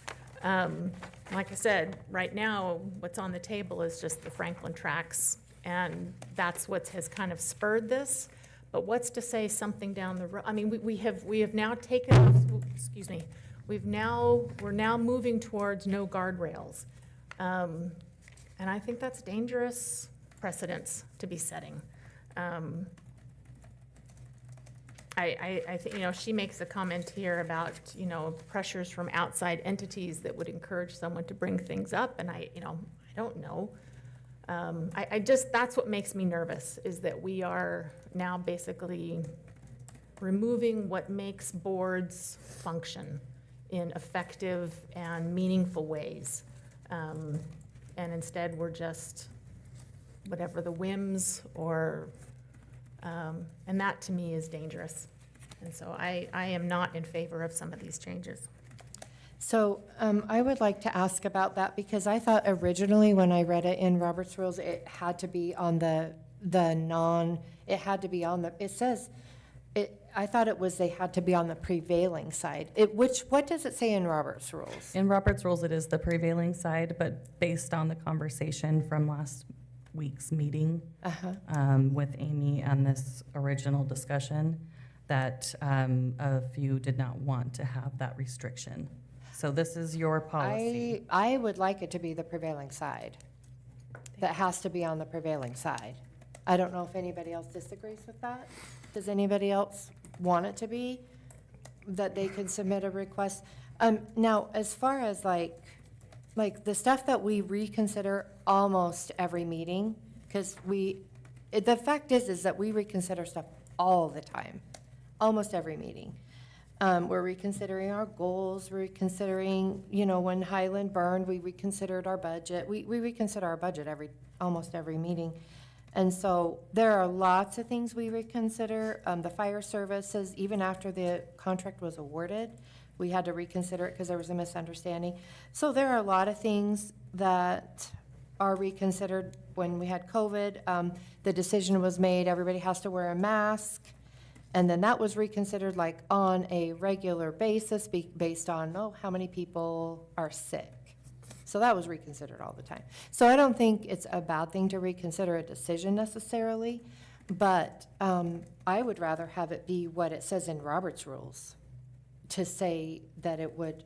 like I said, right now, what's on the table is just the Franklin tracks, and that's what has kind of spurred this. But what's to say something down the road? I mean, we have now taken off, excuse me, we're now moving towards no guardrails. And I think that's dangerous precedents to be setting. I think, she makes a comment here about, pressures from outside entities that would encourage someone to bring things up, and I don't know. That's what makes me nervous, is that we are now basically removing what makes boards function in effective and meaningful ways. And instead, we're just whatever the whims or, and that to me is dangerous. And so I am not in favor of some of these changes. So I would like to ask about that, because I thought originally when I read it in Robert's Rules, it had to be on it says, I thought it was they had to be on the prevailing side. What does it say in Robert's Rules? In Robert's rules, it is the prevailing side, but based on the conversation from last week's meeting with Amy and this original discussion, that a few did not want to have that restriction. So this is your policy. I would like it to be the prevailing side. That has to be on the prevailing side. I don't know if anybody else disagrees with that. Does anybody else want it to be, that they can submit a request? Now, as far as like the stuff that we reconsider almost every meeting, because the fact is that we reconsider stuff all the time, almost every meeting. We're reconsidering our goals, we're reconsidering, when Highland burned, we reconsidered our budget. We reconsider our budget almost every meeting. And so there are lots of things we reconsider. The fire services, even after the contract was awarded, we had to reconsider it because there was a misunderstanding. So there are a lot of things that are reconsidered. When we had COVID, the decision was made, everybody has to wear a mask. And then that was reconsidered like on a regular basis based on, how many people are sick. So that was reconsidered all the time. So I don't think it's a bad thing to reconsider a decision necessarily, but I would rather have it be what it says in Robert's Rules, to say that it would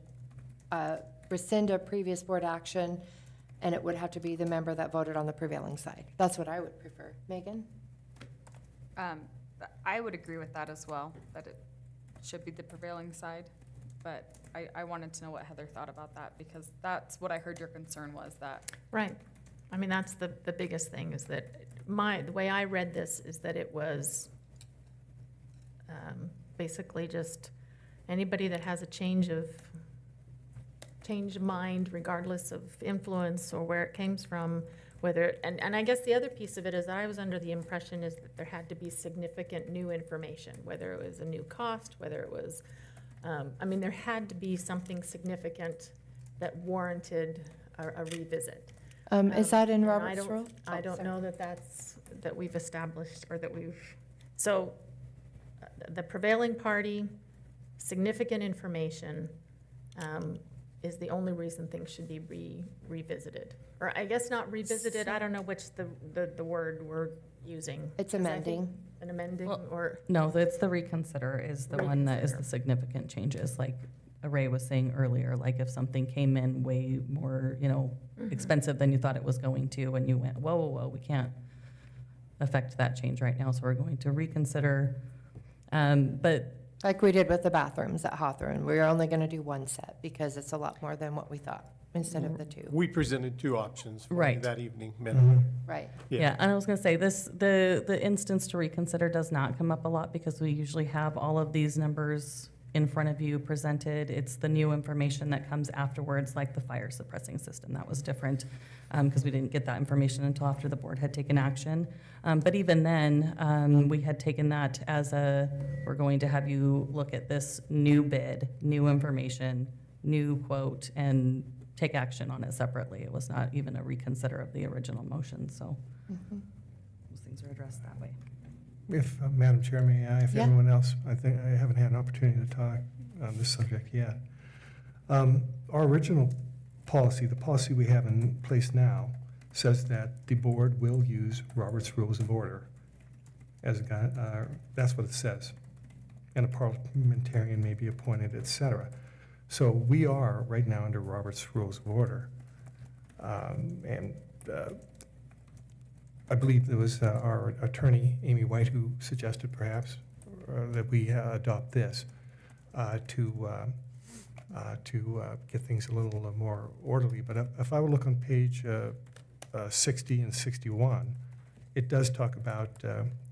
rescind a previous board action, and it would have to be the member that voted on the prevailing side. That's what I would prefer. Megan? I would agree with that as well, that it should be the prevailing side. But I wanted to know what Heather thought about that, because that's what I heard your concern was, that. Right. I mean, that's the biggest thing, is that the way I read this is that it was basically just anybody that has a change of mind, regardless of influence or where it came from, and I guess the other piece of it is that I was under the impression is that there had to be significant new information, whether it was a new cost, whether it was, there had to be something significant that warranted a revisit. Is that in And Robert's rule? I Oh, don't sorry. know that we've established, or that so the prevailing party, significant information, is the only reason things should be revisited. Or I guess not revisited, I don't know which the word we're using. It's 'Cause I think amending. An amending, Well, or, No, it's the reconsider is the one that is the Reconsider. significant changes, like Ray was saying earlier, like if something came in way more, expensive than you thought it was going to, and you went, whoa, whoa, whoa, we can't affect that change right now, so we're going to reconsider. But Like we did with the bathrooms at Hawthorne. We were only going to do one set because it's a lot more than what we thought, instead of the two. We presented two options for you Right. that evening, Mhm. minimum. Right. yeah, and I was gonna say, the instance to reconsider does not come up a lot because we usually have all of these numbers in front of you presented. It's the new information that comes afterwards, like the fire suppressing system. That was different because we didn't get that information until after the board had taken action. But even then, we had taken that as we're going to have you look at this new bid, new information, new quote, and take action on it separately. It was not even a reconsider of the original motion, so those things are addressed that way. If, Madam Chair, may I, if Yeah. everyone else, I think I haven't had an opportunity to talk on this subject yet. Our original policy, the policy we have in place now, says that the board will use Robert's Rules of Order as a guide, that's what it says. And a parliamentarian may be appointed, et cetera. So we are right now under Robert's Rules of Order. And I believe there was our attorney, Amy White, who suggested perhaps that we adopt this to get things a little more orderly. But if I would look on page 60 and 61, it does talk about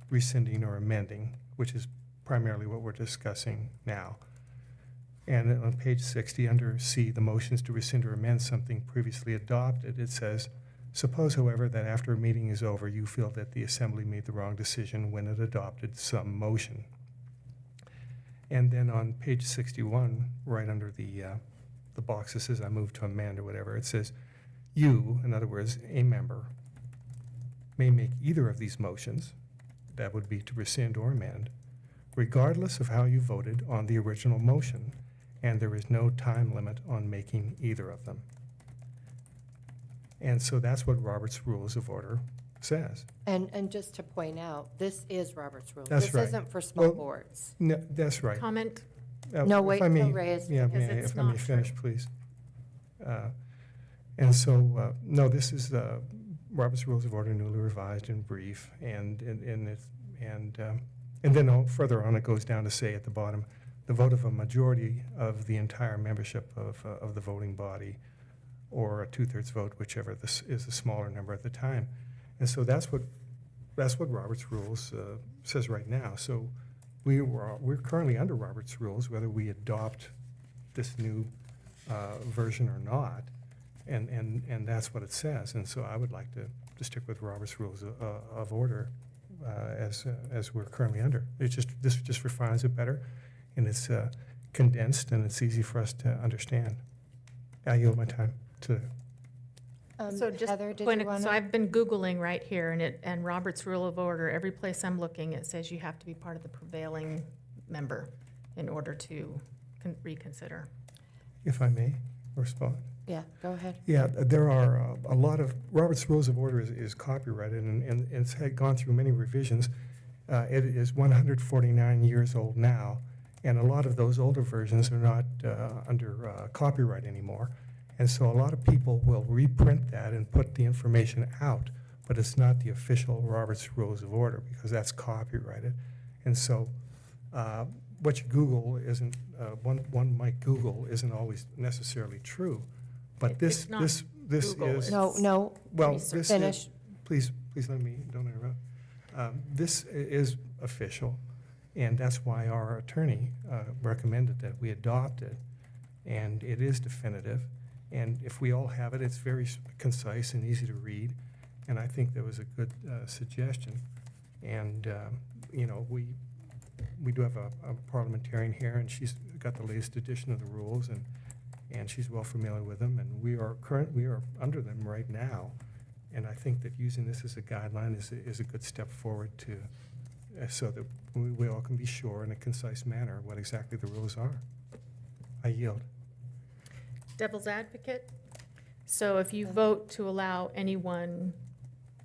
rescinding or amending, which is primarily what we're discussing now. And on page 60, under C, the motions to rescind or amend something previously adopted, it says, suppose, however, that after a meeting is over, you feel that the assembly made the wrong decision when it adopted some motion. And then on page 61, right under the box that says I move to amend or whatever, it says, you, in other words, a member, may make either of these motions, that would be to rescind or amend, regardless of how you voted on the original motion, and there is no time limit on making either of them. And so that's what Robert's Rules of Order says. And just to point out, this is Robert's rule. That's right. This isn't for small Well, boards. No, that's right. comment? No, If wait I may- till Ray is- Yeah, because may I- it's if I may not finish, true. please. And so, no, this is Robert's Rules of Order newly revised in brief, and then further on, it goes down to say at the bottom, the vote of a majority of the entire membership of the voting body, or a 2/3 vote, whichever this is the smaller number at the time. And so that's what Robert's Rules says right now. So we're currently under Robert's Rules, whether we adopt this new version or not, and that's what it says. And so I would like to stick with Robert's Rules of Order as we're currently under. This just refines it better, and it's condensed, and it's easy for us to understand. I yield my time to. So just Heather, did point you of- want so to? I've been Googling right here, and Robert's Rule of Order, every place I'm looking, it says you have to be part of the prevailing member in order to reconsider. If I may respond. Yeah, go ahead. Yeah, there are a lot of, Robert's Rules of Order is copyrighted, and it's had gone through many revisions. It is 149 years old now, and a lot of those older versions are not under copyright anymore. And so a lot of people will reprint that and put the information out, but it's not the official Robert's Rules of Order because that's copyrighted. And so what you Google isn't, one might Google isn't always necessarily true. But this It's not this Google, is. No, Well, research. this is, Finish. please let me, don't interrupt. This is official, and that's why our attorney recommended that we adopt it, and it is definitive. And if we all have it, it's very concise and easy to read, and I think that was a good suggestion. And, we do have a parliamentarian here, and she's got the latest edition of the rules, and and she's well familiar with them, and we are under them right now. And I think that using this as a guideline is a good step forward to, so that we all can be sure in a concise manner what exactly the rules are. I yield. Devil's advocate? So if you vote to allow anyone,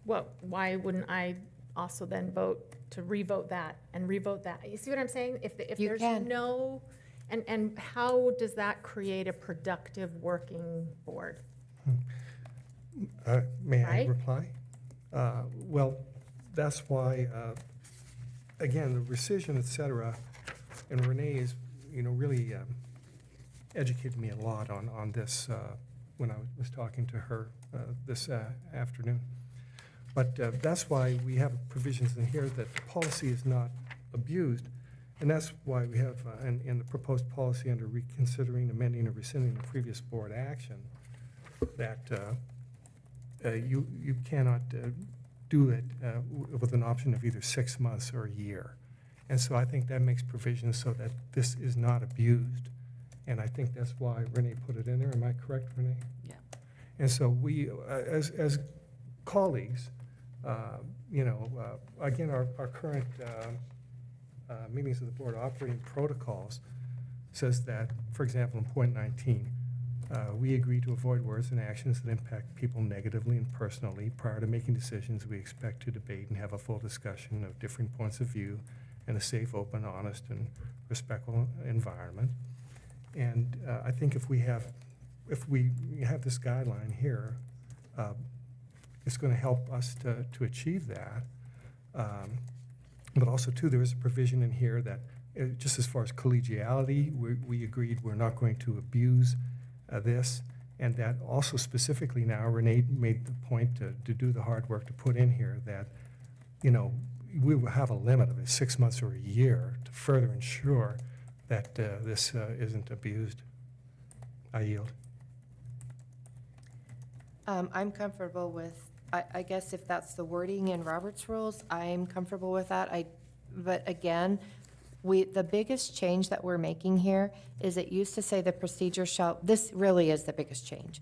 why wouldn't I also then vote to revote that and revote that? You see what I'm saying? If You there's can. no, and how does that create a productive working board? May I Right? reply? Well, that's why, again, the rescission, et cetera, and Renee is, really educated me a lot on this when I was talking to her this afternoon. But that's why we have provisions in here that the policy is not abused, and that's why we have in the proposed policy under reconsidering, amending, or rescinding the previous board action, that you cannot do it with an option of either 6 months or a year. And so I think that makes provision so that this is not abused. And I think that's why Renee put it in there. Am I correct, Renee? Yeah. And so we, as colleagues, again, our current meetings of the board operating protocols says that, for example, in point 19, we agree to avoid words and actions that impact people negatively and personally. Prior to making decisions, we expect to debate and have a full discussion of different points of view in a safe, open, honest, and respectful environment. And I think if we have this guideline here, it's going to help us to achieve that. But also, too, there is a provision in here that, just as far as collegiality, we agreed we're not going to abuse this, and that also specifically now, Renee made the point to do the hard work to put in here that, we will have a limit of it, 6 months or a year, to further ensure that this isn't abused. I yield. I'm comfortable with, I guess if that's the wording in Robert's rules, I'm comfortable with that. But again, the biggest change that we're making here is it used to say the procedure shall, this really is the biggest change.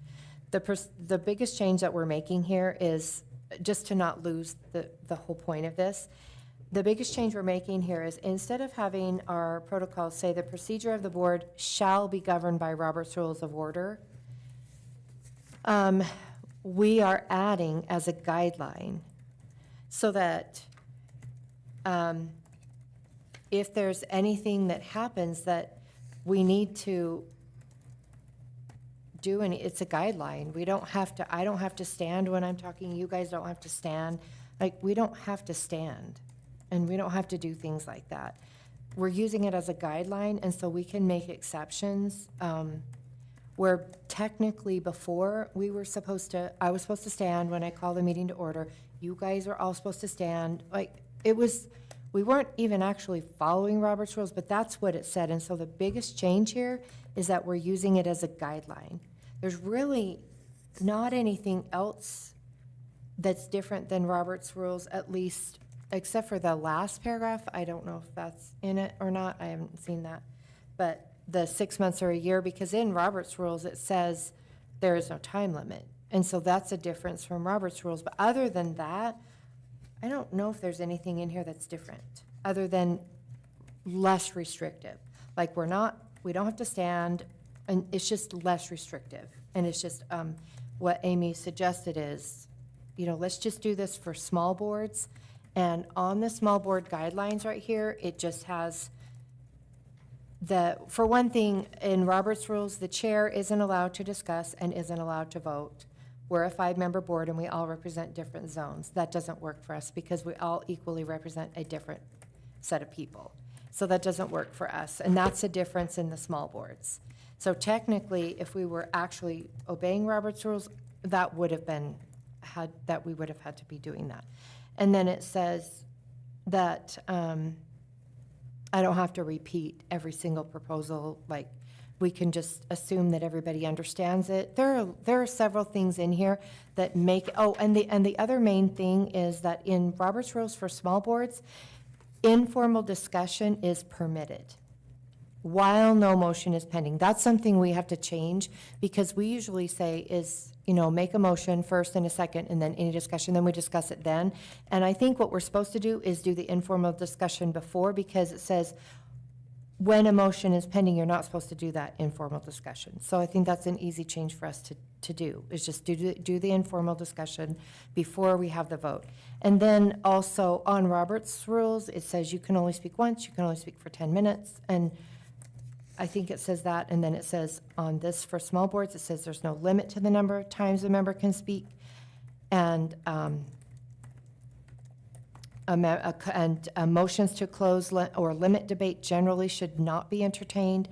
The biggest change that we're making here is, just to not lose the whole point of this, the biggest change we're making here is instead of having our protocols say the procedure of the board shall be governed by Robert's Rules of Order, we are adding as a guideline so that if there's anything that happens that we need to do, it's a guideline. I don't have to stand when I'm talking. You guys don't have to stand. We don't have to stand, and we don't have to do things like that. We're using it as a guideline, and so we can make exceptions where technically before I was supposed to stand when I call the meeting to order. You guys are all supposed to stand. We weren't even actually following Robert's rules, but that's what it said. And so the biggest change here is that we're using it as a guideline. There's really not anything else that's different than Robert's rules, at least, except for the last paragraph. I don't know if that's in it or not. I haven't seen that. But the 6 months or a year, because in Robert's rules, it says there is no time limit. And so that's a difference from Robert's rules. But other than that, I don't know if there's anything in here that's different, other than less restrictive. We don't have to stand, and it's just less restrictive. And it's just, what Amy suggested is, let's just do this for small boards. And on the small board guidelines right here, it just has for one thing, in Robert's rules, the chair isn't allowed to discuss and isn't allowed to vote. We're a 5-member board and we all represent different zones. That doesn't work for us because we all equally represent a different set of people. So that doesn't work for us. And that's a difference in the small boards. So technically, if we were actually obeying Robert's rules, that would have we would have had to be doing that. And then it says that I don't have to repeat every single proposal. We can just assume that everybody understands it. There are several things in here that make, and the other main thing is that in Robert's rules for small boards, informal discussion is permitted. while no motion is pending. That's something we have to change, because we usually say is, make a motion first and a second, and then any discussion, then we discuss it then. And I think what we're supposed to do is do the informal discussion before, because it says when a motion is pending, you're not supposed to do that informal discussion. So I think that's an easy change for us to do, is just do the informal discussion before we have the vote. And then also on Robert's rules, it says you can only speak once, you can only speak for 10 minutes. And I think it says that, and then it says on this, for small boards, it says there's no limit to the number of times a member can speak. And motions to close or limit debate generally should not be entertained,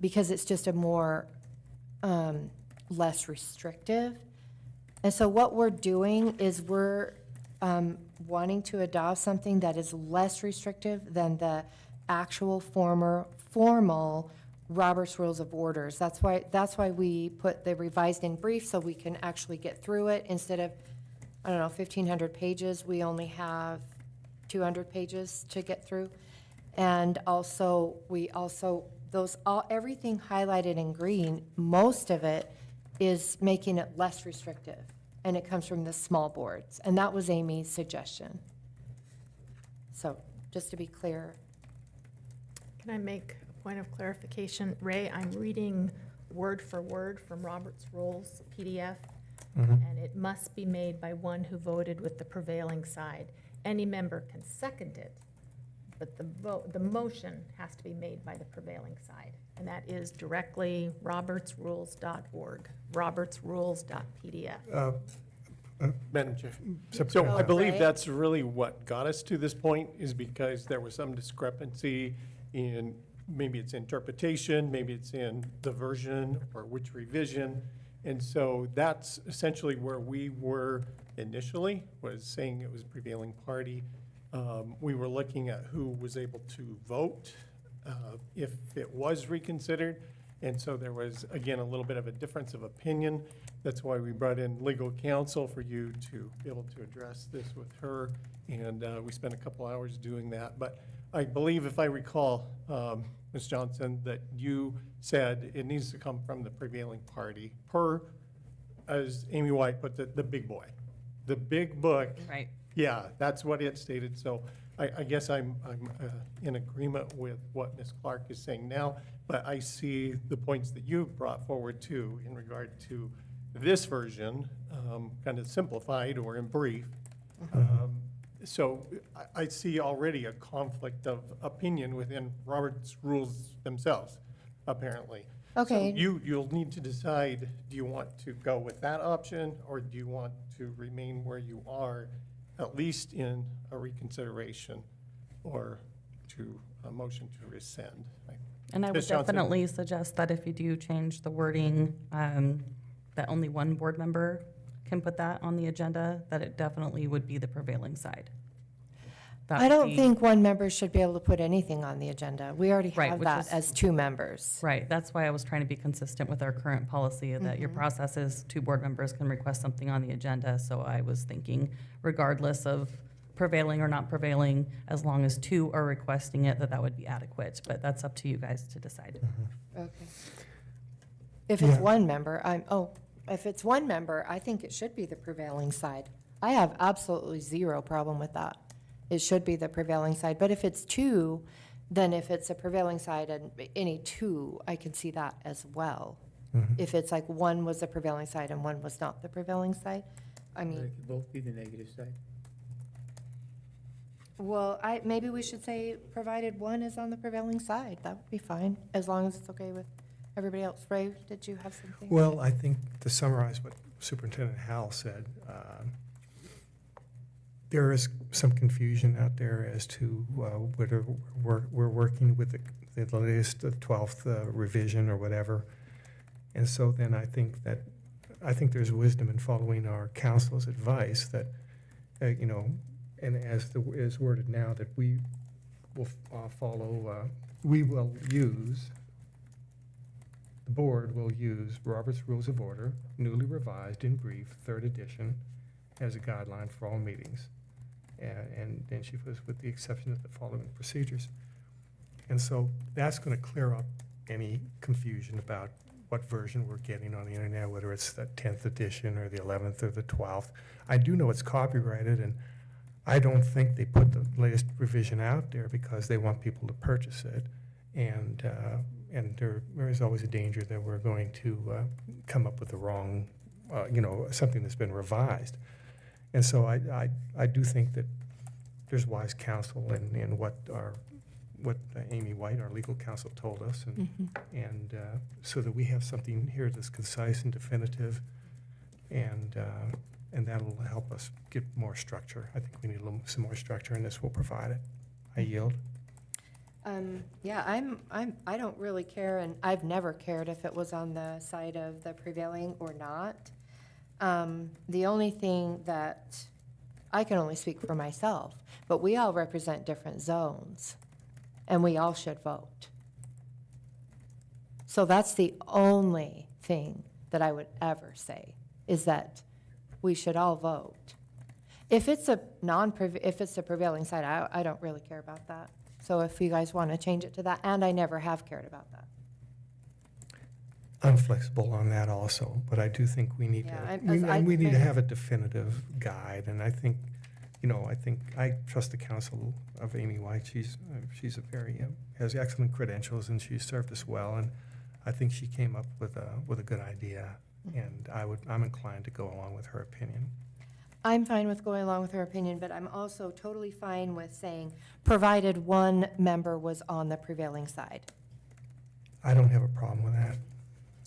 because it's just a more, less restrictive. And so what we're doing is we're wanting to adopt something that is less restrictive than the actual formal Robert's Rules of Orders. That's why we put the revised in brief, so we can actually get through it. Instead of, 1,500 pages, we only have 200 pages to get through. And also, everything highlighted in green, most of it is making it less restrictive, and it comes from the small boards. And that was Amy's suggestion. So, just to be clear. Can I make a point of clarification? Ray, I'm reading word for word from Robert's Rules PDF, and it must be made by one who voted with the prevailing side. Any member can second it, but the motion has to be made by the prevailing side. And that is directly robertsrules.org, robertsrules.pdf. Madam Chair. So- So I believe Ray? that's really what got us to this point, is because there was some discrepancy in, maybe it's interpretation, maybe it's in the version or which revision. And so that's essentially where we were initially, was saying it was prevailing party. We were looking at who was able to vote if it was reconsidered. And so there was, again, a little bit of a difference of opinion. That's why we brought in legal counsel for you to be able to address this with her. And we spent a couple hours doing that. But I believe, if I recall, Ms. Johnson, that you said it needs to come from the prevailing party per, as Amy White put it, the big boy. The big book. Right. Yeah, that's what it stated. So I guess I'm in agreement with what Ms. Clark is saying now, but I see the points that you've brought forward too in regard to this version, kind of simplified or in brief. So I see already a conflict of opinion within Robert's rules themselves, apparently. Okay. So you'll need to decide, do you want to go with that option, or do you want to remain where you are, at least in a reconsideration or to a motion to rescind? And I would Ms. Johnson? definitely suggest that if you do change the wording, that only one board member can put that on the agenda, that it definitely would be the prevailing side. That I don't would be- think one member should be able to put anything on the agenda. We already Right, have which that is- as 2 members. Right, that's why I was trying to be consistent with our current policy, that your process is 2 board members can request something on the agenda. So I was thinking, regardless of prevailing or not prevailing, as long as 2 are requesting it, that would be adequate. But that's up to you guys to decide. Okay. If it's Yeah. one member, if it's one member, I think it should be the prevailing side. I have absolutely 0 problem with that. It should be the prevailing side. But if it's 2, then if it's a prevailing side and any 2, I can see that as well. If it's like one was the prevailing side and one was not the prevailing side, I They mean, could both be the negative side. well, maybe we should say, provided one is on the prevailing side, that would be fine, as long as it's okay with everybody else. Ray, did you have something? Well, I think to summarize what Superintendent Howell said, there is some confusion out there as to whether we're working with the latest, the 12th revision or whatever. And so then I think there's wisdom in following our counsel's advice that, and as is worded now, that we will the board will use Robert's Rules of Order, newly revised in brief, 3rd edition, as a guideline for all meetings. And then she was with the exception of the following procedures. And so that's going to clear up any confusion about what version we're getting on the internet, whether it's the 10th edition or the 11th or the 12th. I do know it's copyrighted, and I don't think they put the latest revision out there because they want people to purchase it. And there is always a danger that we're going to come up with the wrong, something that's been revised. And so I do think that there's wise counsel in what Amy White, our legal counsel, told us, and so that we have something here that's concise and definitive, and that'll help us get more structure. I think we need some more structure, and this will provide it. I yield. Yeah, I don't really care, and I've never cared if it was on the side of the prevailing or not. The only thing that, I can only speak for myself, but we all represent different zones, and we all should vote. So that's the only thing that I would ever say, is that we should all vote. If it's a prevailing side, I don't really care about that. So if you guys want to change it to that, and I never have cared about that. I'm flexible on that also, but I do think we need we need to have a definitive guide, and I think, I trust the counsel of Amy White. She's a very, has excellent credentials, and she's served us well, and I think she came up with a good idea, and I'm inclined to go along with her opinion. I'm fine with going along with her opinion, but I'm also totally fine with saying, provided one member was on the prevailing side. I don't have a problem with that.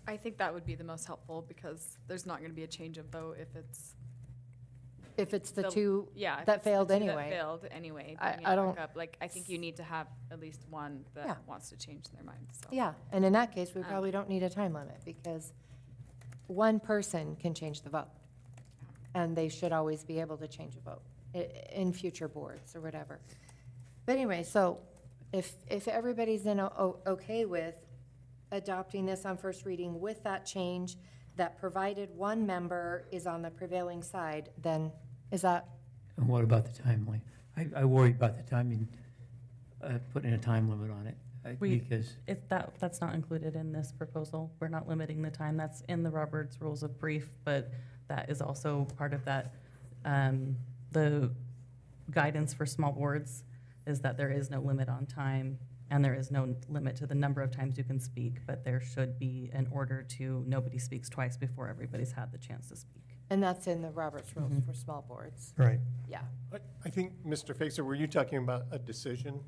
I think that would be the most helpful, because there's not gonna be a change of vote if it's the two yeah, if that it's the failed two anyway. That failed anyway. I bringing it don't- back up. Like, I think you need to have at least one that Yeah. wants to change their mind, so. Yeah, and in that case, we probably don't need a time limit, because one person can change the vote. And they should always be able to change a vote in future boards or whatever. But anyway, so if everybody's okay with adopting this on first reading with that change, that provided one member is on the prevailing side, then is that, And what about the timeline? I worry about the timing, putting a time limit on it, because That's not included in this proposal. We're not limiting the time. That's in the Roberts Rules of Brief, but that is also part of that. The guidance for small boards is that there is no limit on time, and there is no limit to the number of times you can speak, but there should be an order to nobody speaks twice before everybody's had the chance to speak. and that's in the Roberts Rules for small boards. Right. Yeah. I think, Mr. Facer, were you talking about a decision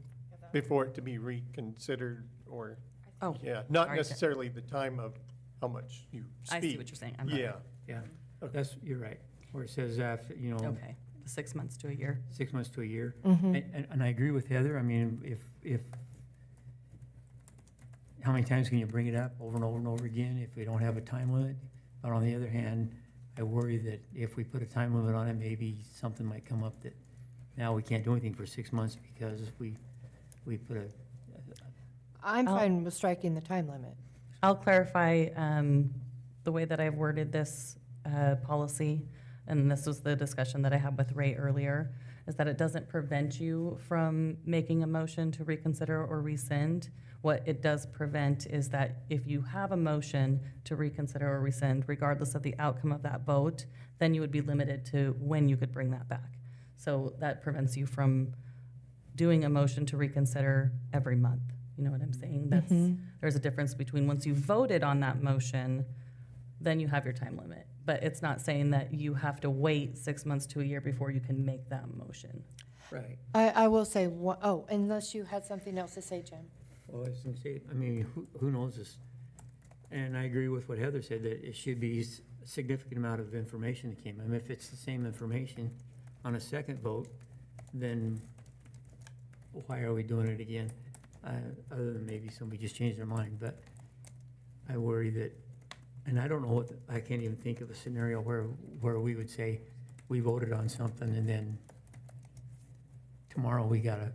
before it to be reconsidered, or? Oh, Yeah, not sorry. necessarily the time of how much you speak. I see what you're saying. I'm sorry. Yeah. Yeah, Okay. you're right, where it says after, Okay, 6 months to a year. 6 months to a year. Mhm. And I agree with Heather. I mean, if, how many times can you bring it up over and over and over again if we don't have a time limit? But on the other hand, I worry that if we put a time limit on it, maybe something might come up that now we can't do anything for 6 months because we put I'm fine with striking the time limit. I'll clarify the way that I've worded this policy, and this was the discussion that I had with Ray earlier, is that it doesn't prevent you from making a motion to reconsider or rescind. What it does prevent is that if you have a motion to reconsider or rescind, regardless of the outcome of that vote, then you would be limited to when you could bring that back. So that prevents you from doing a motion to reconsider every month. You know what I'm saying? There's a difference between once you voted on that motion, then you have your time limit. But it's not saying that you have to wait 6 months to a year before you can make that motion. Right. I will say, unless you had something else to say, Jim. Well, I was gonna say, I mean, who knows this? And I agree with what Heather said, that it should be a significant amount of information that came. I mean, if it's the same information on a second vote, then why are we doing it again? Other than maybe somebody just changed their mind, but I worry that, and I don't know I can't even think of a scenario where we would say, we voted on something and then tomorrow we gotta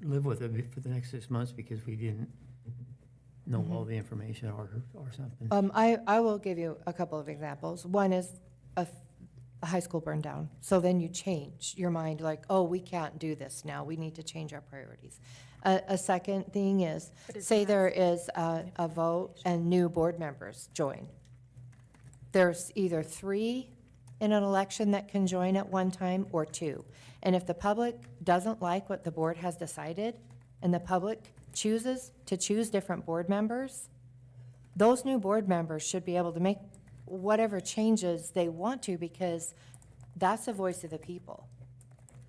live with it for the next 6 months because we didn't know all the information or something. I will give you a couple of examples. One is the high school burned down. So then you change your mind, like, oh, we can't do this now. We need to change our priorities. A second thing is, say there is a vote and new board members join. There's either 3 in an election that can join at one time or 2. And if the public doesn't like what the board has decided and the public chooses to choose different board members, those new board members should be able to make whatever changes they want to, because that's the voice of the people.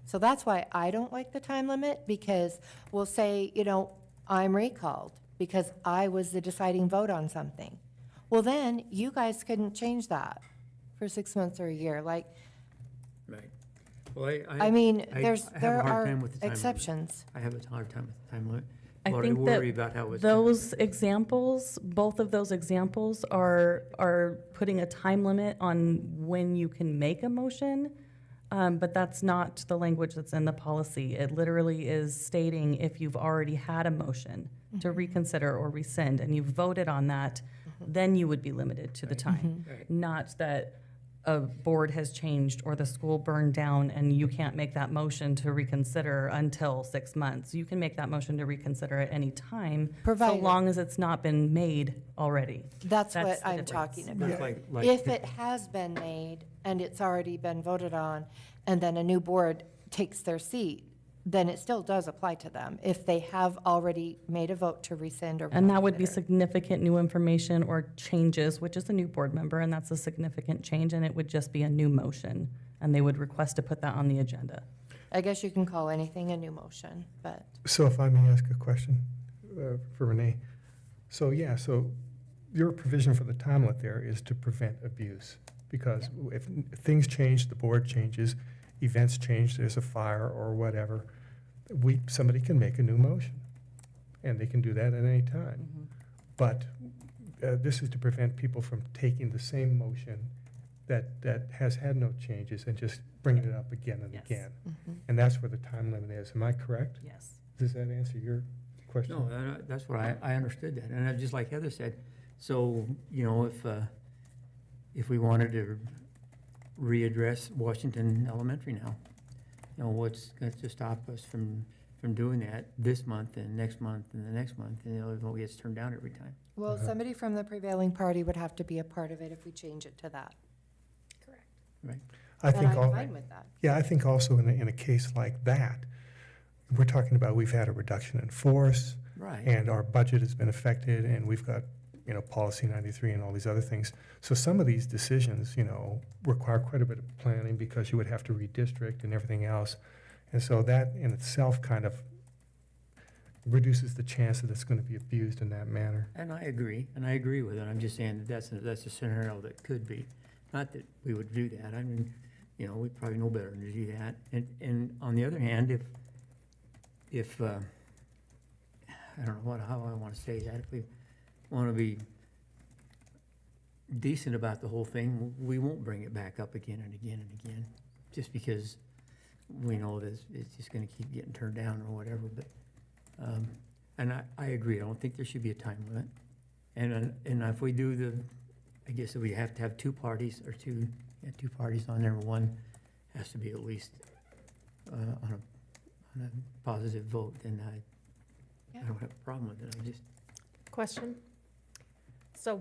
So that's why I don't like the time limit, because we'll say, I'm recalled because I was the deciding vote on something. Well, then you guys couldn't change that for 6 months or a year. Like, Right. Well, I mean, I there have a hard are time with the time limit. exceptions. I have a hard time with the time limit. I Already think worry about how that it's. those examples, both of those examples are putting a time limit on when you can make a motion, but that's not the language that's in the policy. It literally is stating if you've already had a motion to reconsider or rescind and you've voted on that, then you would be limited to the time. Right. Not that a board has changed or the school burned down and you can't make that motion to reconsider until 6 months. You can make that motion to reconsider at any time, so Provided- long as it's not been made already. That's That's what the I'm difference. talking It's about. like- If it has been made and it's already been voted on, and then a new board takes their seat, then it still does apply to them if they have already made a vote to rescind or And that would be reconsider. significant new information or changes, which is a new board member, and that's a significant change, and it would just be a new motion, and they would request to put that on the agenda. I guess you can call anything a new motion, but So if I may ask a question for Renee. So your provision for the time limit there is to prevent abuse. Because if things change, the board changes, events change, there's a fire or whatever, somebody can make a new motion. And they can do that at any time. But this is to prevent people from taking the same motion that has had no changes and just bringing it up again and Yes. again. And that's where the time limit is. Am I correct? Yes. Does that answer your question? No, that's what I understood that. And just like Heather said, so, if we wanted to readdress Washington Elementary now, what's going to stop us from doing that this month and next month and the next month, and it all gets turned down every time? well, somebody from the prevailing party would have to be a part of it if we change it to that. Right. I And think I'm all, fine with that. yeah, I think also in a case like that, we're talking about we've had a reduction in force, Right. and our budget has been affected, and we've got, Policy 93 and all these other things. So some of these decisions, require quite a bit of planning because you would have to redistrict and everything else. And so that in itself kind of reduces the chance that it's going to be abused in that manner. And I agree with it. I'm just saying that's a scenario that could be. Not that we would do that. I mean, we probably know better than to do that. And on the other hand, if I don't know how I want to say that, if we want to be decent about the whole thing, we won't bring it back up again and again and again, just because we know that it's just going to keep getting turned down or whatever. But and I agree. I don't think there should be a time limit. And if we do I guess if we have to have two parties on there. One has to be at least on a positive vote. Then I don't have a problem with it. I'm just Question? So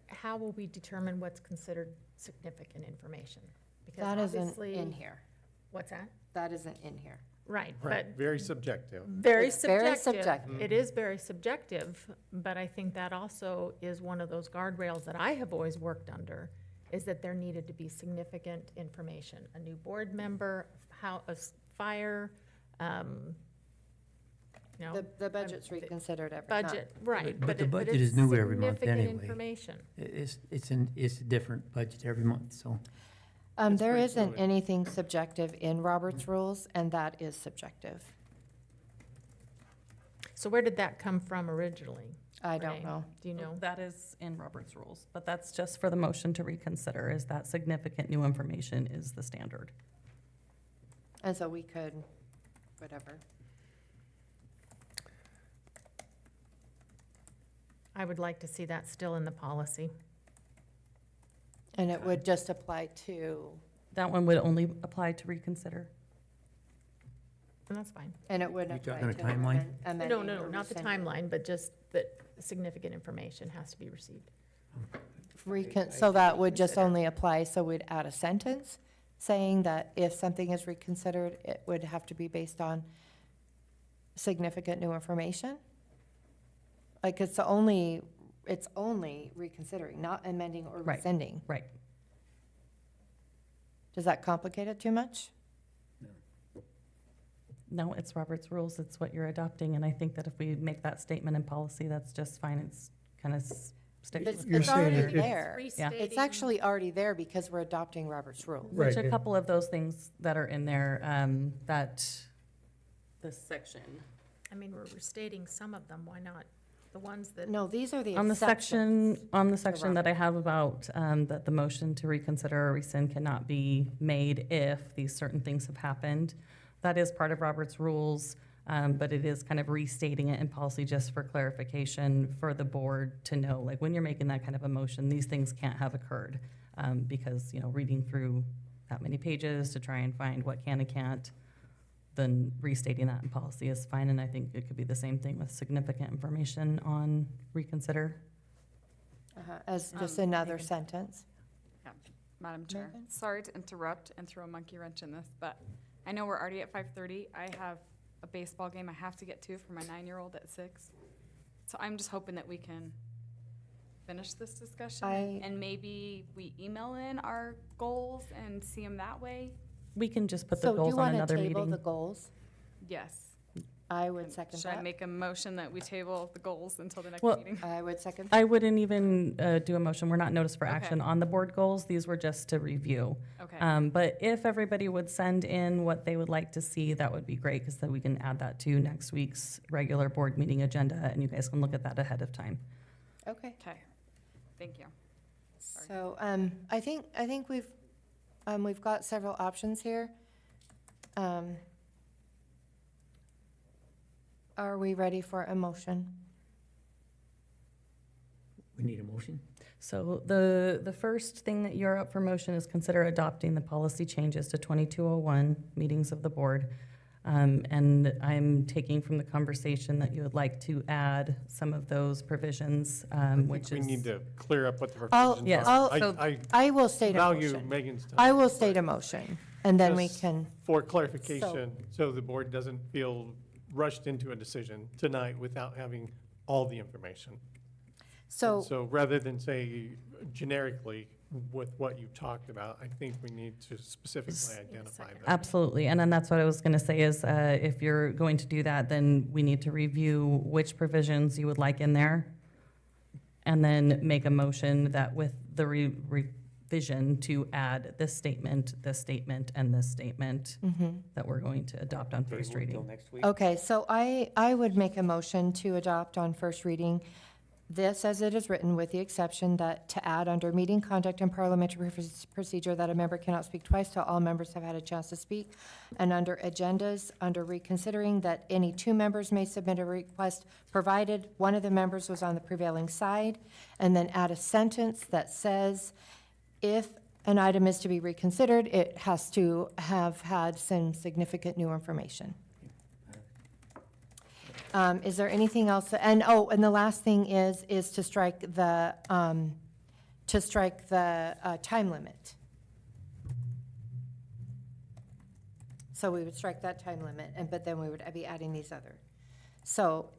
how will we determine what's considered significant information? Because That isn't obviously- in here. What's that? That isn't in here. Right, Right, but very subjective. very It's very subjective. subjective. It is very subjective, but I think that also is one of those guardrails that I have always worked under, is that there needed to be significant information. A new board member, fire, The budget's reconsidered every time. budget, right. But the it- budget it's is new every month significant anyway. information. it's a different budget every month. So There pretty isn't fluid. anything subjective in Robert's rules, and that is subjective. So where did that come from originally? I don't Renee? know. Do you know? That is in Robert's rules, but that's just for the motion to reconsider, is that significant new information is the standard. And so we could, whatever. I would like to see that still in the policy. And it would just apply to That one would only apply to reconsider. And that's fine. And it wouldn't You apply talking to a timeline? amending No, or not the rescinding. timeline, but just that significant information has to be received. So that would just only apply, so we'd add a sentence saying that if something is reconsidered, it would have to be based on significant new information? Like, it's only reconsidering, not amending or Right. rescinding. Right. Does that complicate it too much? No, it's Robert's rules, it's what you're adopting, and I think that if we make that statement in policy, that's just fine, it's kind of sticks It's with You're it's saying already it- there. Yeah. It's actually already there because we're adopting Robert's rule. Which Right. a couple of those things that are in there, that, this section. I mean, we're restating some of them, why not the ones that? No, these are the On the exceptions. section that I have about, that the motion to reconsider or rescind cannot be made if these certain things have happened. That is part of Robert's rules, but it is kind of restating it in policy just for clarification for the board to know, like, when you're making that kind of a motion, these things can't have occurred. Because, reading through that many pages to try and find what can and can't, then restating that in policy is fine, and I think it could be the same thing with significant information on reconsider. As just another sentence. Madam Chair, Megan? sorry to interrupt and throw a monkey wrench in this, but I know we're already at 5:30. I have a baseball game I have to get to for my 9-year-old at 6. So I'm just hoping that we can finish this discussion and maybe we email in our goals and see them that way. We can just put the So do you goals on want another to table meeting. the goals? Yes. I would second Should I that. make a motion that we table the goals until the next Well, meeting? I would second. I wouldn't even do a motion. We're not noticed for Okay. action on the board goals. These were just to review. Okay. But if everybody would send in what they would like to see, that would be great, because then we can add that to next week's regular board meeting agenda, and you guys can look at that ahead of time. Okay. Okay. Thank you. Sorry. So, I think we've got several options here. Are we ready for a motion? We need a motion? So the first thing that you're up for motion is consider adopting the policy changes to 2201, meetings of the board. And I'm taking from the conversation that you would like to add some of those provisions, which We is. need to clear up what the I'll- provisions yes. are. I'll- I I will state a value motion. Megan's time. I will state a motion, and then we Just can, For clarification, so the board doesn't feel rushed into a decision tonight without having all the information. so, And so rather than say generically with what you talked about, I think we need to specifically identify that. Absolutely, and then that's what I was gonna say is, if you're going to do that, then we need to review which provisions you would like in there, and then make a motion that with the revision to add this statement, and this statement that we're going to adopt on first Table until reading. next week? okay, so I would make a motion to adopt on first reading this as it is written, with the exception that to add under meeting conduct and parliamentary procedure that a member cannot speak twice till all members have had a chance to speak. And under agendas, under reconsidering, that any 2 members may submit a request, provided one of the members was on the prevailing side. And then add a sentence that says, if an item is to be reconsidered, it has to have had some significant new information. Is there anything else? And the last thing is to strike the time limit. So we would strike that time limit, but then we would be adding these other. So,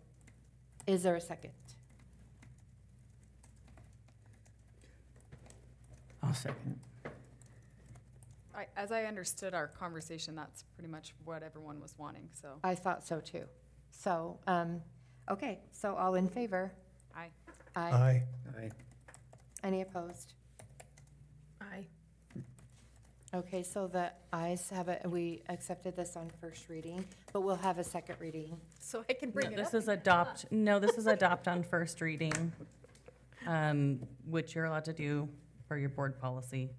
is there a second? I'll second. As I understood our conversation, that's pretty much what everyone was wanting, so. I thought so too. So, okay, so all in favor? Aye. Aye. Aye. Any opposed? Aye. Okay, so the ayes have it, we accepted this on first reading, but we'll have a second reading. So I can bring it up. This is adopt on first reading, which you're allowed to do for your board policy.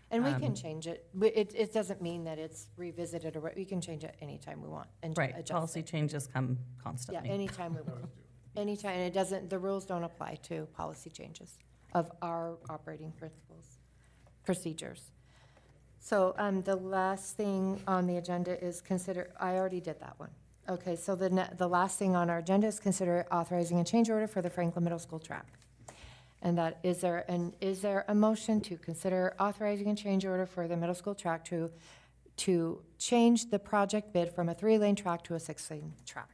And we can change it. It doesn't mean that it's revisited, or we can change it anytime we want and Right, adjust policy it. changes come Yeah, constantly. anytime we want. Anytime, and it doesn't, the rules don't apply to policy changes of our operating principles, procedures. So the last thing on the agenda is I already did that one. Okay, so the last thing on our agenda is consider authorizing a change order for the Franklin Middle School track. And is there a motion to consider authorizing a change order for the middle school track to change the project bid from a 3-lane track to a 6-lane track?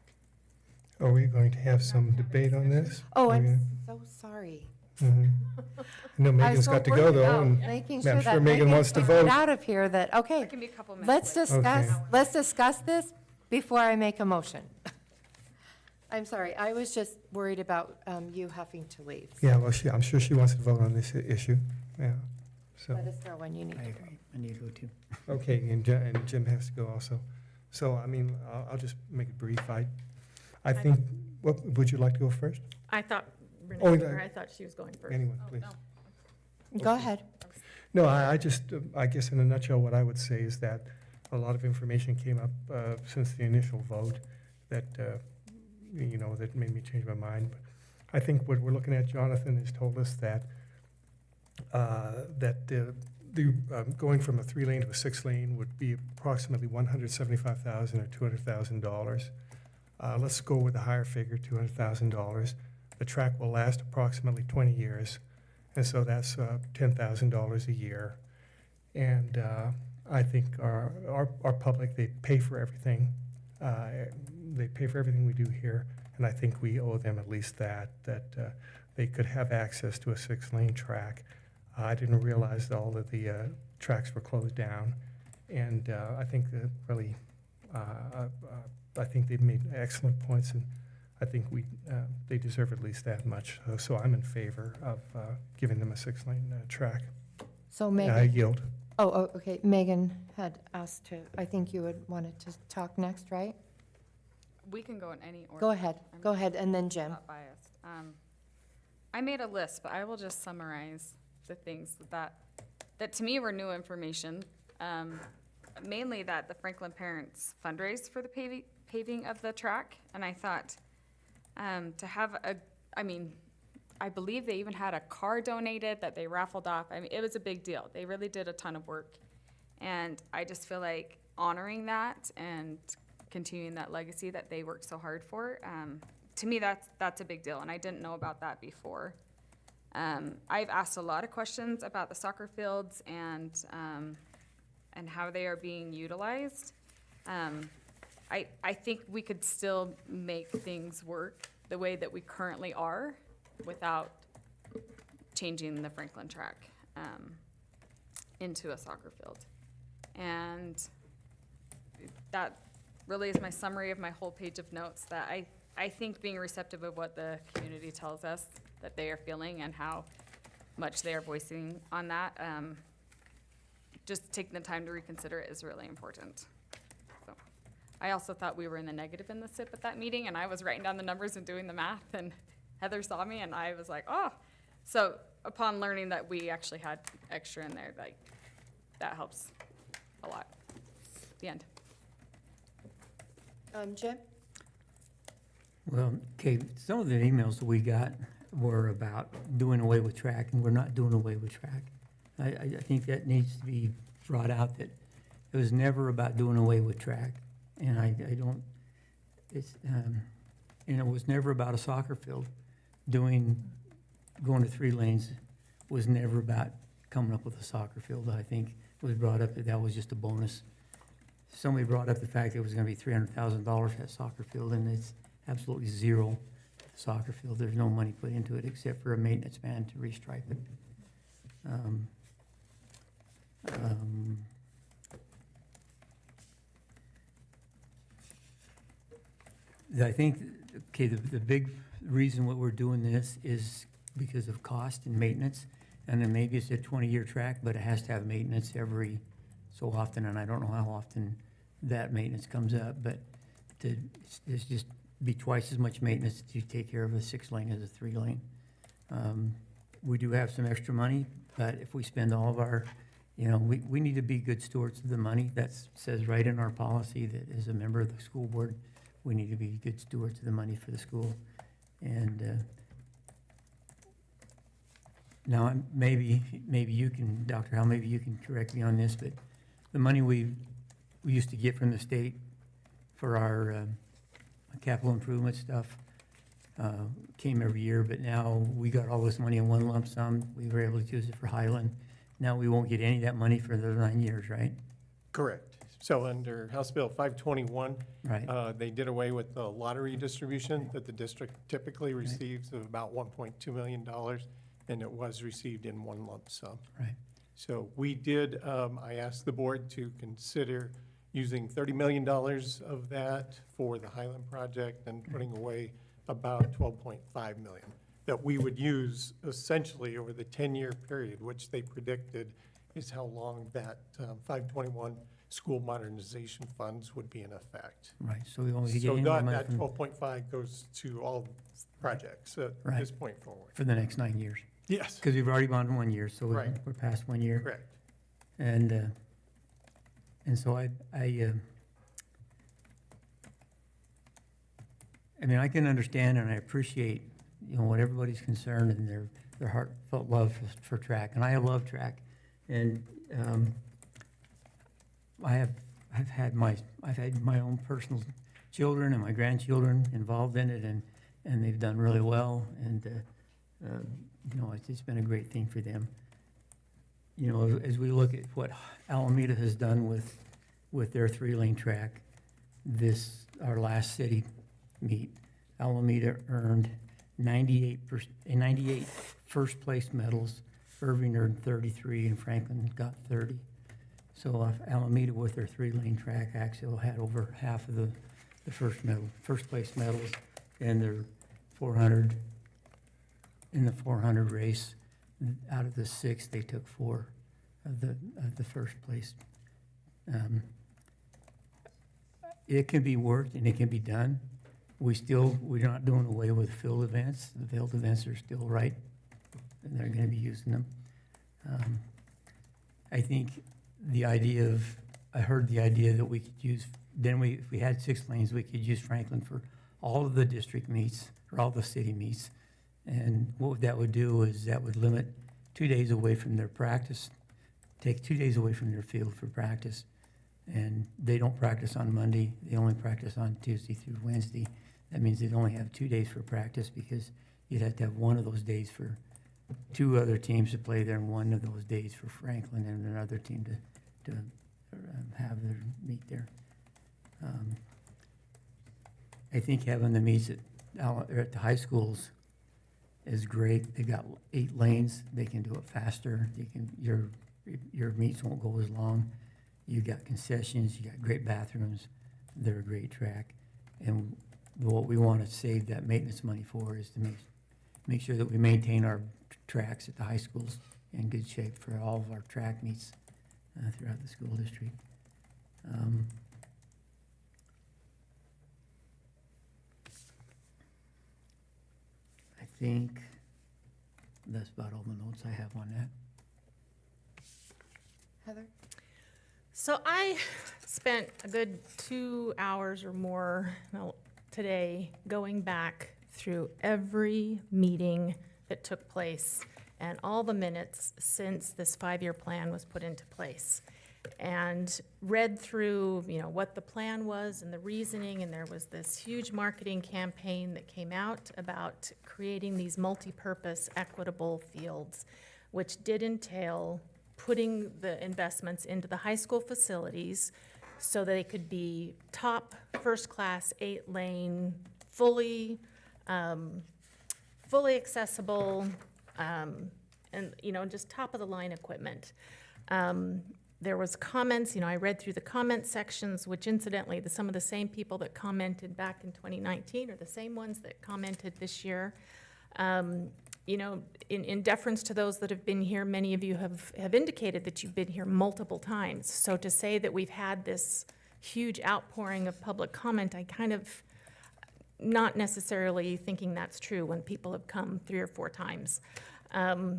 Are we going to have some debate on this? Oh, Are we I'm so sorry. gonna- I know Megan's got to go, though, and Making I'm sure sure that Megan Megan wants to can vote. get out of here that, okay, It can be a couple minutes let's later. discuss this before I make a motion. I'm sorry, I was just worried about you having to leave. Yeah, well, I'm sure she wants to vote on this issue, yeah, so. Let us know when you need I to go. agree. I need to go too. Okay, and Jim has to go also. So, I mean, I'll just make it brief. I think, what, would you like to go first? I thought, Oh, Renee, yeah. or I thought she was going first. Anyone, please. Go ahead. No, I just, I guess in a nutshell, what I would say is that a lot of information came up since the initial vote that, that made me change my mind. But I think what we're looking at, Jonathan has told us that, going from a 3-lane to a 6-lane would be approximately $175,000 or $200,000. Let's go with a higher figure, $200,000. The track will last approximately 20 years, and so that's $10,000 a year. And I think our public, they pay for everything. They pay for everything we do here, and I think we owe them at least that they could have access to a 6-lane track. I didn't realize that all of the tracks were closed down, and I think that really, I think they've made excellent points, and I think they deserve at least that much. So I'm in favor of giving them a 6-lane track. So I Megan, yield. oh, okay, Megan had asked I think you had wanted to talk next, right? We can go in any order. Go ahead, and then Jim. Not biased. I made a list, but I will just summarize the things that to me were new information. Mainly that the Franklin parents fundraised for the paving of the track, and I thought to have I believe they even had a car donated that they raffled off. I mean, it was a big deal. They really did a ton of work, and I just feel like honoring that and continuing that legacy that they worked so hard for. To me, that's a big deal, and I didn't know about that before. I've asked a lot of questions about the soccer fields and how they are being utilized. I think we could still make things work the way that we currently are without changing the Franklin track into a soccer field. And that really is my summary of my whole page of notes, that I think being receptive of what the community tells us that they are feeling and how much they are voicing on that, just taking the time to reconsider it is really important. So I also thought we were in the negative in the SIP at that meeting, and I was writing down the numbers and doing the math, and Heather saw me, and I was like, oh. So upon learning that we actually had extra in there, like, that helps a lot. The end. Jim? Well, okay, some of the emails that we got were about doing away with track, and we're not doing away with track. I think that needs to be brought out, that it was never about doing away with track. And I don't, and it was never about a soccer field. Going to 3 lanes was never about coming up with a soccer field. I think it was brought up that was just a bonus. Somebody brought up the fact that it was gonna be $300,000 for that soccer field, and it's absolutely zero soccer field. There's no money put into it except for a maintenance man to restripe it. I think, okay, the big reason what we're doing this is because of cost and maintenance. And then maybe it's a 20-year track, but it has to have maintenance every so often, and I don't know how often that maintenance comes up, but it's just be twice as much maintenance to take care of a 6-lane as a 3-lane. We do have some extra money, but if we spend all of our, we need to be good stewards of the money. That says right in our policy that as a member of the school board, we need to be good stewards of the money for the school. And now, maybe you can, Dr. Howell, maybe you can correct me on this, but the money we used to get from the state for our capital improvement stuff came every year, but now we got all this money in one lump sum. We were able to use it for Highland. Now we won't get any of that money for the 9 years, right? Correct. So under House Bill 521, Right. they did away with the lottery distribution that the district typically receives of about $1.2 million, and it was received in one lump sum. Right. So we did, I asked the board to consider using $30 million of that for the Highland project and putting away about $12.5 million that we would use essentially over the 10-year period, which they predicted is how long that 521 school modernization funds would be in effect. Right, so we won't get So any more that money 12.5 goes to all projects at Right. this point forward. for the next 9 years. Yes, Because we've already gone 1 year, so Right. we're past 1 year. correct. And so I mean, I can understand and I appreciate, what everybody's concerned and their heartfelt love for track. And I love track. And I've had my own personal children and my grandchildren involved in it, and they've done really well. And, it's been a great thing for them. As we look at what Alameda has done with their 3-lane track, our last city meet, Alameda earned 98 first-place medals. Irving earned 33, and Franklin got 30. So Alameda, with their 3-lane track, actually had over half of the first-place medals in their 400. In the 400 race, out of the 6, they took 4 of the first place. It can be worked and it can be done. We're not doing away with field events. The field events are still right, and they're going to be using them. I think I heard the idea that we could use, if we had 6 lanes, we could use Franklin for all of the district meets, or all the city meets. And what that would do is that would limit 2 days away from their practice, take 2 days away from their field for practice. And they don't practice on Monday, they only practice on Tuesday through Wednesday. That means they'd only have 2 days for practice, because you'd have to have one of those days for 2 other teams to play there, and one of those days for Franklin and another team to have their meet there. I think having the meets at the high schools is great. They got 8 lanes, they can do it faster. Your meets won't go as long. You got concessions, you got great bathrooms, they're a great track. And what we want to save that maintenance money for is to make sure that we maintain our tracks at the high schools in good shape for all of our track meets throughout the school district. I think that's about all the notes I have on that. Heather? So I spent a good 2 hours or more today going back through every meeting that took place and all the minutes since this 5-year plan was put into place, and read through, what the plan was and the reasoning. And there was this huge marketing campaign that came out about creating these multi-purpose equitable fields, which did entail putting the investments into the high school facilities so that they could be top, first-class, 8-lane, fully accessible, and, just top-of-the-line equipment. There was comments, I read through the comment sections, which incidentally, some of the same people that commented back in 2019 are the same ones that commented this year. In deference to those that have been here, many of you have indicated that you've been here multiple times. So to say that we've had this huge outpouring of public comment, I kind of not necessarily thinking that's true when people have come 3 or 4 times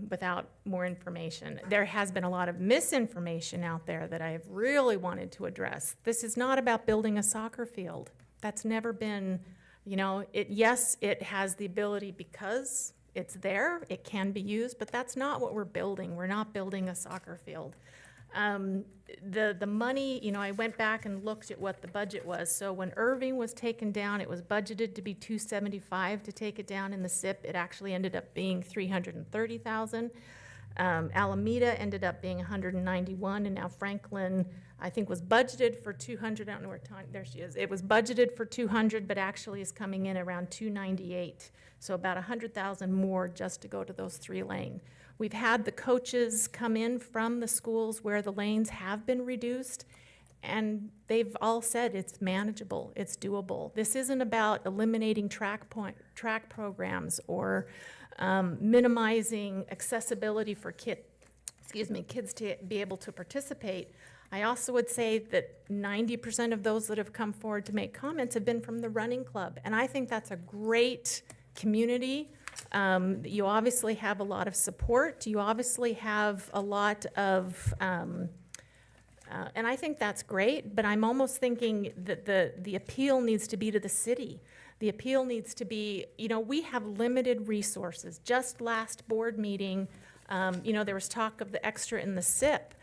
without more information. There has been a lot of misinformation out there that I have really wanted to address. This is not about building a soccer field. That's never been, yes, it has the ability because it's there, it can be used, but that's not what we're building. We're not building a soccer field. The money, you know, I went back and looked at what the budget was. So when Irving was taken down, it was budgeted to be 275 to take it down in the SIP. It actually ended up being 330,000. Alameda ended up being 191, and now Franklin, I think, was budgeted for 200. I don't know where Tanya, there she is. It was budgeted for 200, but actually is coming in around 298. So about 100,000 more just to go to those 3 lane. We've had the coaches come in from the schools where the lanes have been reduced, and they've all said it's manageable, it's doable. This isn't about eliminating track programs or minimizing accessibility for kids to be able to participate. I also would say that 90% of those that have come forward to make comments have been from the running club, and I think that's a great community. You obviously have a lot of support. You obviously have a lot of, and I think that's great, but I'm almost thinking that the appeal needs to be to the city. The appeal needs to be, you know, we have limited resources. Just last board meeting, you know, there was talk of the extra in the SIP.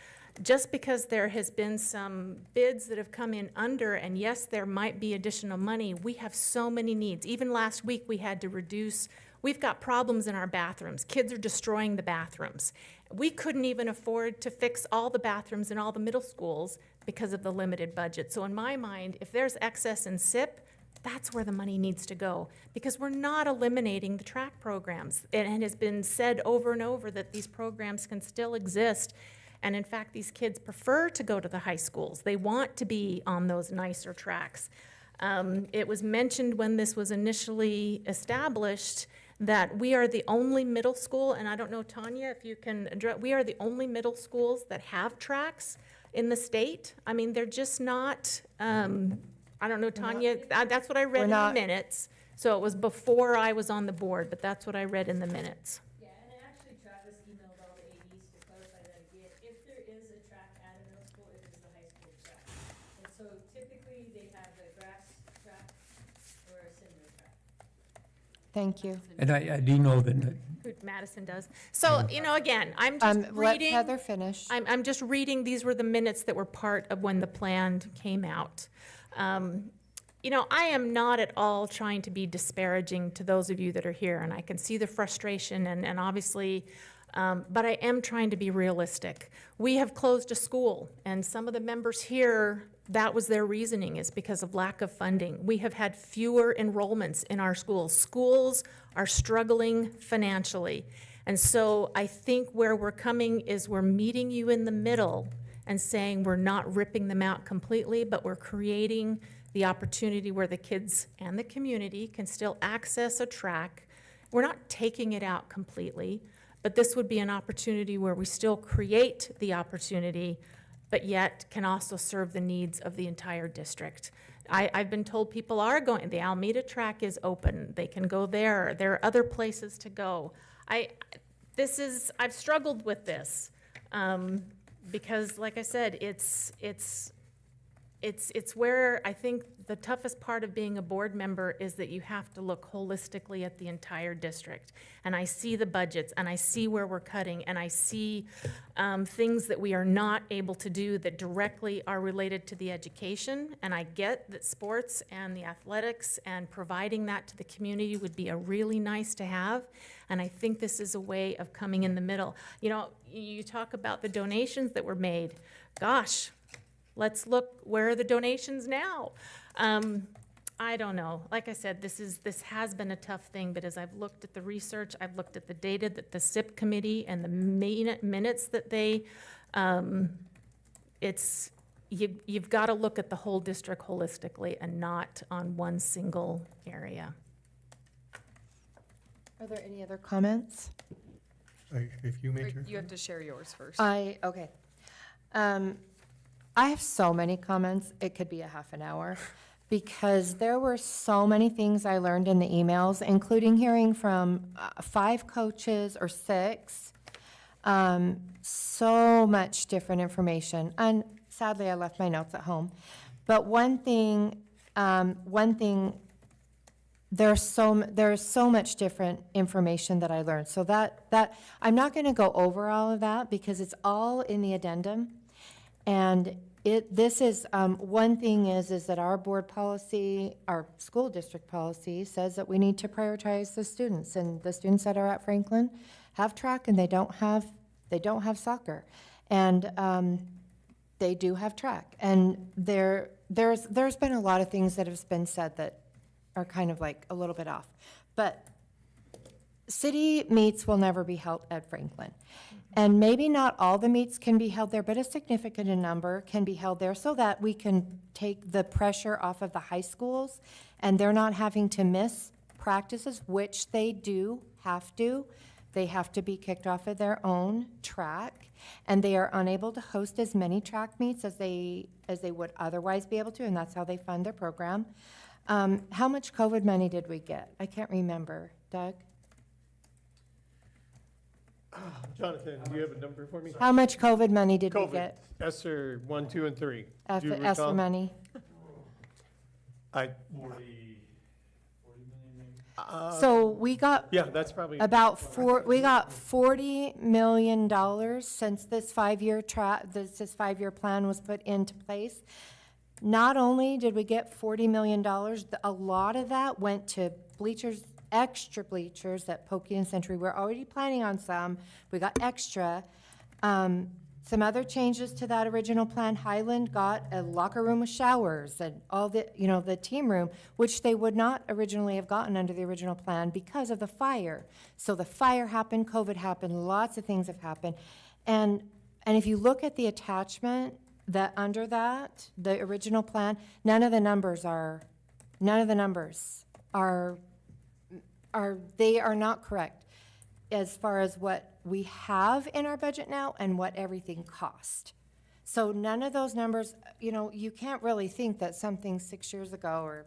Just because there has been some bids that have come in under, and yes, there might be additional money, we have so many needs. Even last week, we had to reduce, we've got problems in our bathrooms. Kids are destroying the bathrooms. We couldn't even afford to fix all the bathrooms in all the middle schools because of the limited budget. So in my mind, if there's excess in SIP, that's where the money needs to go, because we're not eliminating the track programs. And it has been said over and over that these programs can still exist. And in fact, these kids prefer to go to the high schools. They want to be on those nicer tracks. It was mentioned when this was initially established that we are the only middle school, and I don't know, Tanya, if you can address, we are the only middle schools that have tracks in the state. I mean, they're just not, I don't know, Tanya, that's what I read in the minutes. So it was before I was on the board, but that's what I read in the minutes. Yeah, and actually Travis emailed all the ADs to clarify that again. If there is a track at a middle school, it is the high school track. And so typically they have a grass track or a similar track. Thank you. And I do know that Who Madison does. So, you know, again, I'm just Let reading. Heather finish. I'm just reading, these were the minutes that were part of when the plan came out. You know, I am not at all trying to be disparaging to those of you that are here, and I can see the frustration and obviously, but I am trying to be realistic. We have closed a school, and some of the members here, that was their reasoning, is because of lack of funding. We have had fewer enrollments in our schools. Schools are struggling financially. And so I think where we're coming is we're meeting you in the middle and saying we're not ripping them out completely, but we're creating the opportunity where the kids and the community can still access a track. We're not taking it out completely, but this would be an opportunity where we still create the opportunity, but yet can also serve the needs of the entire district. I've been told people are going, the Alameda track is open, they can go there, there are other places to go. I've struggled with this, because like I said, it's where I think the toughest part of being a board member is that you have to look holistically at the entire district. And I see the budgets, and I see where we're cutting, and I see things that we are not able to do that directly are related to the education. And I get that sports and the athletics and providing that to the community would be a really nice to have. And I think this is a way of coming in the middle. You know, you talk about the donations that were made. Gosh, let's look, where are the donations now? I don't know. Like I said, this has been a tough thing, but as I've looked at the research, I've looked at the data that the SIP committee and the minutes that they, you've got to look at the whole district holistically and not on one single area. Are there any other comments? If you made your. You have to share yours first. Okay. I have so many comments, it could be a half an hour, because there were so many things I learned in the emails, including hearing from 5 coaches or 6. So much different information. And sadly, I left my notes at home. But one thing, there's so much different information that I learned. So that I'm not going to go over all of that because it's all in the addendum. And this is, one thing is that our board policy, our school district policy says that we need to prioritize the students. And the students that are at Franklin have track and they don't have soccer. And they do have track. And there's been a lot of things that have been said that are kind of like a little bit off. But city meets will never be held at Franklin. And maybe not all the meets can be held there, but a significant number can be held there so that we can take the pressure off of the high schools and they're not having to miss practices, which they do have to. They have to be kicked off of their own track, and they are unable to host as many track meets as they would otherwise be able to, and that's how they fund their program. How much COVID money did we get? I can't remember. Doug? Jonathan, do you have a number for me? How much COVID money did we COVID, get? ESSER 1, 2, and 3. Do you ESSER recall? money? I, So we got yeah, that's probably. we got $40 million since this five-year this five-year plan was put into place. Not only did we get $40 million, a lot of that went to bleachers, extra bleachers at Pokey and Century. We're already planning on some. We got extra. Some other changes to that original plan. Highland got a locker room with showers and all the, the team room, which they would not originally have gotten under the original plan because of the fire. So the fire happened, COVID happened, lots of things have happened. And if you look at the attachment that under that, the original plan, none of the numbers are they are not correct as far as what we have in our budget now and what everything cost. So none of those numbers, you can't really think that something 6 years ago or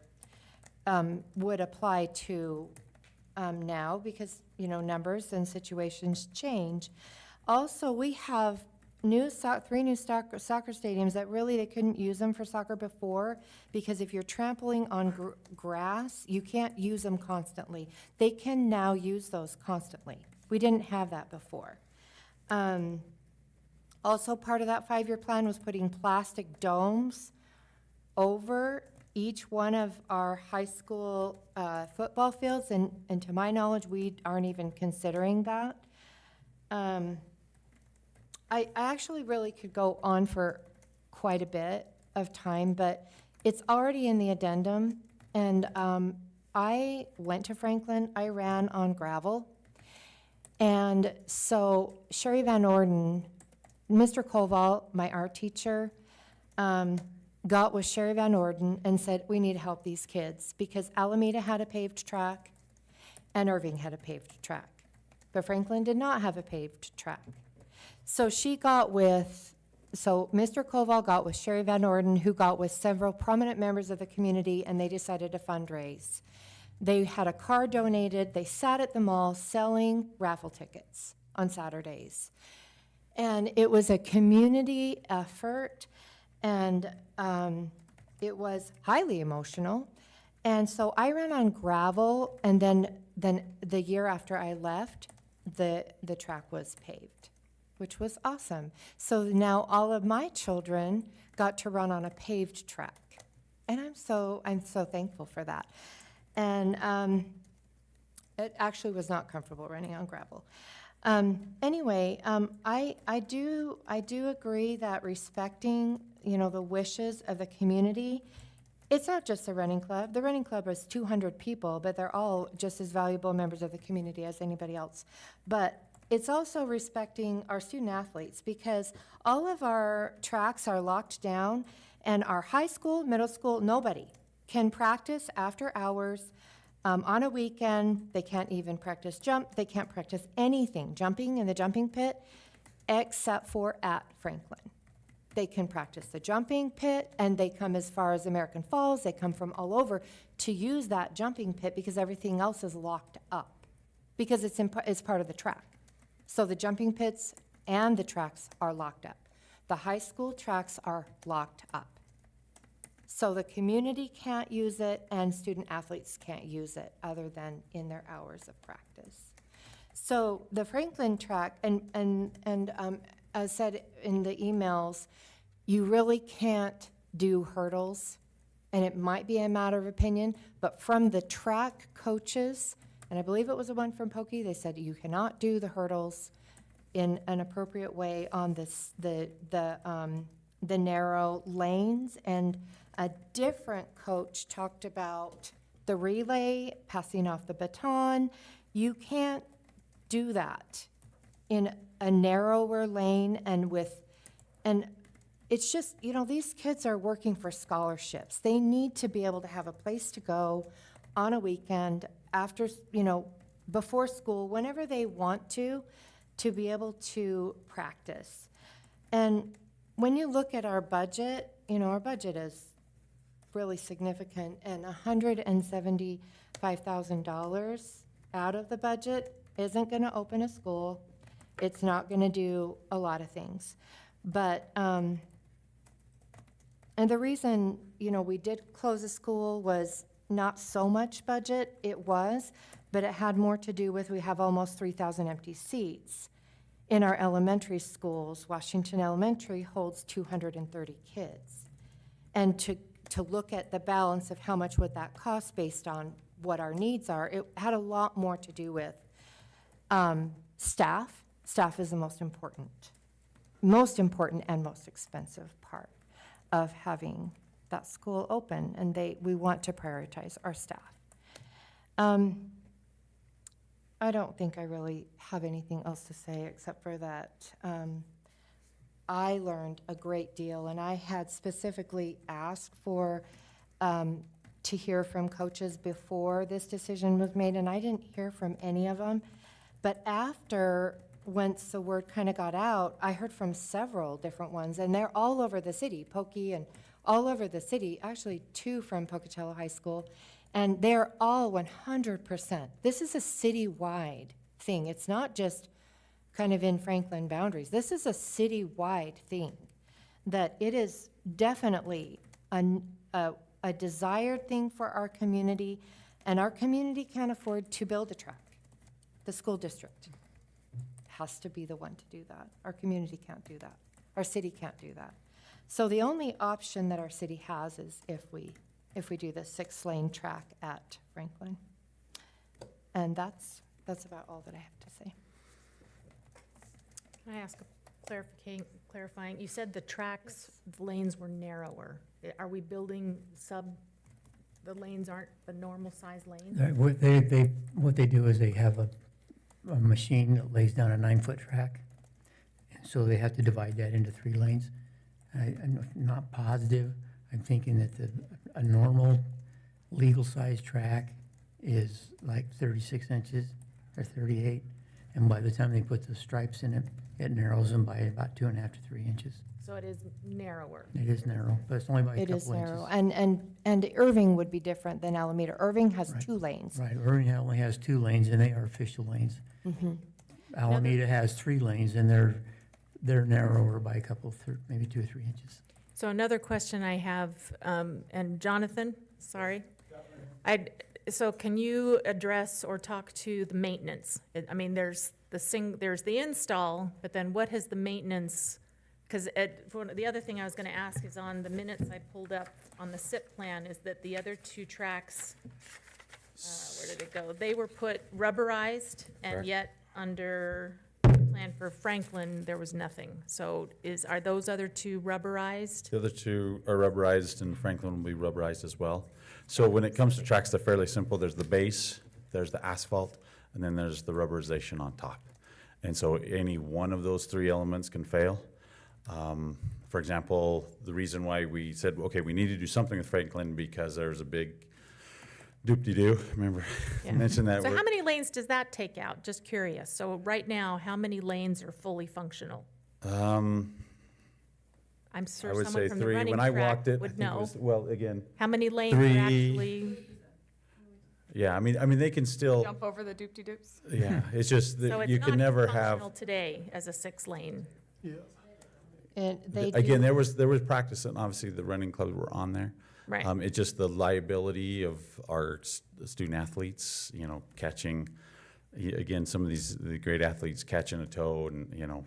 would apply to now because, numbers and situations change. Also, we have three new soccer stadiums that really they couldn't use them for soccer before because if you're trampling on grass, you can't use them constantly. They can now use those constantly. We didn't have that before. Also, part of that five-year plan was putting plastic domes over each one of our high school football fields, and to my knowledge, we aren't even considering that. I actually really could go on for quite a bit of time, but it's already in the addendum, and I went to Franklin, I ran on gravel, and so Sherry Van Orden, Mr. Koval, my art teacher, got with Sherry Van Orden and said, we need to help these kids, because Alameda had a paved track, and Irving had a paved track, but Franklin did not have a paved track. So Mr. Koval got with Sherry Van Orden, who got with several prominent members of the community, and they decided to fundraise. They had a car donated. They sat at the mall selling raffle tickets on Saturdays. And it was a community effort, and it was highly emotional. And so I ran on gravel, and then the year after I left, the track was paved, which was awesome. So now all of my children got to run on a paved track. And I'm so thankful for that. And it actually was not comfortable running on gravel. Anyway, I do agree that respecting, the wishes of the community, it's not just the running club. The running club is 200 people, but they're all just as valuable members of the community as anybody else. But it's also respecting our student athletes, because all of our tracks are locked down, and our high school, middle school, nobody can practice after hours on a weekend. They can't even practice jump. They can't practice anything, jumping in the jumping pit, except for at Franklin. They can practice the jumping pit, and they come as far as American Falls. They come from all over to use that jumping pit because everything else is locked up, because it's part of the track. So the jumping pits and the tracks are locked up. The high school tracks are locked up. So the community can't use it, and student athletes can't use it other than in their hours of practice. So the Franklin track, and as said in the emails, You really can't do hurdles, and it might be a matter of opinion, but from the track coaches, and I believe it was the one from Pokey, they said you cannot do the hurdles in an appropriate way on the narrow lanes. And a different coach talked about the relay, passing off the baton. You can't do that in a narrower lane and it's just, these kids are working for scholarships. They need to be able to have a place to go on a weekend after, before school, whenever they want to be able to practice. And when you look at our budget, our budget is really significant, and $175,000 out of the budget isn't going to open a school. It's not going to do a lot of things. But, and the reason, we did close a school was not so much budget, it was, but it had more to do with we have almost 3,000 empty seats. In our elementary schools, Washington Elementary holds 230 kids. And to look at the balance of how much would that cost based on what our needs are, it had a lot more to do with staff. Staff is the most important and most expensive part of having that school open, and we want to prioritize our staff. I don't think I really have anything else to say except for that I learned a great deal, and I had specifically asked for to hear from coaches before this decision was made, and I didn't hear from any of them. But after, once the word kind of got out, I heard from several different ones, and they're all over the city, Pokey and all over the city, actually 2 from Pocatello High School, and they're all 100%. This is a citywide thing. It's not just kind of in Franklin boundaries. This is a citywide thing, that it is definitely a desired thing for our community, and our community can't afford to build a track. The school district has to be the one to do that. Our community can't do that. Our city can't do that. So the only option that our city has is if we do the 6-lane track at Franklin. And that's about all that I have to say. Can I ask a clarifying? You said the tracks, the lanes were narrower. Are we building the lanes aren't the normal size lanes? What they do is they have a machine that lays down a 9-foot track. And so they have to divide that into 3 lanes. I'm not positive. I'm thinking that a normal legal size track is like 36 inches or 38. And by the time they put the stripes in it, it narrows them by about 2.5 to 3 inches. So it is narrower. It is narrow, but it's only by a It couple is inches. narrow, and Irving would be different than Alameda. Irving has 2 lanes. Right, Irving only has 2 lanes, and they are official lanes. Alameda has 3 lanes, and they're narrower by a couple, maybe 2 or 3 inches. So another question I have, and Jonathan, sorry. So can you address or talk to the maintenance? I mean, there's the install, but then what has the maintenance? Because the other thing I was going to ask is on the minutes I pulled up on the SIP plan is that the other 2 tracks, where did it go? They were put rubberized, and Correct. yet under the plan for Franklin, there was nothing. So are those other 2 rubberized? The other 2 are rubberized, and Franklin will be rubberized as well. So when it comes to tracks, they're fairly simple. There's the base, there's the asphalt, and then there's the rubberization on top. And so any one of those 3 elements can fail. For example, the reason why we said, okay, we need to do something with Franklin because there's a big doop-de-doo. Remember, I mentioned that. So how many lanes does that take out? Just curious. So right now, how many lanes are fully functional? I'm I'm sure I would someone say from the 3. running When I track walked it, I would think it know. was, well, again, How many lanes 3. are actually, Yeah, I mean, they can still, Jump over the doop-de-doops. yeah, it's just so that it's you not can never functional have. today as a 6-lane. And they Again, do, there was practice, and obviously the running clubs were on there. Right. It's just the liability of our student athletes, catching, again, some of the great athletes catching a toe and,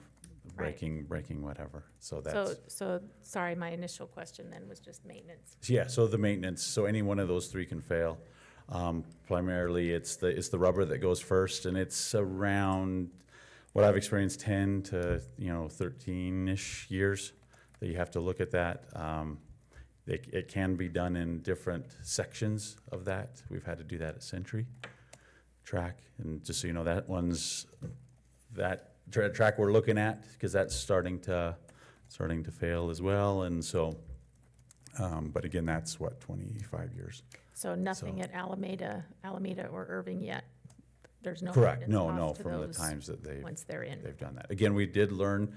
braking, whatever. So that's, So, sorry, my initial question then was just maintenance. yeah, so the maintenance, so any one of those three can fail. Primarily, it's the rubber that goes first, and it's around, what I've experienced, 10 to, 13-ish years that you have to look at that. It can be done in different sections of that. We've had to do that at Century Track, and just so you know, that track we're looking at, because that's starting to fail as well, and so, but again, that's what, 25 years. So nothing So- at Alameda or Irving yet? There's no Correct, maintenance no, cost to from the those times that once they're in? they've done that. Again, we did learn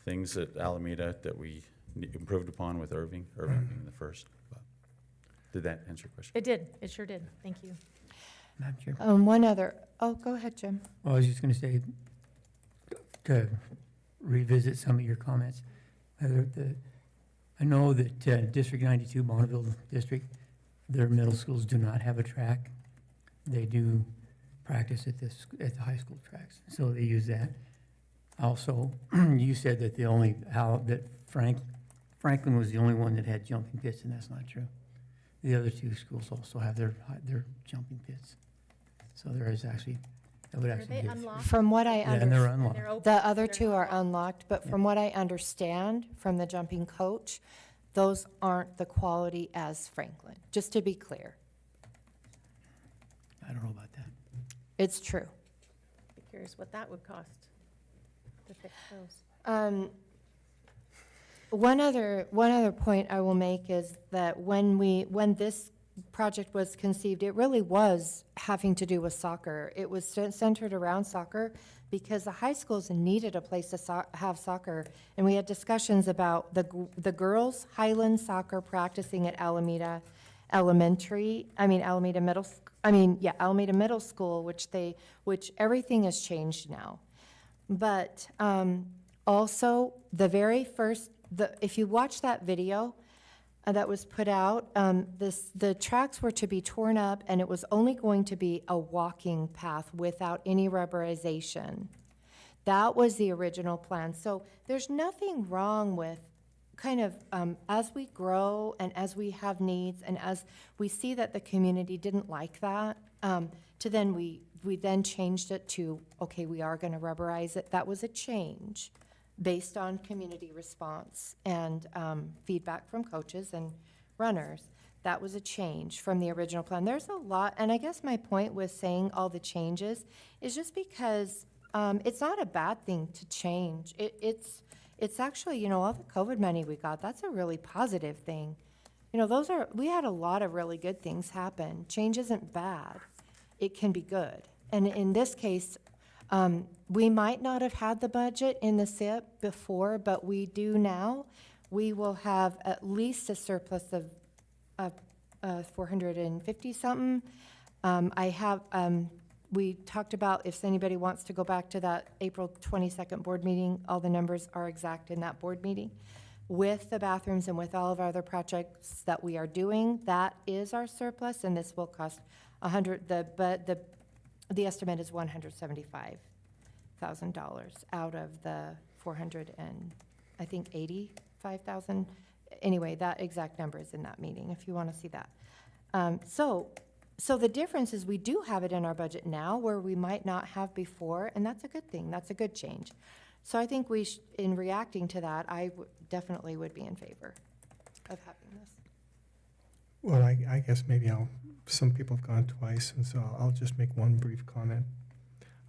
things at Alameda that we improved upon with Irving being the first. But did that answer your question? It did, it sure did, thank you. Madam Chair. One other, oh, go ahead, Jim. Well, I was just going to say, to revisit some of your comments, I know that District 92, Bonneville District, their middle schools do not have a track. They do practice at the high school tracks, so they use that. Also, you said that Franklin was the only one that had jumping pits, and that's not true. The other two schools also have their jumping pits. So there is actually, that would actually give. From what I Yeah, and they're understand, unlocked. the other two are unlocked, but from what I understand from the jumping coach, those aren't the quality as Franklin, just to be clear. I don't know about that. It's true. Be curious what that would cost to fix those. One other point I will make is that when this project was conceived, it really was having to do with soccer. It was centered around soccer because the high schools needed a place to have soccer. And we had discussions about the girls' Highland soccer practicing at Alameda Middle School, which everything has changed now. But also, the very first, if you watch that video that was put out, the tracks were to be torn up, and it was only going to be a walking path without any rubberization. That was the original plan. So there's nothing wrong with kind of, as we grow and as we have needs and as we see that the community didn't like that, we then changed it to, okay, we are going to rubberize it. That was a change based on community response and feedback from coaches and runners. That was a change from the original plan. There's a lot, and I guess my point with saying all the changes is just because it's not a bad thing to change. It's actually, all the COVID money we got, that's a really positive thing. We had a lot of really good things happen. Change isn't bad. It can be good. And in this case, we might not have had the budget in the SIP before, but we do now. We will have at least a surplus of 450-something. We talked about if anybody wants to go back to that April 22nd board meeting, all the numbers are exact in that board meeting. With the bathrooms and with all of our other projects that we are doing, that is our surplus, and this will cost the estimate is $175,000 out of the 85,000. Anyway, that exact number is in that meeting, if you want to see that. So the difference is we do have it in our budget now where we might not have before, and that's a good thing. That's a good change. So I think in reacting to that, I definitely would be in favor of having this. Well, I guess maybe some people have gone twice, and so I'll just make one brief comment.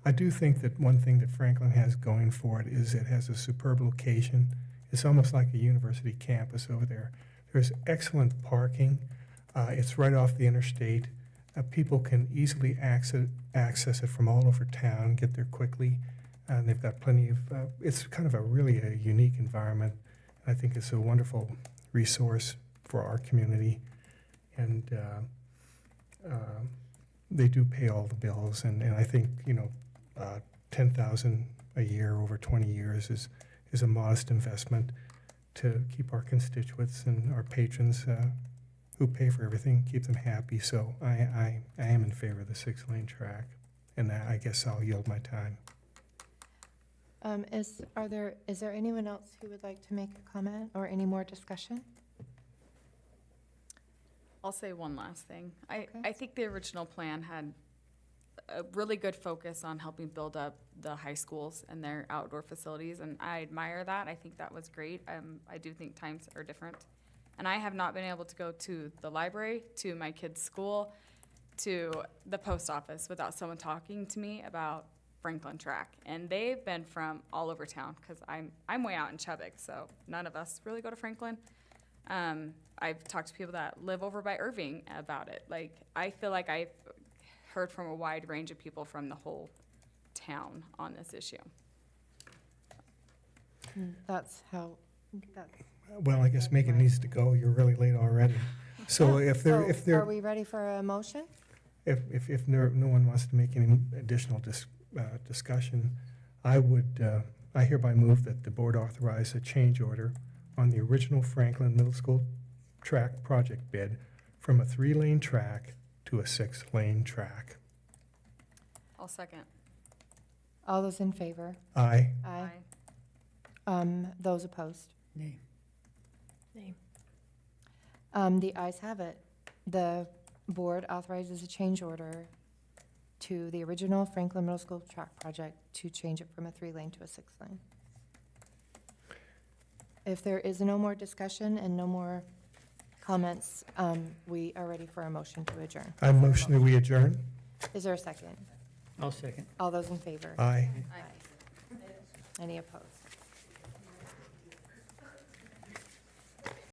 I do think that one thing that Franklin has going for it is it has a superb location. It's almost like a university campus over there. There's excellent parking. It's right off the interstate. People can easily access it from all over town, get there quickly. And they've got plenty of, it's kind of really a unique environment. I think it's a wonderful resource for our community. And they do pay all the bills. And I think, $10,000 a year over 20 years is a modest investment to keep our constituents and our patrons who pay for everything, keep them happy. So I am in favor of the 6-lane track. And I guess I'll yield my time. Is there anyone else who would like to make a comment or any more discussion? I'll say one last thing. Okay. I think the original plan had a really good focus on helping build up the high schools and their outdoor facilities, and I admire that. I think that was great. I do think times are different. And I have not been able to go to the library, to my kids' school, to the post office without someone talking to me about Franklin Track. And they've been from all over town, because I'm way out in Chubbuck, so none of us really go to Franklin. I've talked to people that live over by Irving about it. Like, I feel like I've heard from a wide range of people from the whole town on this issue. That's how, Well, I guess Megan needs to go. You're really late already. So if Are we ready for a motion? if no one wants to make any additional discussion, I hereby move that the board authorize a change order on the original Franklin Middle School track project bid from a 3-lane track to a 6-lane track. I'll second. All those in favor? Aye. Those opposed? Nay. Nay. The ayes have it. The board authorizes a change order to the original Franklin Middle School track project to change it from a 3-lane to a 6-lane. If there is no more discussion and no more comments, we are ready for a motion to adjourn. I motion that we adjourn. Is there a second? I'll second. All those in favor? Aye. Any opposed?